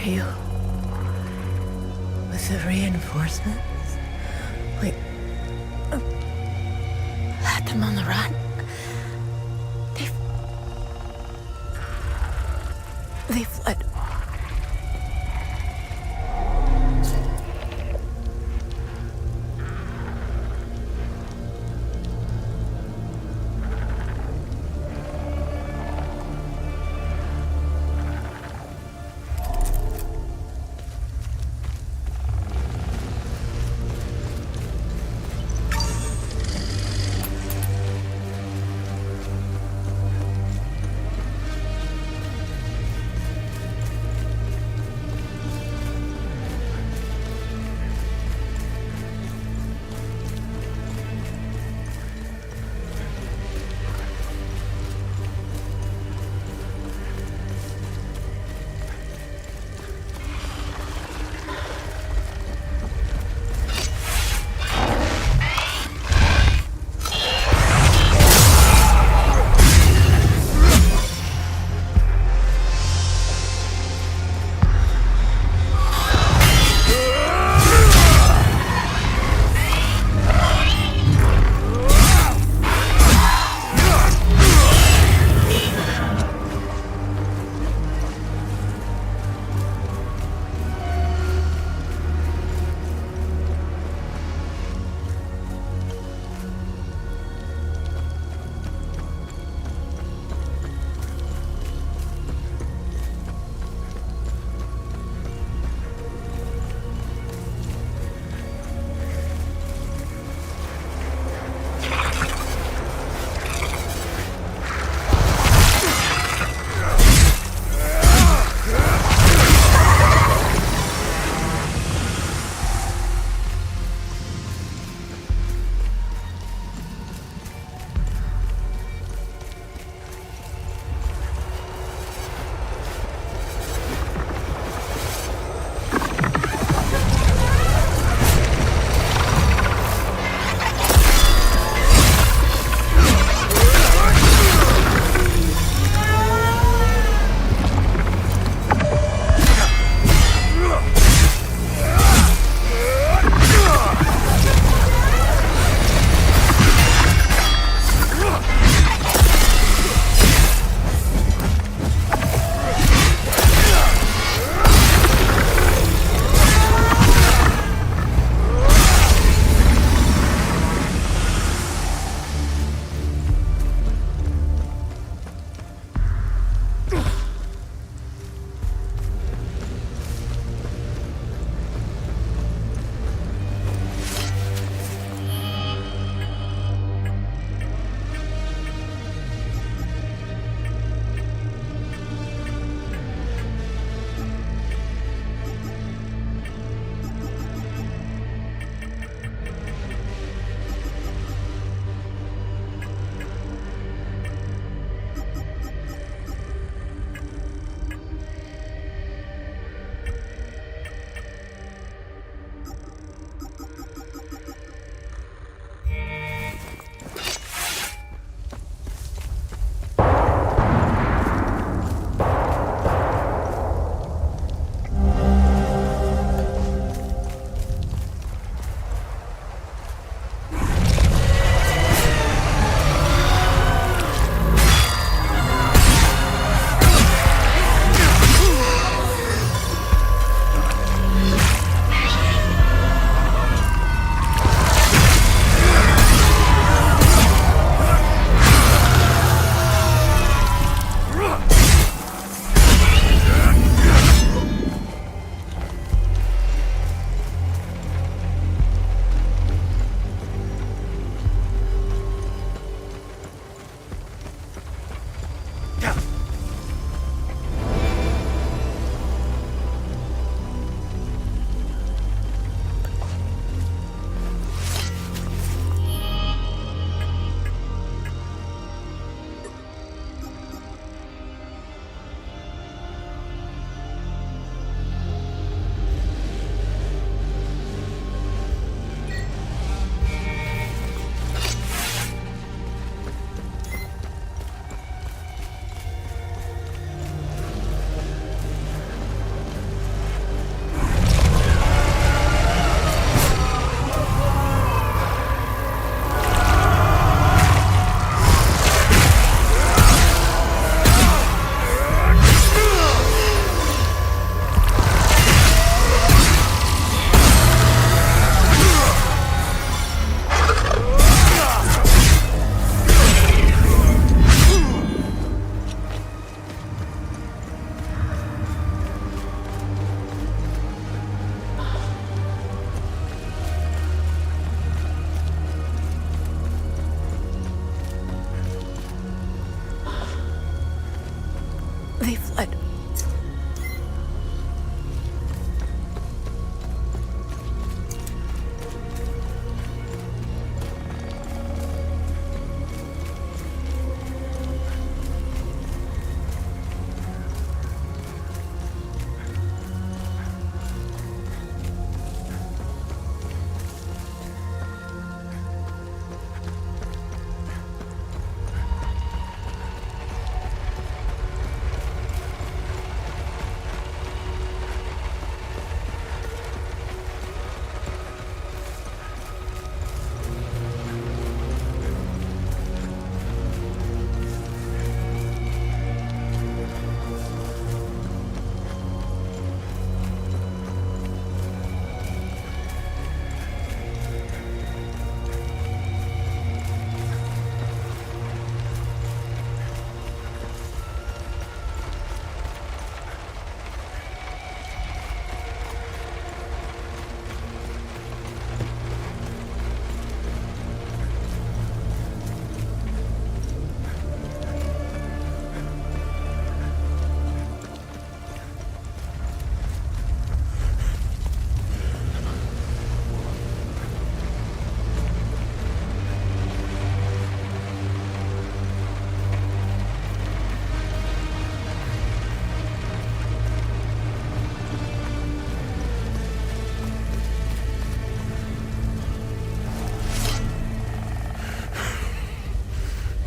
you? With the reinforcements? Wait. Had them on the run? They fled.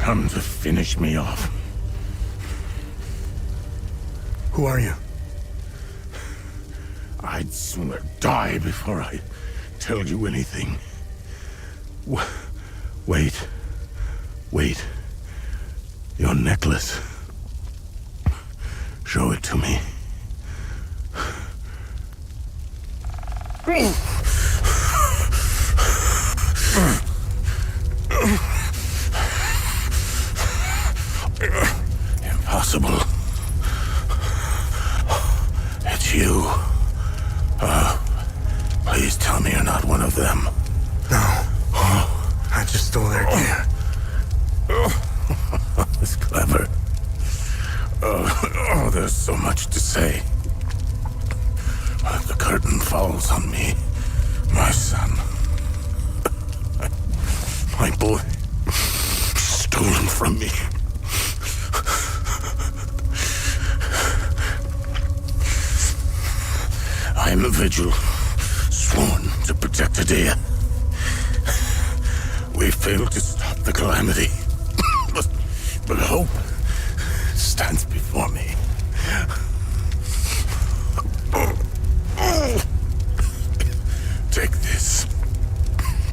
come to finish me off. Who are you? I'd sooner die before I tell you anything. Wait. Wait. Your necklace. Show it to me. Impossible. It's you. Please tell me you're not one of them. No. I just stole their gear. It's clever. There's so much to say. But the curtain falls on me, my son. My boy, stolen from me. I am a vigil, sworn to protect Adia. We failed to stop the calamity, but hope stands before me. Take this.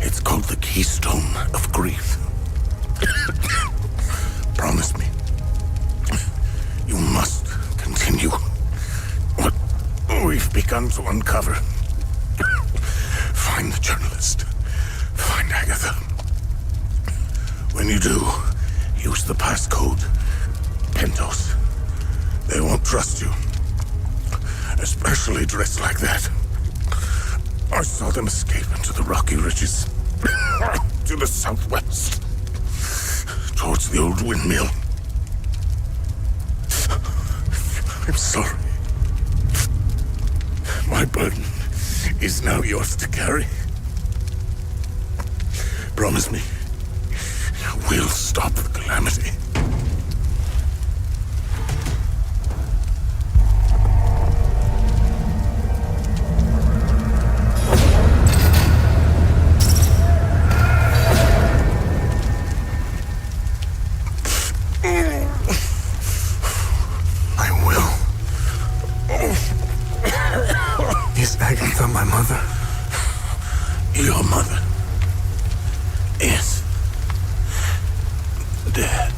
It's called the Keystone of Grief. Promise me. You must continue what we've begun to uncover. Find the journalist. Find Agatha. When you do, use the passcode. Pentos. They won't trust you. Especially dressed like that. I saw them escape into the rocky ridges. To the southwest. Towards the old windmill. I'm sorry. My burden is now yours to carry. Promise me, we'll stop the calamity. Is Agatha my mother? Your mother is dead.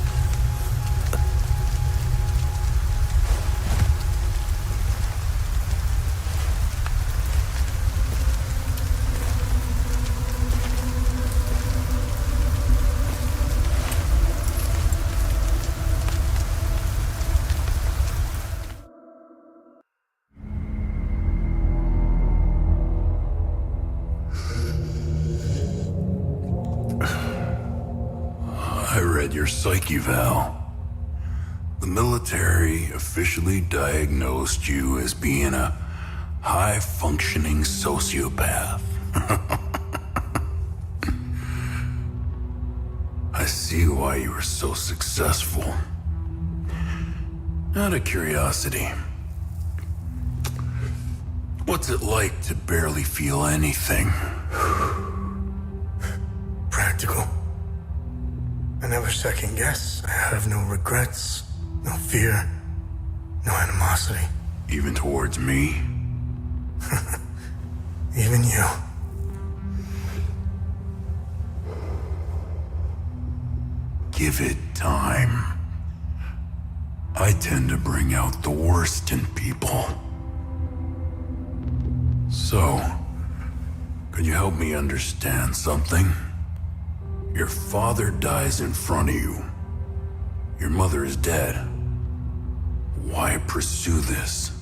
I read your psyche eval. The military officially diagnosed you as being a high-functioning sociopath. I see why you were so successful. Out of curiosity, what's it like to barely feel anything? Practical. I never second guess. I have no regrets, no fear, no animosity. Even towards me? Even you. Give it time. I tend to bring out the worst in people. So, could you help me understand something? Your father dies in front of you. Your mother is dead. Why pursue this?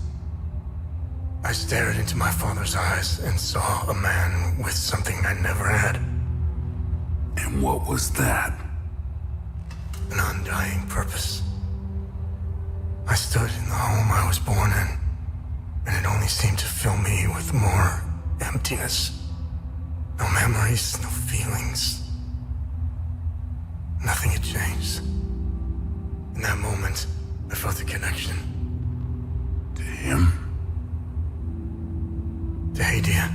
I stared into my father's eyes and saw a man with something I never had. And what was that? An undying purpose. I stood in the home I was born in, and it only seemed to fill me with more emptiness. No memories, no feelings. Nothing had changed. In that moment, I felt a connection. To him? To Hadia.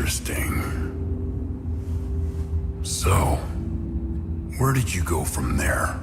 Interesting. So, where did you go from there?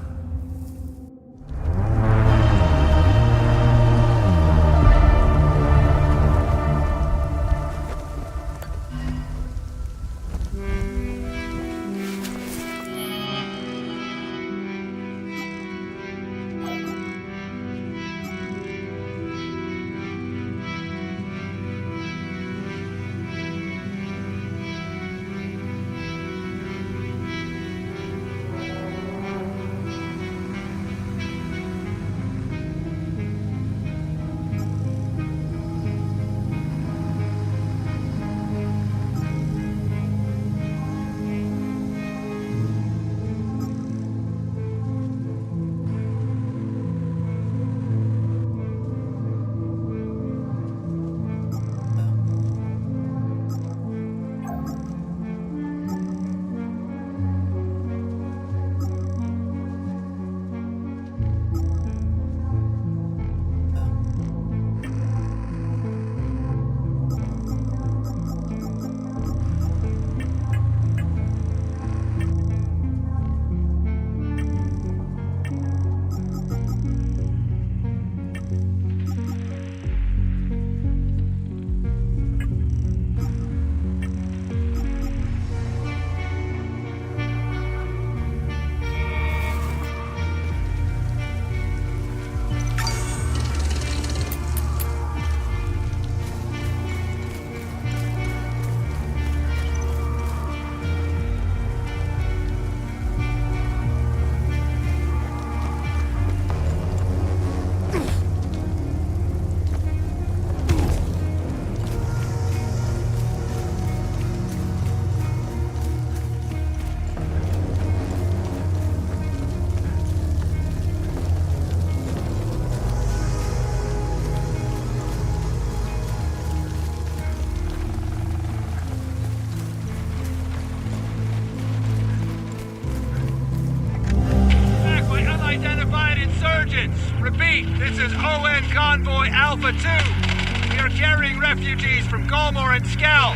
Repeat, this is ON Convoy Alpha 2. We are carrying refugees from Galmore and Skell.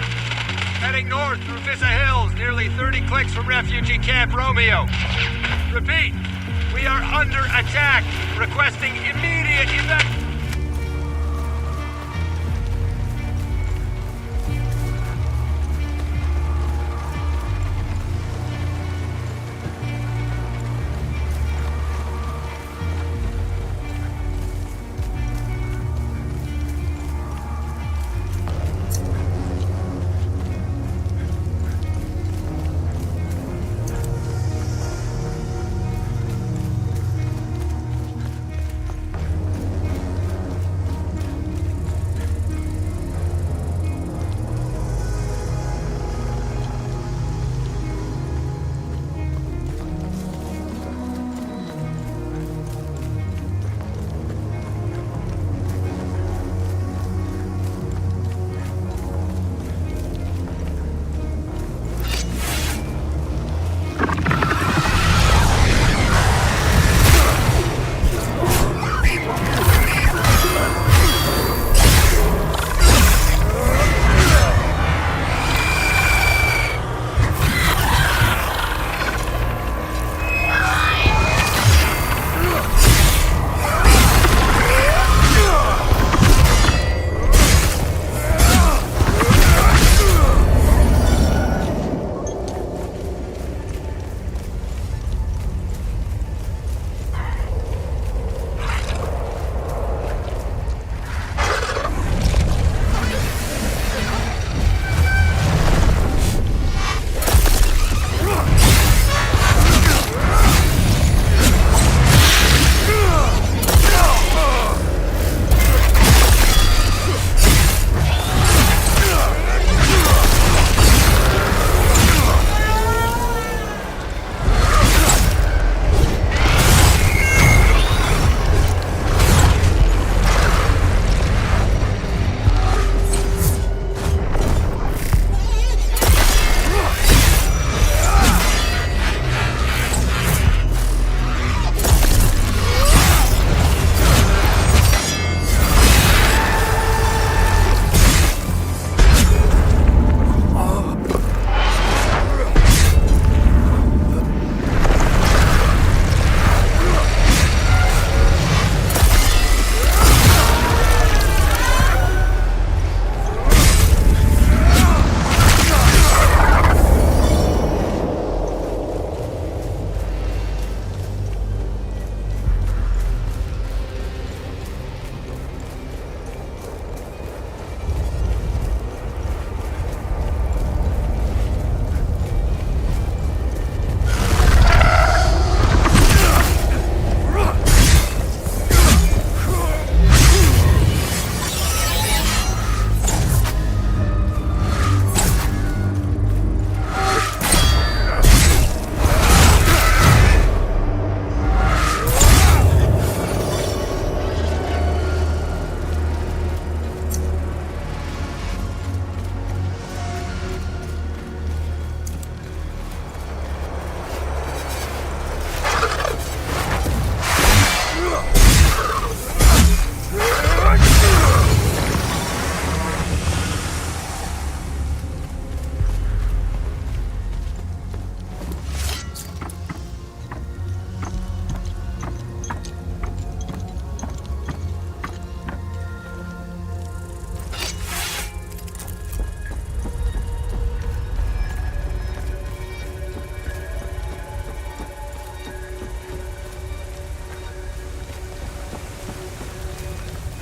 Heading north through Vista Hills, nearly 30 clicks from refugee camp Romeo. Repeat, we are under attack. Requesting immediate evacuation.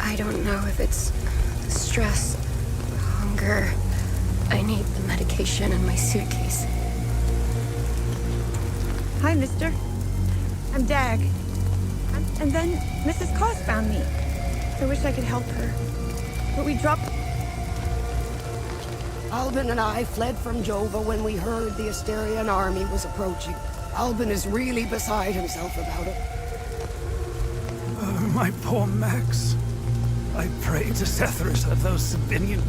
I don't know if it's the stress, the hunger. I need the medication in my suitcase. Hi, mister. I'm Dag. And then Mrs. Cost found me. I wish I could help her. But we dropped... Albin and I fled from Jova when we heard the Asterian army was approaching. Albin is really beside himself about it. Oh, my poor Max. I pray to Sethrus of those Sabinian...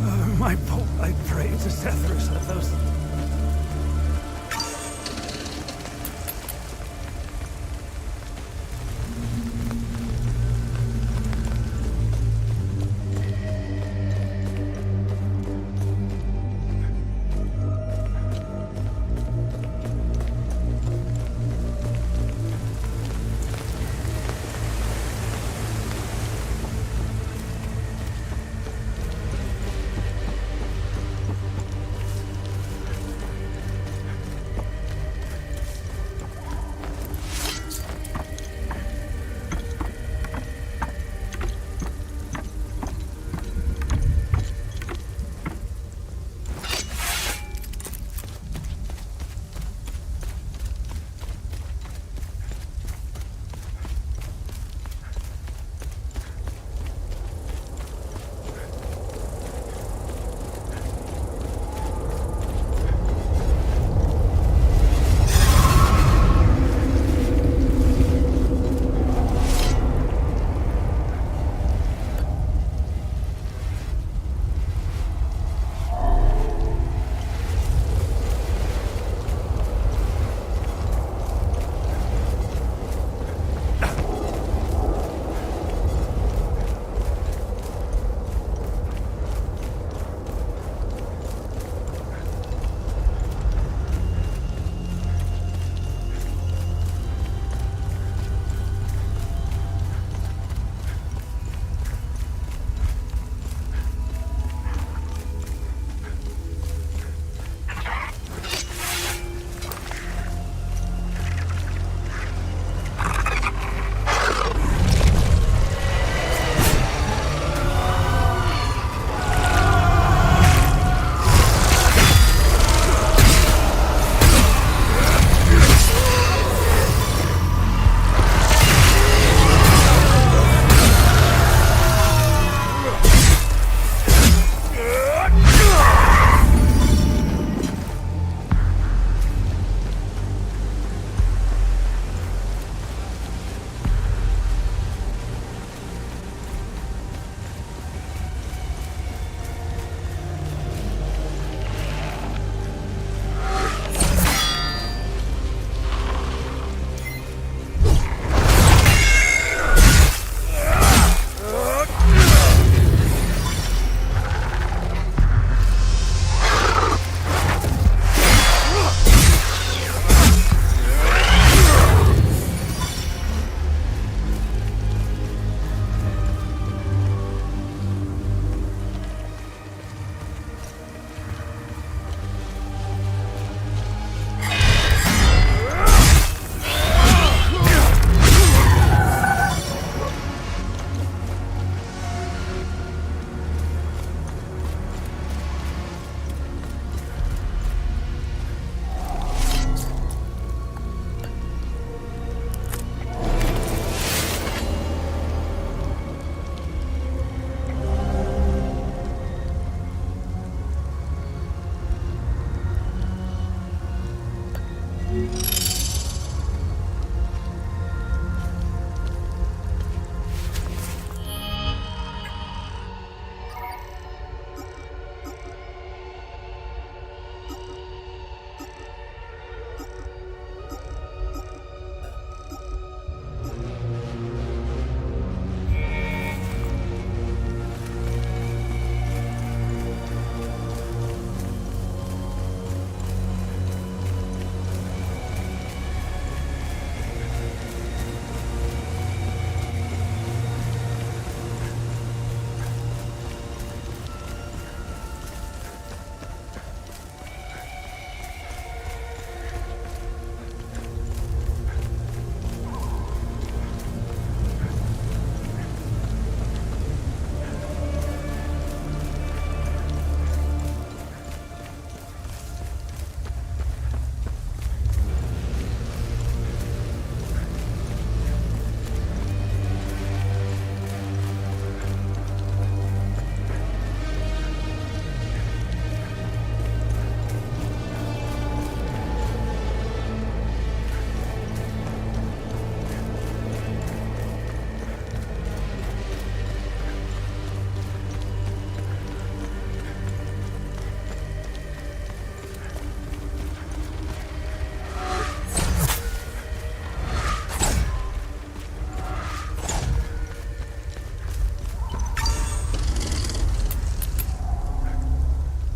Oh, my poor... I pray to Sethrus of those...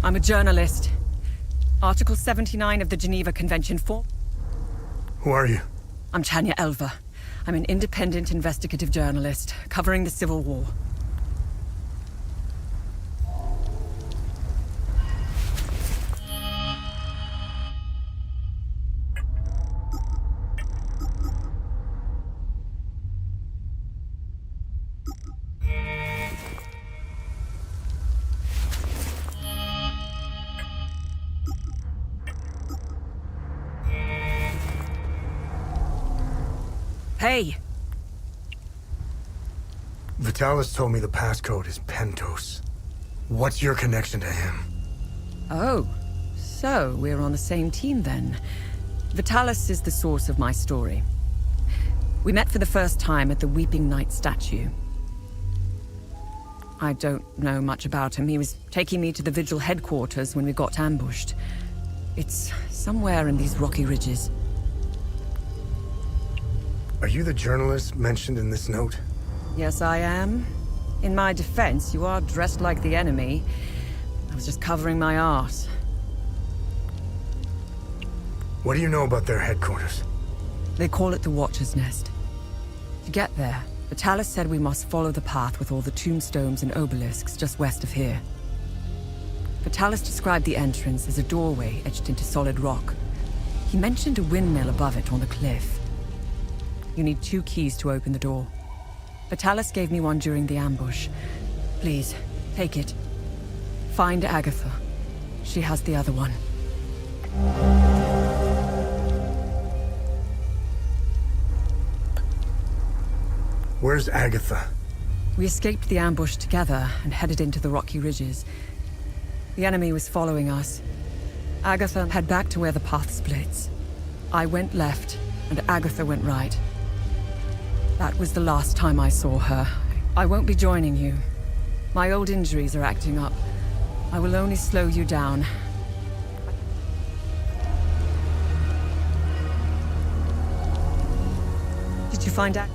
I'm a journalist. Article 79 of the Geneva Convention for... Who are you? I'm Chania Elva. I'm an independent investigative journalist, covering the Civil War. Hey! Vitalis told me the passcode is Pentos. What's your connection to him? Oh, so we're on the same team then. Vitalis is the source of my story. We met for the first time at the Weeping Knight statue. I don't know much about him. He was taking me to the Vigil headquarters when we got ambushed. It's somewhere in these rocky ridges. Are you the journalist mentioned in this note? Yes, I am. In my defense, you are dressed like the enemy. I was just covering my arse. What do you know about their headquarters? They call it the Watcher's Nest. To get there, Vitalis said we must follow the path with all the tombstones and obelisks just west of here. Vitalis described the entrance as a doorway etched into solid rock. He mentioned a windmill above it on the cliff. You need 2 keys to open the door. Vitalis gave me one during the ambush. Please, take it. Find Agatha. She has the other one. Where's Agatha? We escaped the ambush together and headed into the rocky ridges. The enemy was following us. Agatha head back to where the path splits. I went left, and Agatha went right. That was the last time I saw her. I won't be joining you. My old injuries are acting up. I will only slow you down. Did you find out?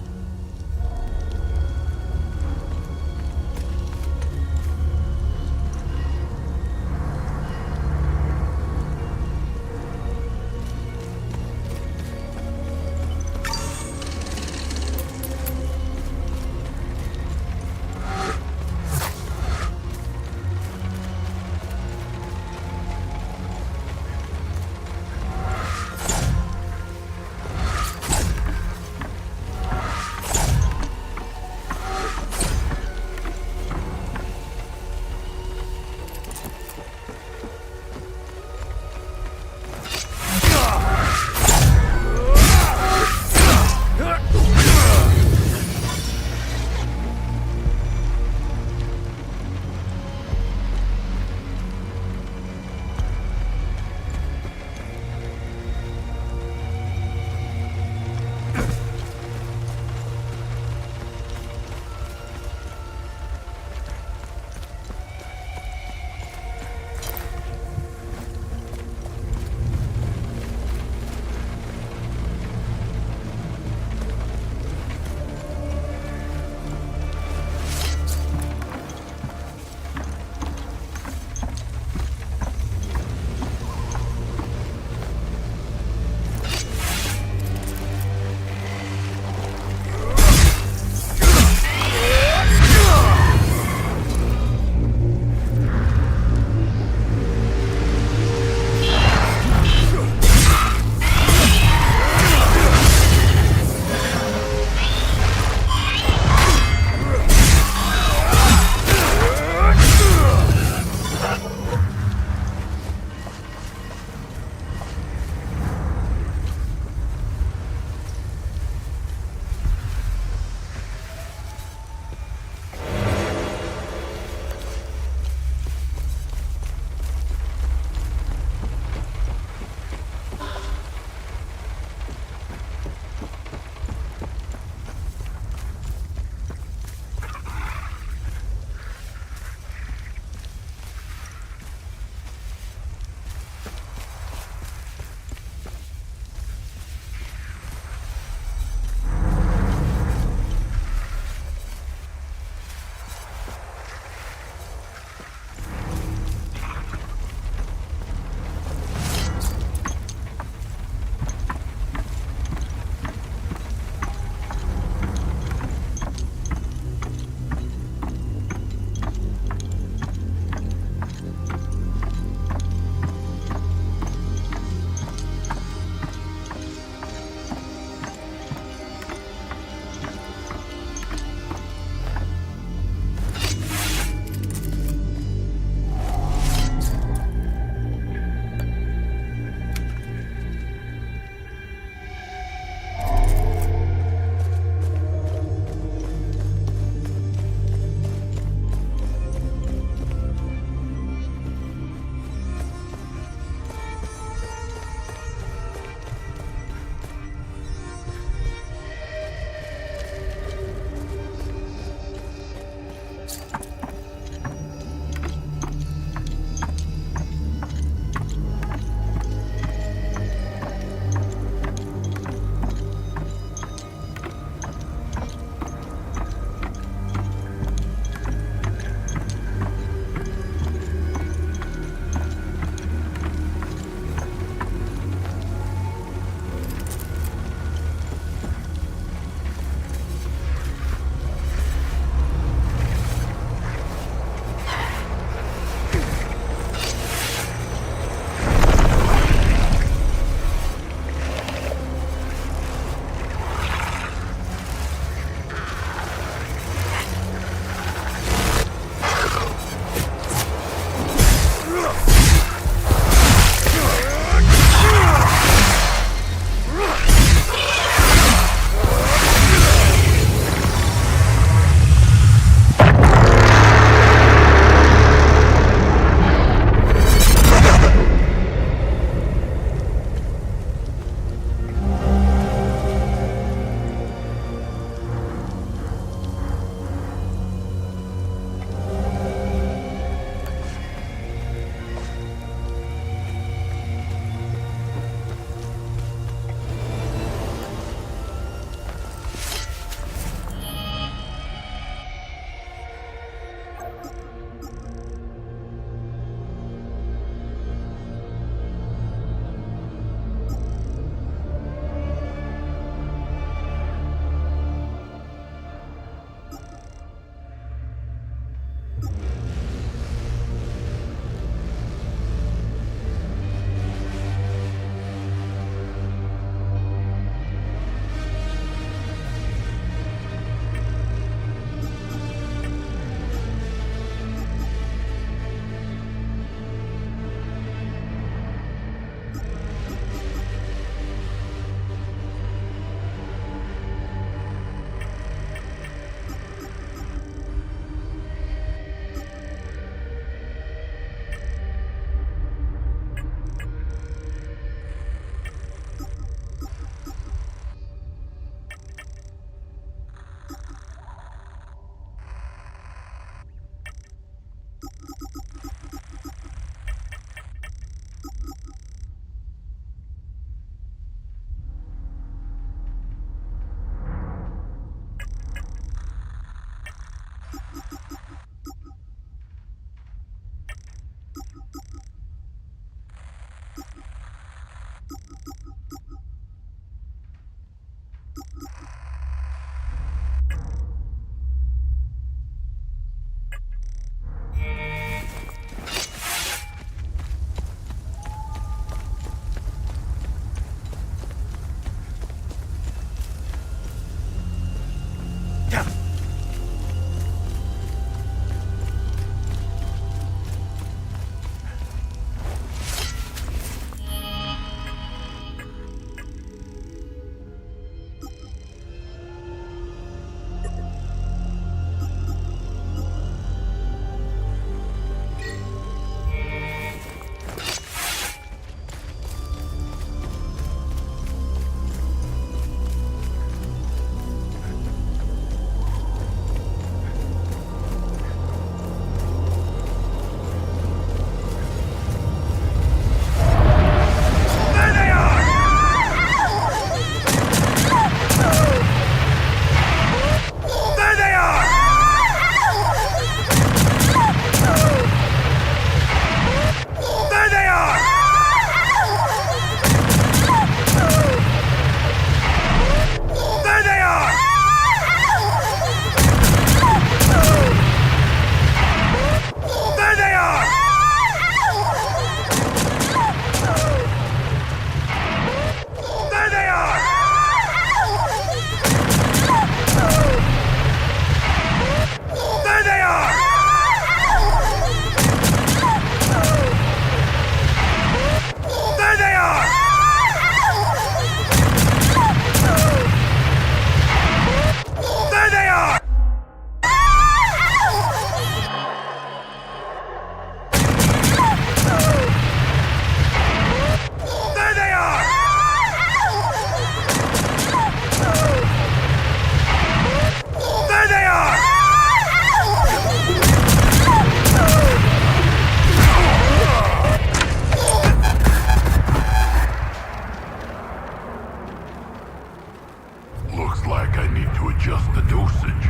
Adjust the dosage.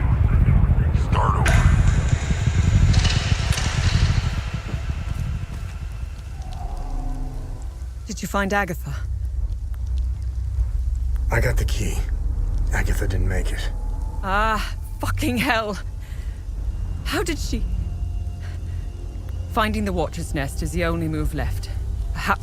Start over. Did you find Agatha? I got the key. Agatha didn't make it. Ah, fucking hell. How did she... Finding the Watcher's Nest is the only move left. Perhaps...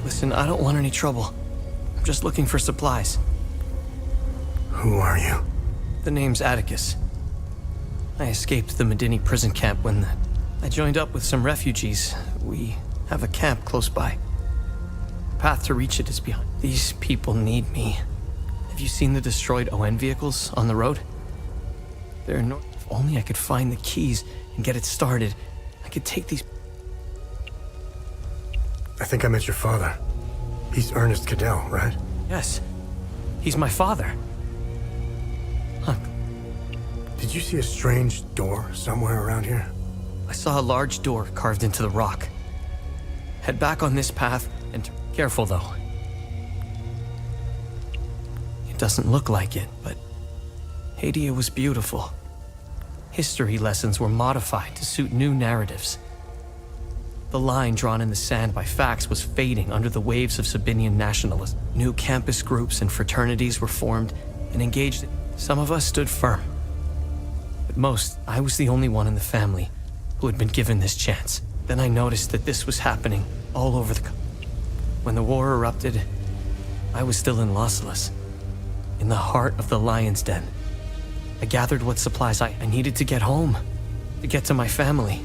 Listen, I don't want any trouble. I'm just looking for supplies. Who are you? The name's Atticus. I escaped the Medini prison camp when I joined up with some refugees. We have a camp close by. The path to reach it is beyond. These people need me. Have you seen the destroyed ON vehicles on the road? They're if only I could find the keys and get it started, I could take these... I think I met your father. He's Ernest Cadell, right? Yes. He's my father. Huh. Did you see a strange door somewhere around here? I saw a large door carved into the rock. Head back on this path and... Careful, though. It doesn't look like it, but... Hadia was beautiful. History lessons were modified to suit new narratives. The line drawn in the sand by facts was fading under the waves of Sabinian nationalism. New campus groups and fraternities were formed and engaged. Some of us stood firm. But most, I was the only one in the family who had been given this chance. Then I noticed that this was happening all over the country. When the war erupted, I was still in Los Angeles, in the heart of the Lion's Den. I gathered what supplies I needed to get home, to get to my family.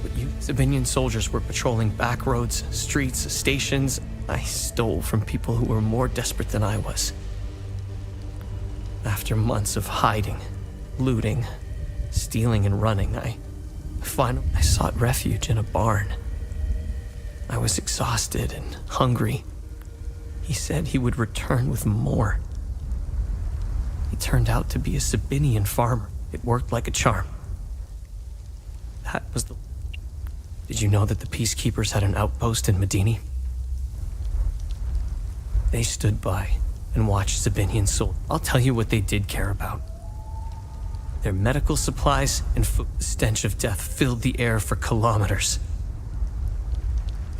But you Sabinian soldiers were patrolling back roads, streets, stations. I stole from people who were more desperate than I was. After months of hiding, looting, stealing and running, I sought refuge in a barn. I was exhausted and hungry. He said he would return with more. He turned out to be a Sabinian farmer. It worked like a charm. That was the... Did you know that the Peacekeepers had an outpost in Medini? They stood by and watched Sabinian soldiers. I'll tell you what they did care about. Their medical supplies and food. The stench of death filled the air for kilometers.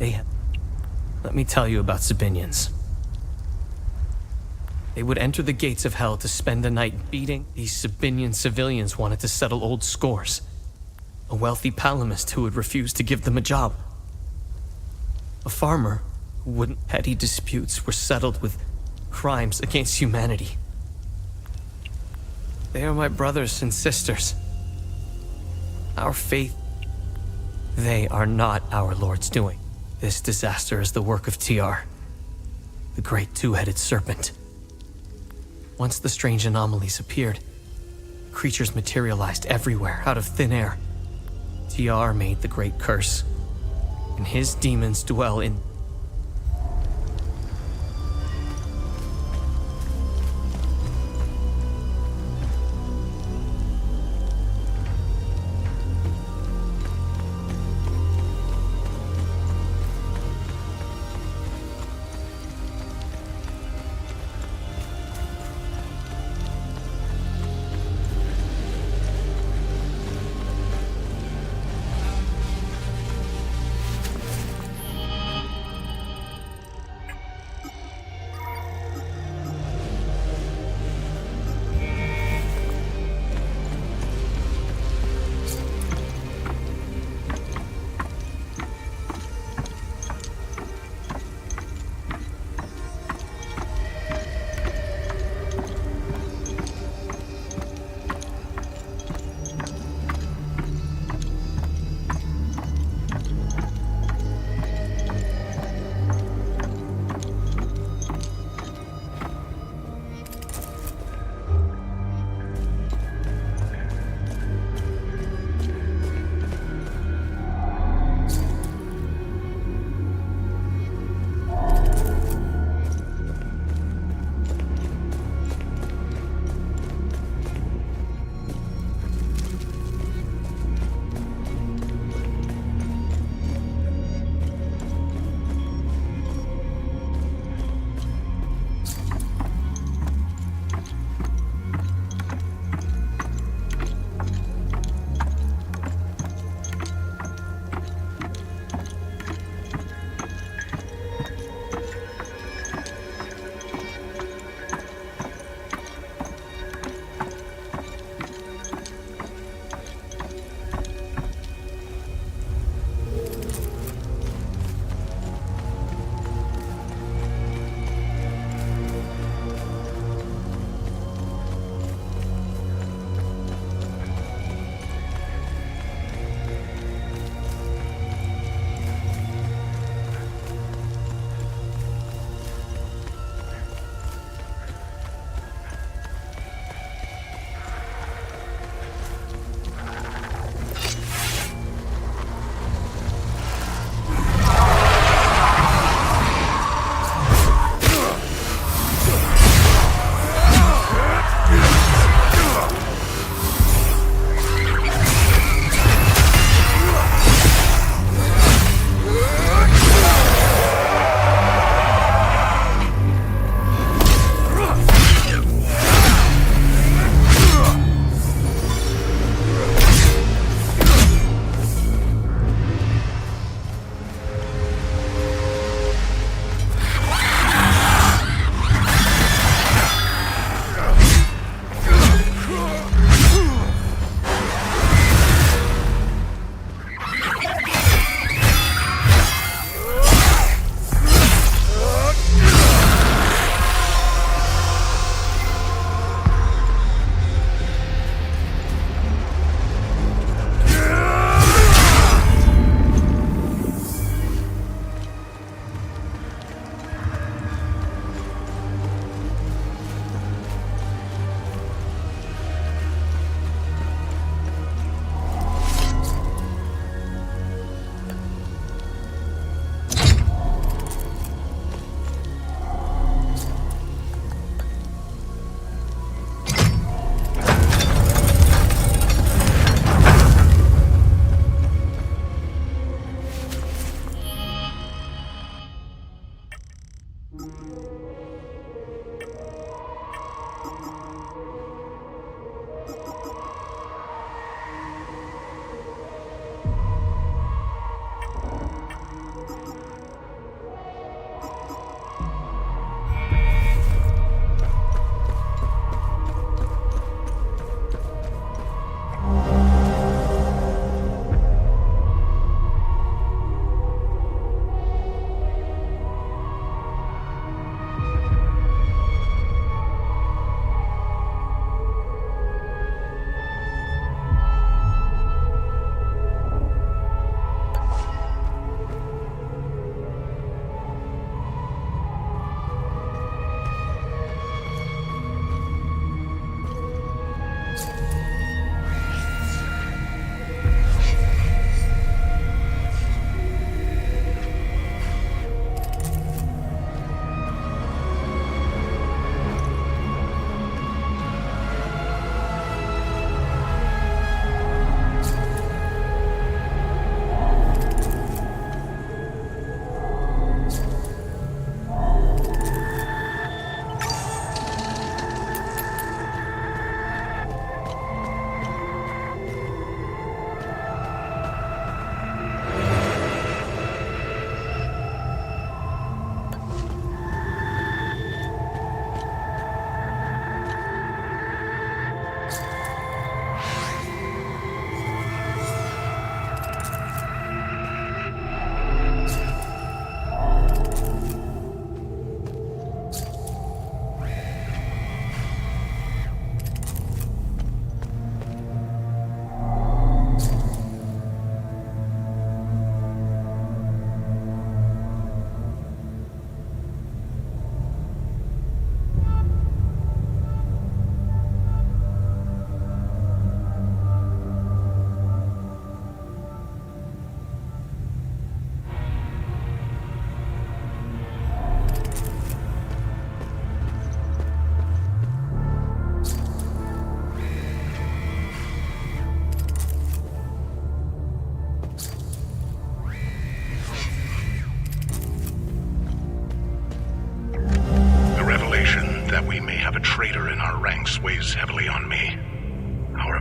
Let me tell you about Sabinians. They would enter the gates of hell to spend the night beating. These Sabinian civilians wanted to settle old scores. A wealthy palamist who would refuse to give them a job. A farmer who wouldn't. Petty disputes were settled with crimes against humanity. They are my brothers and sisters. Our faith. They are not our Lord's doing. This disaster is the work of TR, the great two-headed serpent. Once the strange anomalies appeared, Creatures materialized everywhere, out of thin air. TR made the great curse, and his demons dwell in...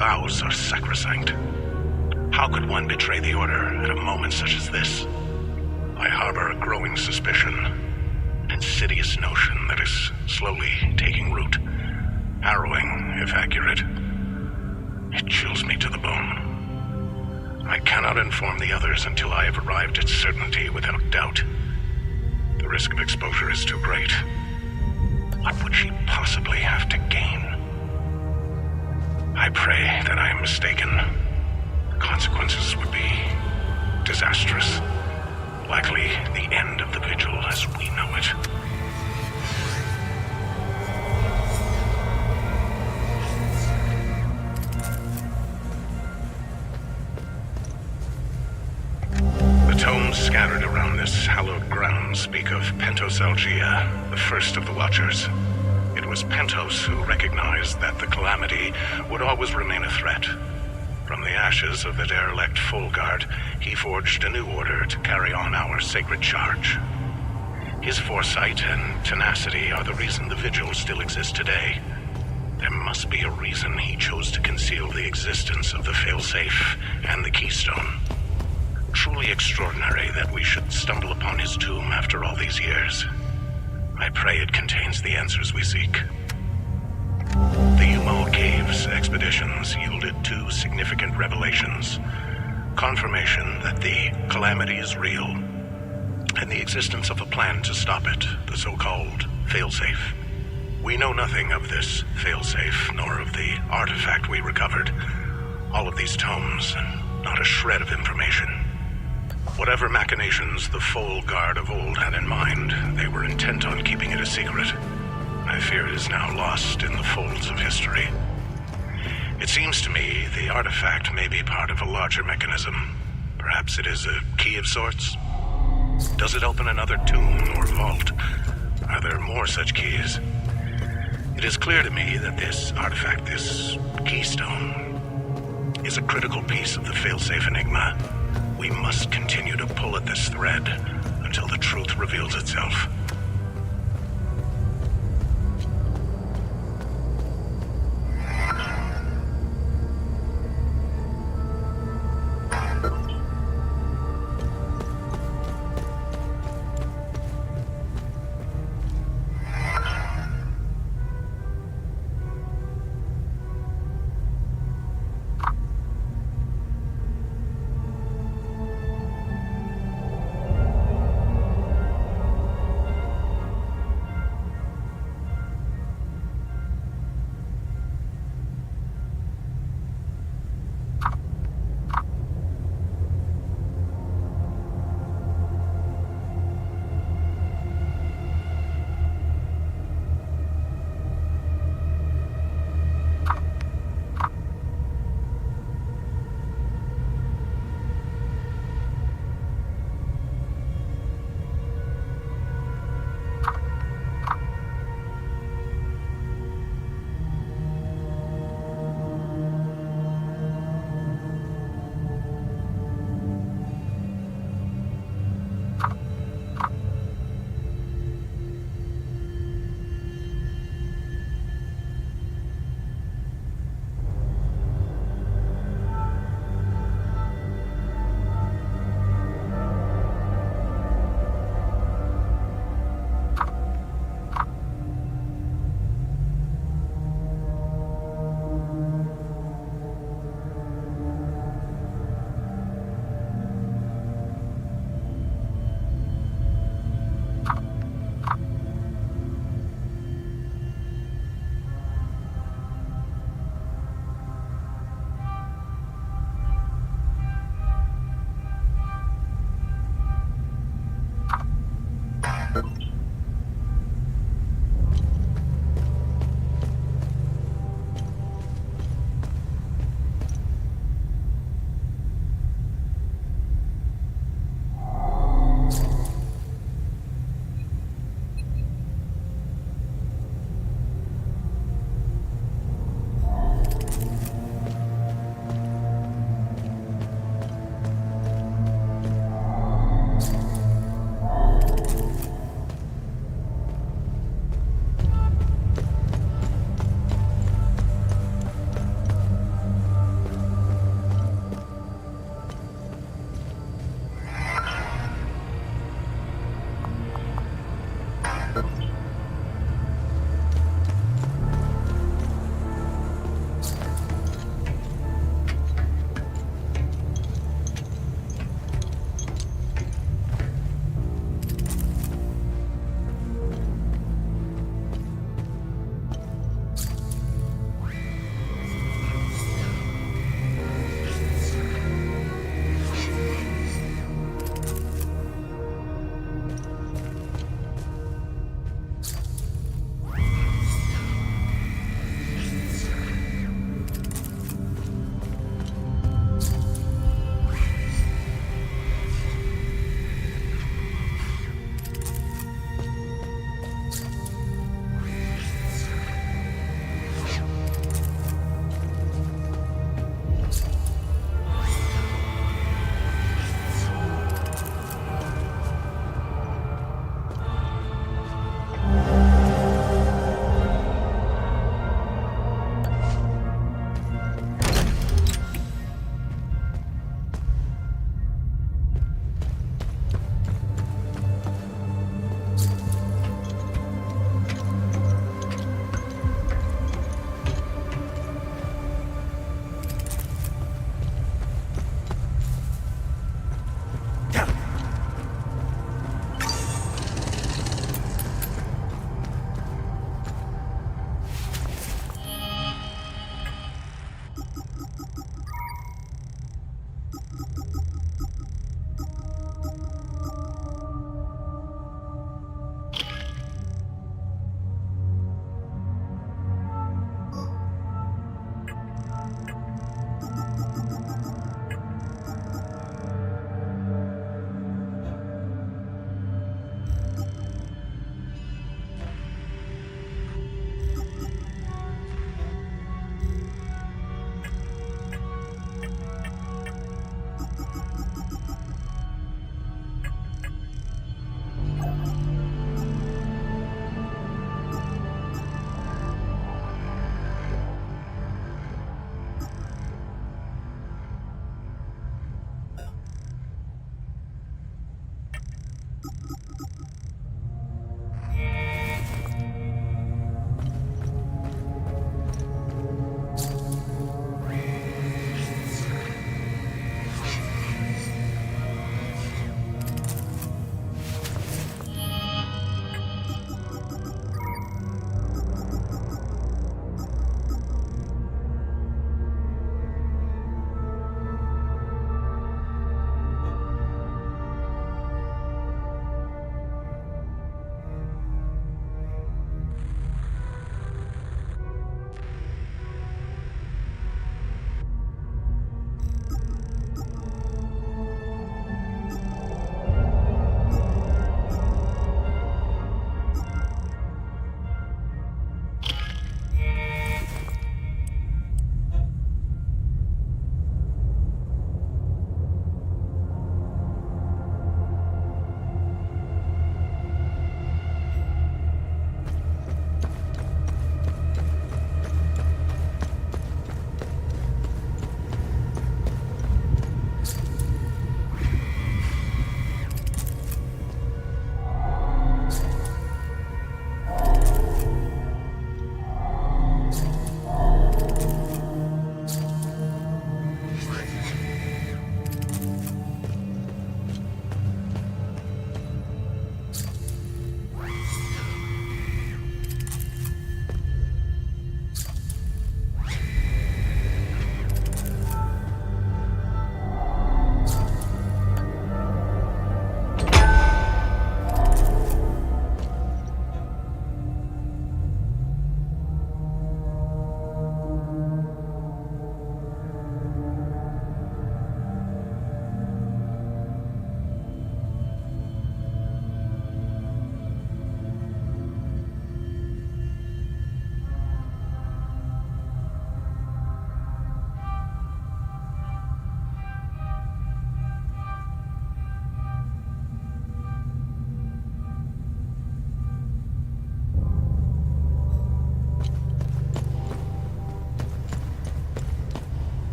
vows are sacrosanct. How could one betray the Order at a moment such as this? I harbor a growing suspicion, an insidious notion that is slowly taking root. Harrowing, if accurate. It chills me to the bone. I cannot inform the others until I have arrived at certainty without doubt. The risk of exposure is too great. What would she possibly have to gain? I pray that I am mistaken. The consequences would be disastrous. Likely the end of the Vigil as we know it. The tomes scattered around this hallowed ground speak of Pentos Algia, the first of the Watchers. It was Pentos who recognized that the Calamity would always remain a threat. From the ashes of the derelict Folgard, he forged a new order to carry on our sacred charge. His foresight and tenacity are the reason the Vigil still exists today. There must be a reason he chose to conceal the existence of the failsafe and the keystone. Truly extraordinary that we should stumble upon his tomb after all these years. I pray it contains the answers we seek. The Umal Caves expeditions yielded two significant revelations. Confirmation that the Calamity is real, and the existence of a plan to stop it, the so-called failsafe. We know nothing of this failsafe, nor of the artifact we recovered. All of these tomes, and not a shred of information. Whatever machinations the Folgard of old had in mind, they were intent on keeping it a secret. I fear it is now lost in the folds of history. It seems to me the artifact may be part of a larger mechanism. Perhaps it is a key of sorts? Does it open another tomb or vault? Are there more such keys? It is clear to me that this artifact, this keystone, is a critical piece of the failsafe enigma. We must continue to pull at this thread until the truth reveals itself.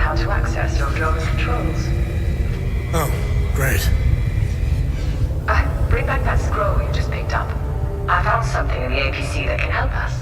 how to access your drone's controls. Oh, great. Bring back that scroll you just picked up. I found something in the APC that can help us.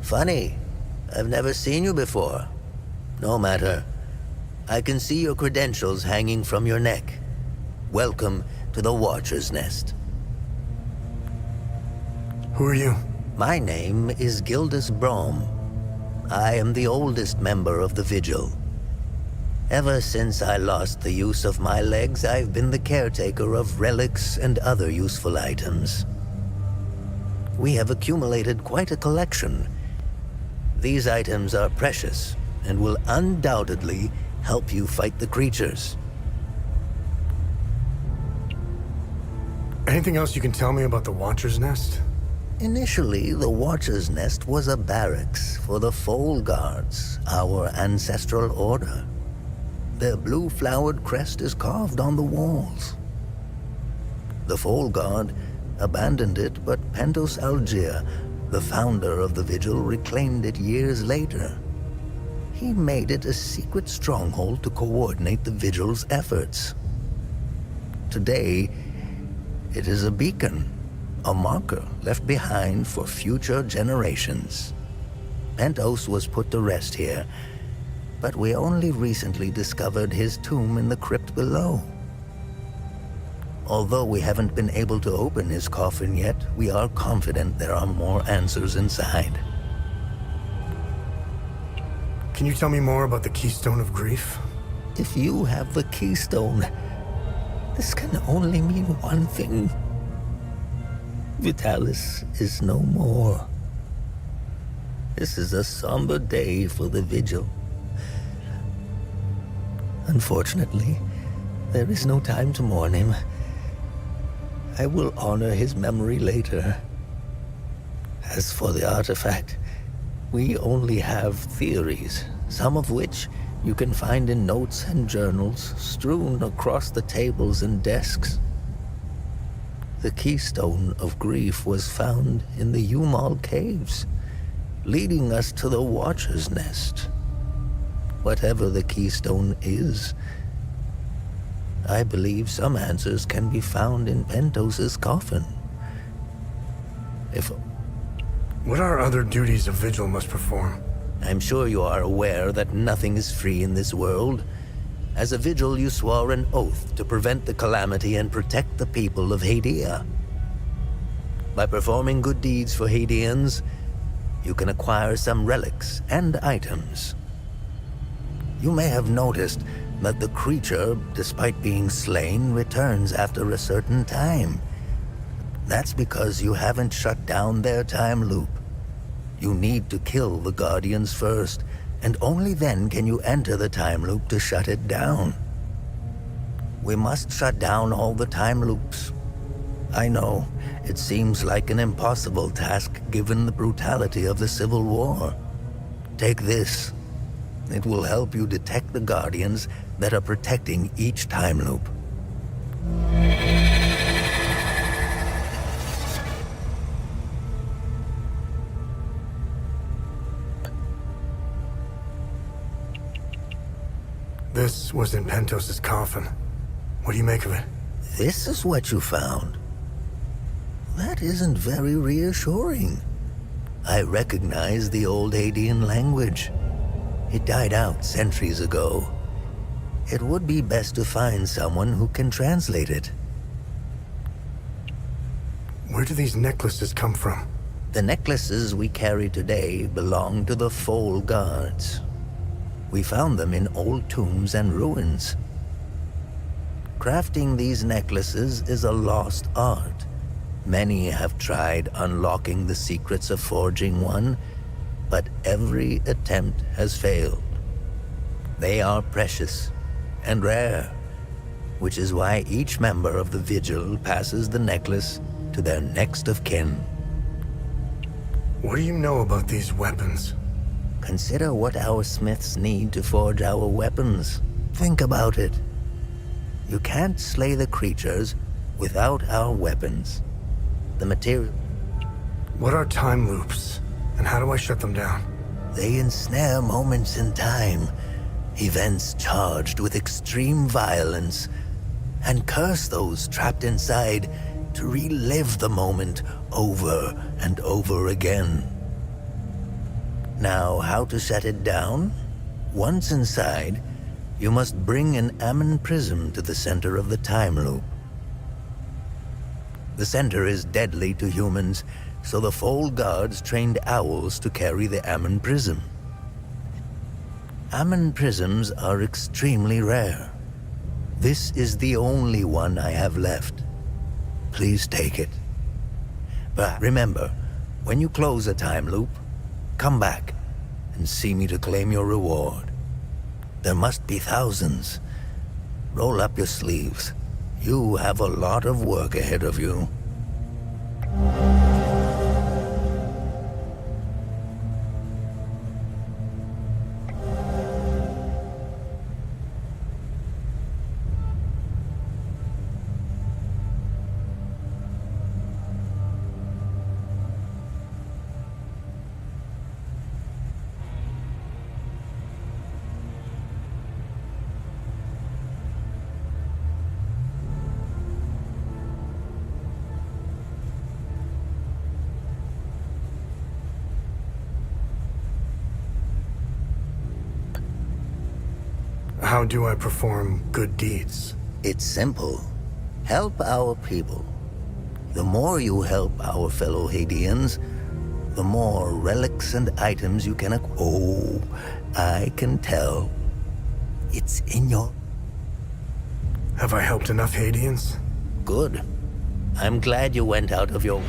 Funny. I've never seen you before. No matter. I can see your credentials hanging from your neck. Welcome to the Watcher's Nest. Who are you? My name is Gildas Brom. I am the oldest member of the Vigil. Ever since I lost the use of my legs, I've been the caretaker of relics and other useful items. We have accumulated quite a collection. These items are precious and will undoubtedly help you fight the creatures. Anything else you can tell me about the Watcher's Nest? Initially, the Watcher's Nest was a barracks for the Foal Guards, our ancestral order. Their blue-flowered crest is carved on the walls. The Foal Guard abandoned it, but Pentos Algier, the founder of the Vigil, reclaimed it years later. He made it a secret stronghold to coordinate the Vigil's efforts. Today, it is a beacon, a marker left behind for future generations. Pentos was put to rest here, but we only recently discovered his tomb in the crypt below. Although we haven't been able to open his coffin yet, we are confident there are more answers inside. Can you tell me more about the Keystone of Grief? If you have the Keystone, this can only mean one thing. Vitalis is no more. This is a somber day for the Vigil. Unfortunately, there is no time to mourn him. I will honor his memory later. As for the artifact, we only have theories, some of which you can find in notes and journals strewn across the tables and desks. The Keystone of Grief was found in the Umal Caves, leading us to the Watcher's Nest. Whatever the Keystone is, I believe some answers can be found in Pentos's coffin. What are other duties a Vigil must perform? I'm sure you are aware that nothing is free in this world. As a Vigil, you swore an oath to prevent the calamity and protect the people of Hadia. By performing good deeds for Hadians, you can acquire some relics and items. You may have noticed that the creature, despite being slain, returns after a certain time. That's because you haven't shut down their time loop. You need to kill the Guardians first, and only then can you enter the time loop to shut it down. We must shut down all the time loops, I know, it seems like an impossible task given the brutality of the Civil War. Take this. It will help you detect the Guardians that are protecting each time loop. This was in Pentos' coffin. What do you make of it? This is what you found. That isn't very reassuring. I recognize the old Hadean language. It died out centuries ago. It would be best to find someone who can translate it. Where do these necklaces come from? The necklaces we carry today belong to the Foal Guards. We found them in old tombs and ruins. Crafting these necklaces is a lost art. Many have tried unlocking the secrets of forging one, but every attempt has failed. They are precious and rare, which is why each member of the Vigil passes the necklace to their next of kin. What do you know about these weapons? Consider what our smiths need to forge our weapons. Think about it. You can't slay the creatures without our weapons. The material... What are time loops, and how do I shut them down? They ensnare moments in time, events charged with extreme violence, and curse those trapped inside to relive the moment over and over again. Now, how to shut it down? Once inside, you must bring an Ammon prism to the center of the time loop. The center is deadly to humans, so the Foal Guards trained owls to carry the Ammon prism. Ammon prisms are extremely rare. This is the only one I have left. Please take it. But remember, when you close a time loop, come back and see me to claim your reward. There must be thousands. Roll up your sleeves. You have a lot of work ahead of you. How do I perform good deeds? It's simple. Help our people. The more you help our fellow Hadeans, the more relics and items you can acquire. Oh, I can tell. It's in your... Have I helped enough Hadeans? Good. I'm glad you went out of your...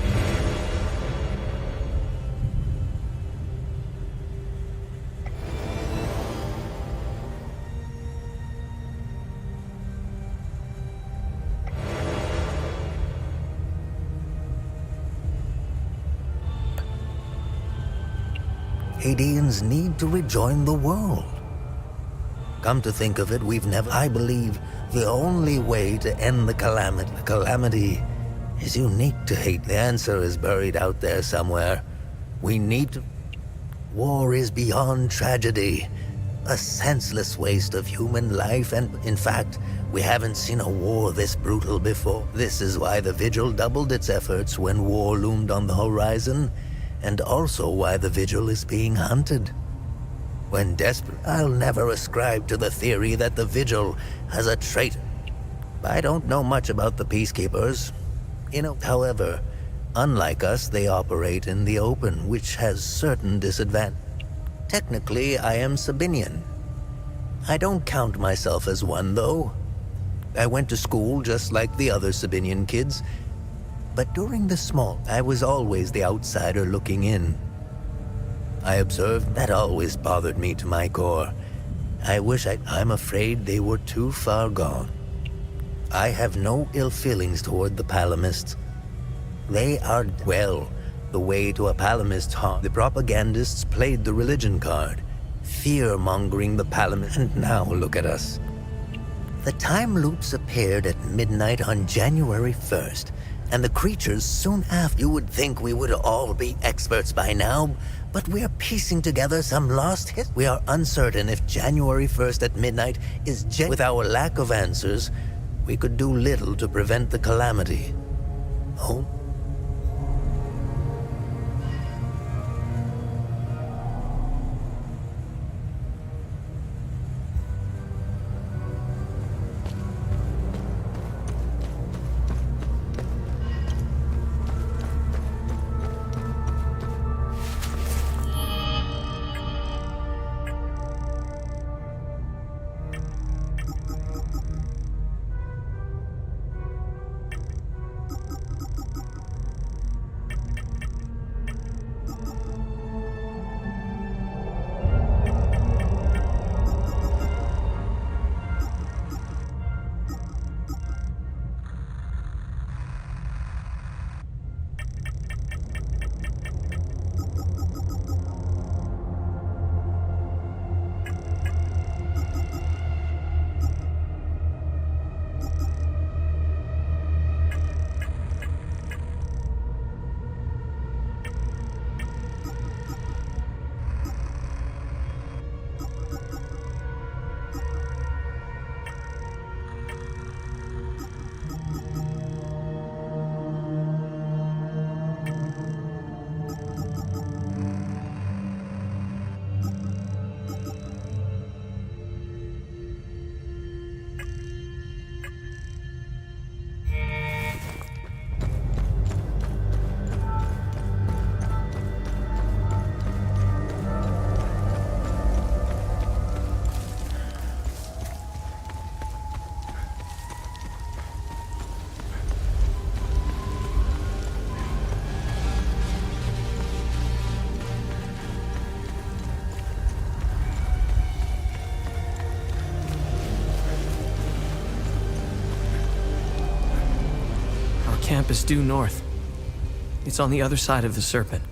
Hadeans need to rejoin the world. Come to think of it, we've never... I believe the only way to end the calamity is unique to hate. The answer is buried out there somewhere. We need to... War is beyond tragedy. A senseless waste of human life, and in fact, we haven't seen a war this brutal before. This is why the Vigil doubled its efforts when war loomed on the horizon, and also why the Vigil is being hunted. When desperate, I'll never ascribe to the theory that the Vigil has a traitor. I don't know much about the Peacekeepers. However, unlike us, they operate in the open, which has certain disadvantages. Technically, I am Sabinian. I don't count myself as one, though. I went to school just like the other Sabinian kids, but during the small, I was always the outsider looking in. I observed that always bothered me to my core. I'm afraid they were too far gone. I have no ill feelings toward the Palamists. They are, well, the way to a Palamist heart. The propagandists played the religion card, fear-mongering the Palamist, and now look at us. The time loops appeared at midnight on January 1st, and the creatures soon after. You would think we would all be experts by now, but we're piecing together some lost history. We are uncertain if January 1st at midnight is With our lack of answers, we could do little to prevent the calamity. Oh? Camp is due north. It's on the other side of the Serpent.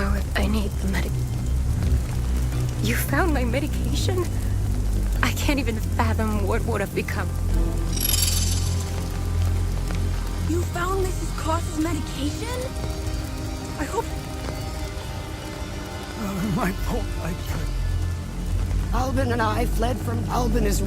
know if I need the medic. You found my medication? I can't even fathom what would have become. You found Mrs. Cross's medication? I hope... My fault. Albin and I fled from... Albin is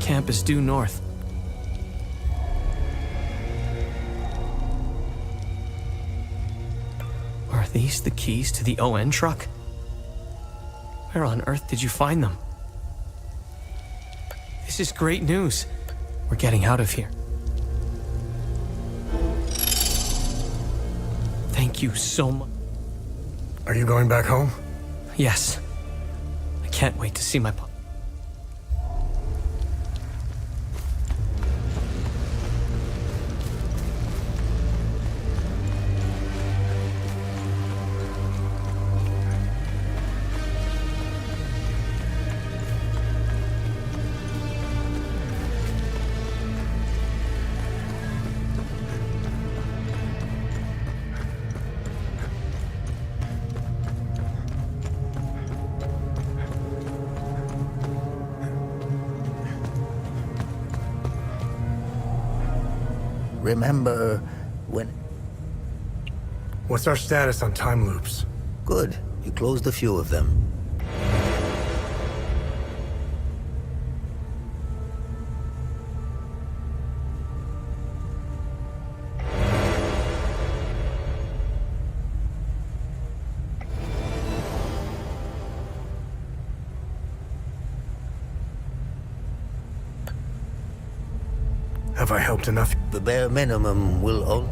camp is due north. Are these the keys to the ON truck? Where on earth did you find them? This is great news. We're getting out of here. Thank you so much. Are you going back home? Yes. I can't wait to see my pup. Remember when... What's our status on time loops? Good. You closed a few of them. Have I helped enough? The bare minimum will only...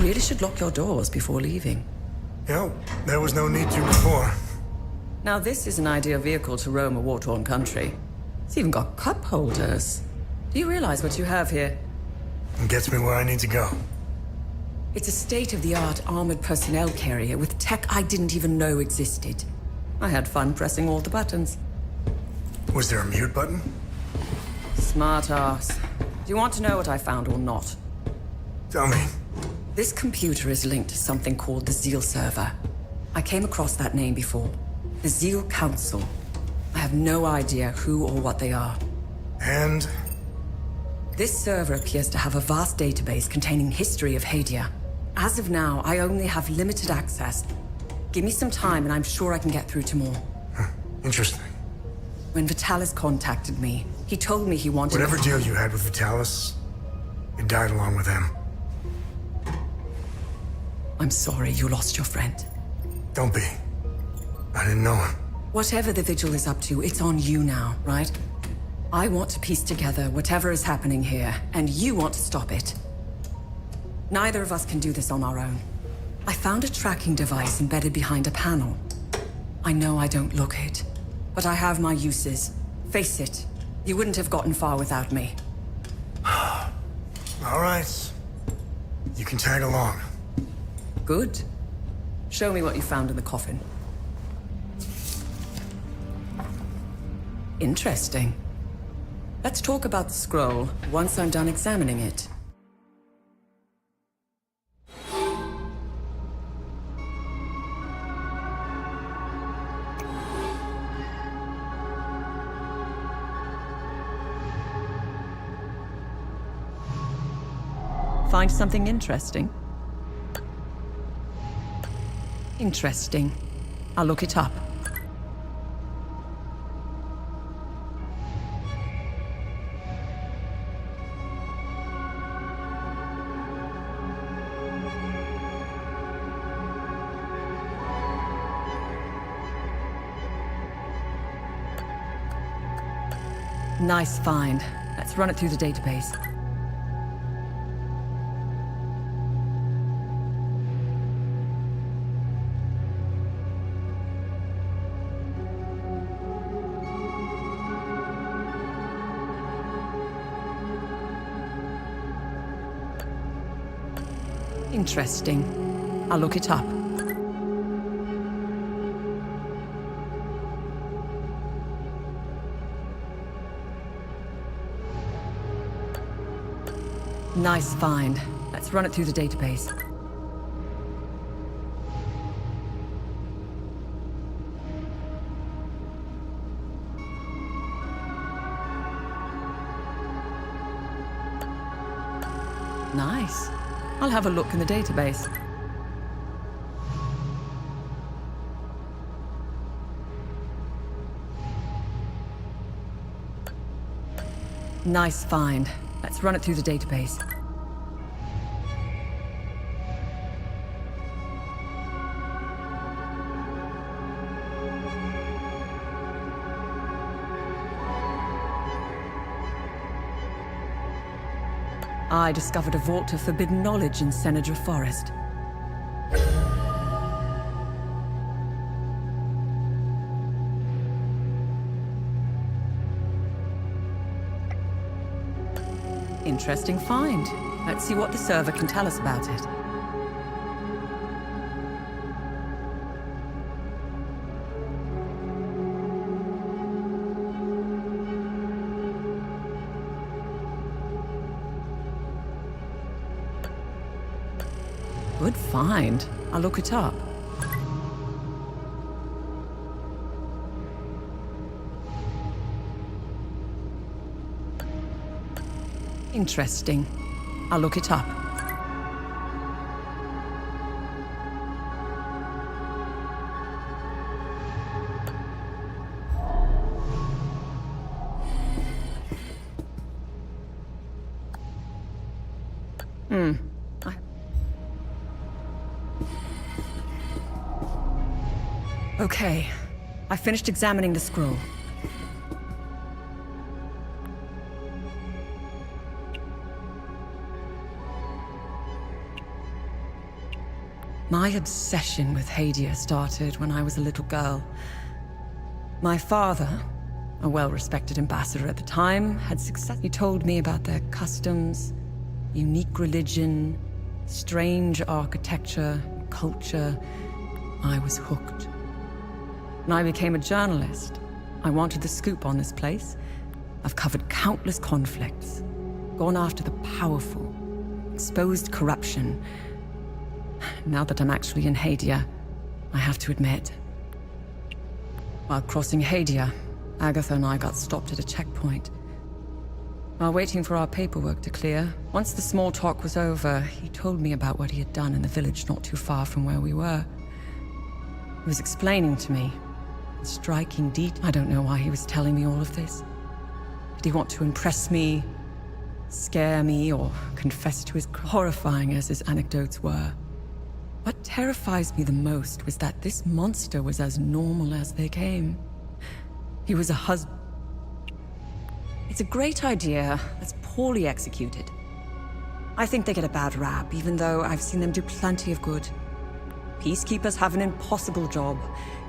really should lock your doors before leaving. Yep, there was no need to before. Now this is an ideal vehicle to roam a war-torn country. It's even got cup holders. Do you realize what you have here? It gets me where I need to go. It's a state-of-the-art armored personnel carrier with tech I didn't even know existed. I had fun pressing all the buttons. Was there a mute button? Smart ass. Do you want to know what I found or not? Tell me. This computer is linked to something called the Zeal server. I came across that name before. The Zeal Council. I have no idea who or what they are. And? This server appears to have a vast database containing history of Hadia. As of now, I only have limited access. Give me some time and I'm sure I can get through to more. Interesting. When Vitalis contacted me, he told me he wanted... Whatever deal you had with Vitalis, it died along with him. I'm sorry you lost your friend. Don't be. I didn't know him. Whatever the Vigil is up to, it's on you now, right? I want to piece together whatever is happening here, and you want to stop it. Neither of us can do this on our own. I found a tracking device embedded behind a panel. I know I don't look it, but I have my uses. Face it, you wouldn't have gotten far without me. All right. You can tag along. Good. Show me what you found in the coffin. Interesting. Let's talk about the scroll once I'm done examining it. Find something interesting? Interesting. I'll look it up. Nice find. Let's run it through the database. Interesting. I'll look it up. Nice find. Let's run it through the database. Nice. I'll have a look in the database. Nice find. Let's run it through the database. I discovered a vault of forbidden knowledge in Senator Forest. Interesting find. Let's see what the server can tell us about it. Good find. I'll look it up. Interesting. I'll look it up. Okay. I finished examining the scroll. My obsession with Hadia started when I was a little girl. My father, a well-respected ambassador at the time, had successfully told me about their customs, unique religion, strange architecture, culture. I was hooked. When I became a journalist, I wanted the scoop on this place. I've covered countless conflicts, gone after the powerful, exposed corruption. Now that I'm actually in Hadia, I have to admit. While crossing Hadia, Agatha and I got stopped at a checkpoint. While waiting for our paperwork to clear, once the small talk was over, he told me about what he had done in the village not too far from where we were. He was explaining to me, in striking detail. I don't know why he was telling me all of this. Did he want to impress me, scare me, or confess to his crime? Horrifying as his anecdotes were, what terrifies me the most was that this monster was as normal as they came. He was a husband. It's a great idea that's poorly executed. I think they get a bad rap, even though I've seen them do plenty of good. Peacekeepers have an impossible job.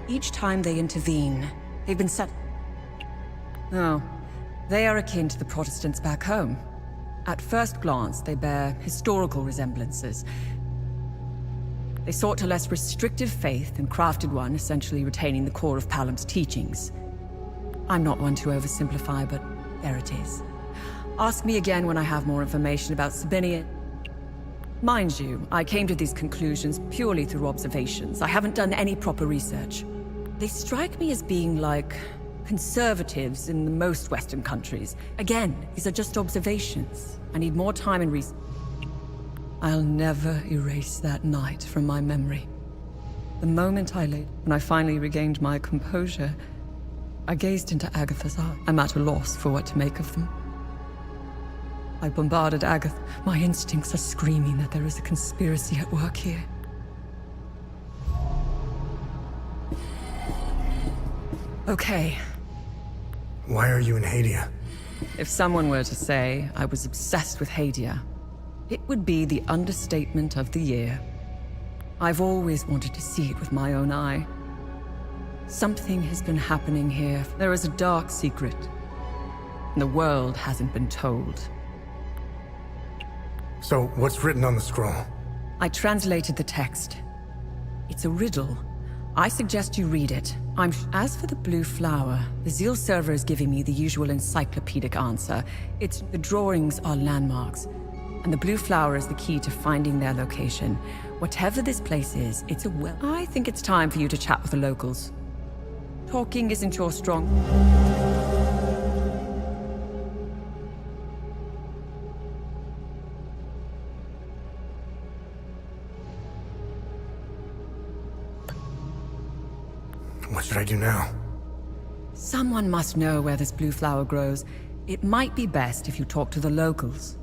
Each time they intervene, they've been set... Oh, they are akin to the Protestants back home. At first glance, they bear historical resemblances. They sought a less restrictive faith and crafted one, essentially retaining the core of Palam's teachings. I'm not one to oversimplify, but there it is. Ask me again when I have more information about Sabinian. Mind you, I came to these conclusions purely through observations. I haven't done any proper research. They strike me as being like conservatives in the most Western countries. Again, these are just observations. I need more time and research. I'll never erase that night from my memory. The moment when I finally regained my composure, I gazed into Agatha's eyes. I'm at a loss for what to make of them. I bombarded Agatha. My instincts are screaming that there is a conspiracy at work here. Okay. Why are you in Hadia? If someone were to say I was obsessed with Hadia, it would be the understatement of the year. I've always wanted to see it with my own eye. Something has been happening here. There is a dark secret. The world hasn't been told. So, what's written on the scroll? I translated the text. It's a riddle. I suggest you read it. As for the blue flower, the Zeal server is giving me the usual encyclopedic answer. The drawings are landmarks, and the blue flower is the key to finding their location. Whatever this place is, it's a well. I think it's time for you to chat with the locals. Talking isn't your strong... What should I do now? Someone must know where this blue flower grows. It might be best if you talk to the locals.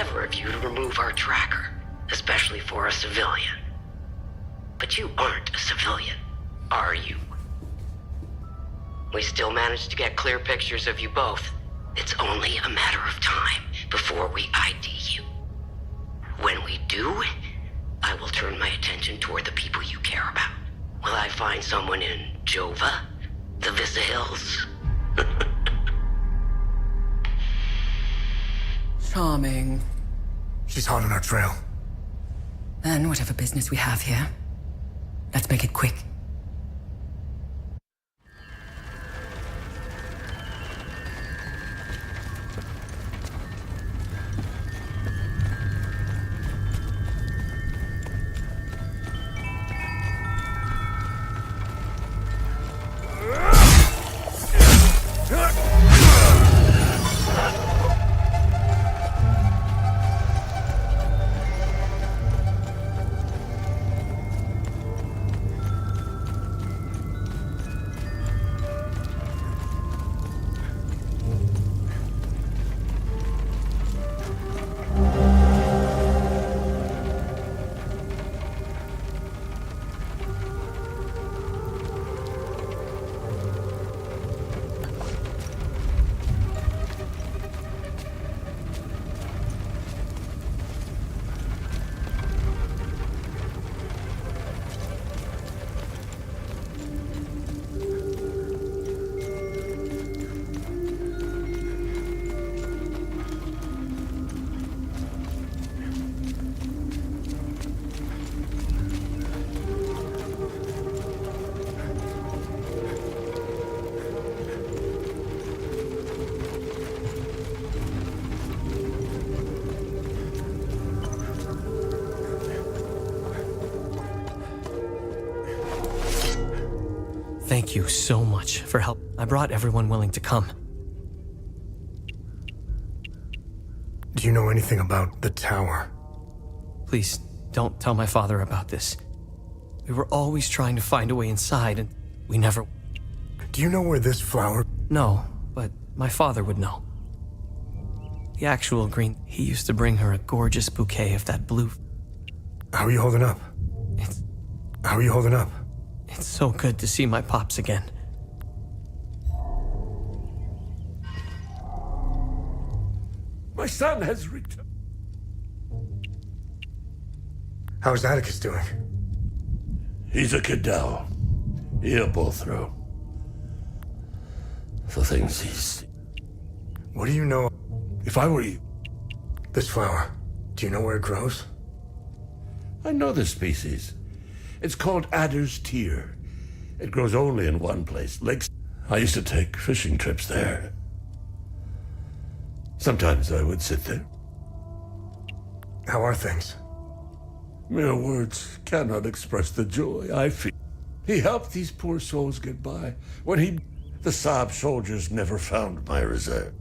clever of you to remove our tracker, especially for a civilian. But you aren't a civilian, are you? We still managed to get clear pictures of you both. It's only a matter of time before we ID you. When we do, I will turn my attention toward the people you care about. Will I find someone in Jova? The Vista Hills? Charming. She's hot on our trail. Then whatever business we have here, let's make it quick. Thank you so much for help. I brought everyone willing to come. Do you know anything about the tower? Please, don't tell my father about this. We were always trying to find a way inside, and we never... Do you know where this flower... No, but my father would know. The actual green... He used to bring her a gorgeous bouquet of that blue... How are you holding up? How are you holding up? It's so good to see my pops again. My son has returned. How's Atticus doing? He's a Cadell. He'll pull through. The things he's... What do you know? If I were you... This flower, do you know where it grows? I know the species. It's called Adder's Tear. It grows only in one place, lakes. I used to take fishing trips there. Sometimes I would sit there. How are things? Mere words cannot express the joy I feel. He helped these poor souls get by. When the Saab soldiers never found my reserve.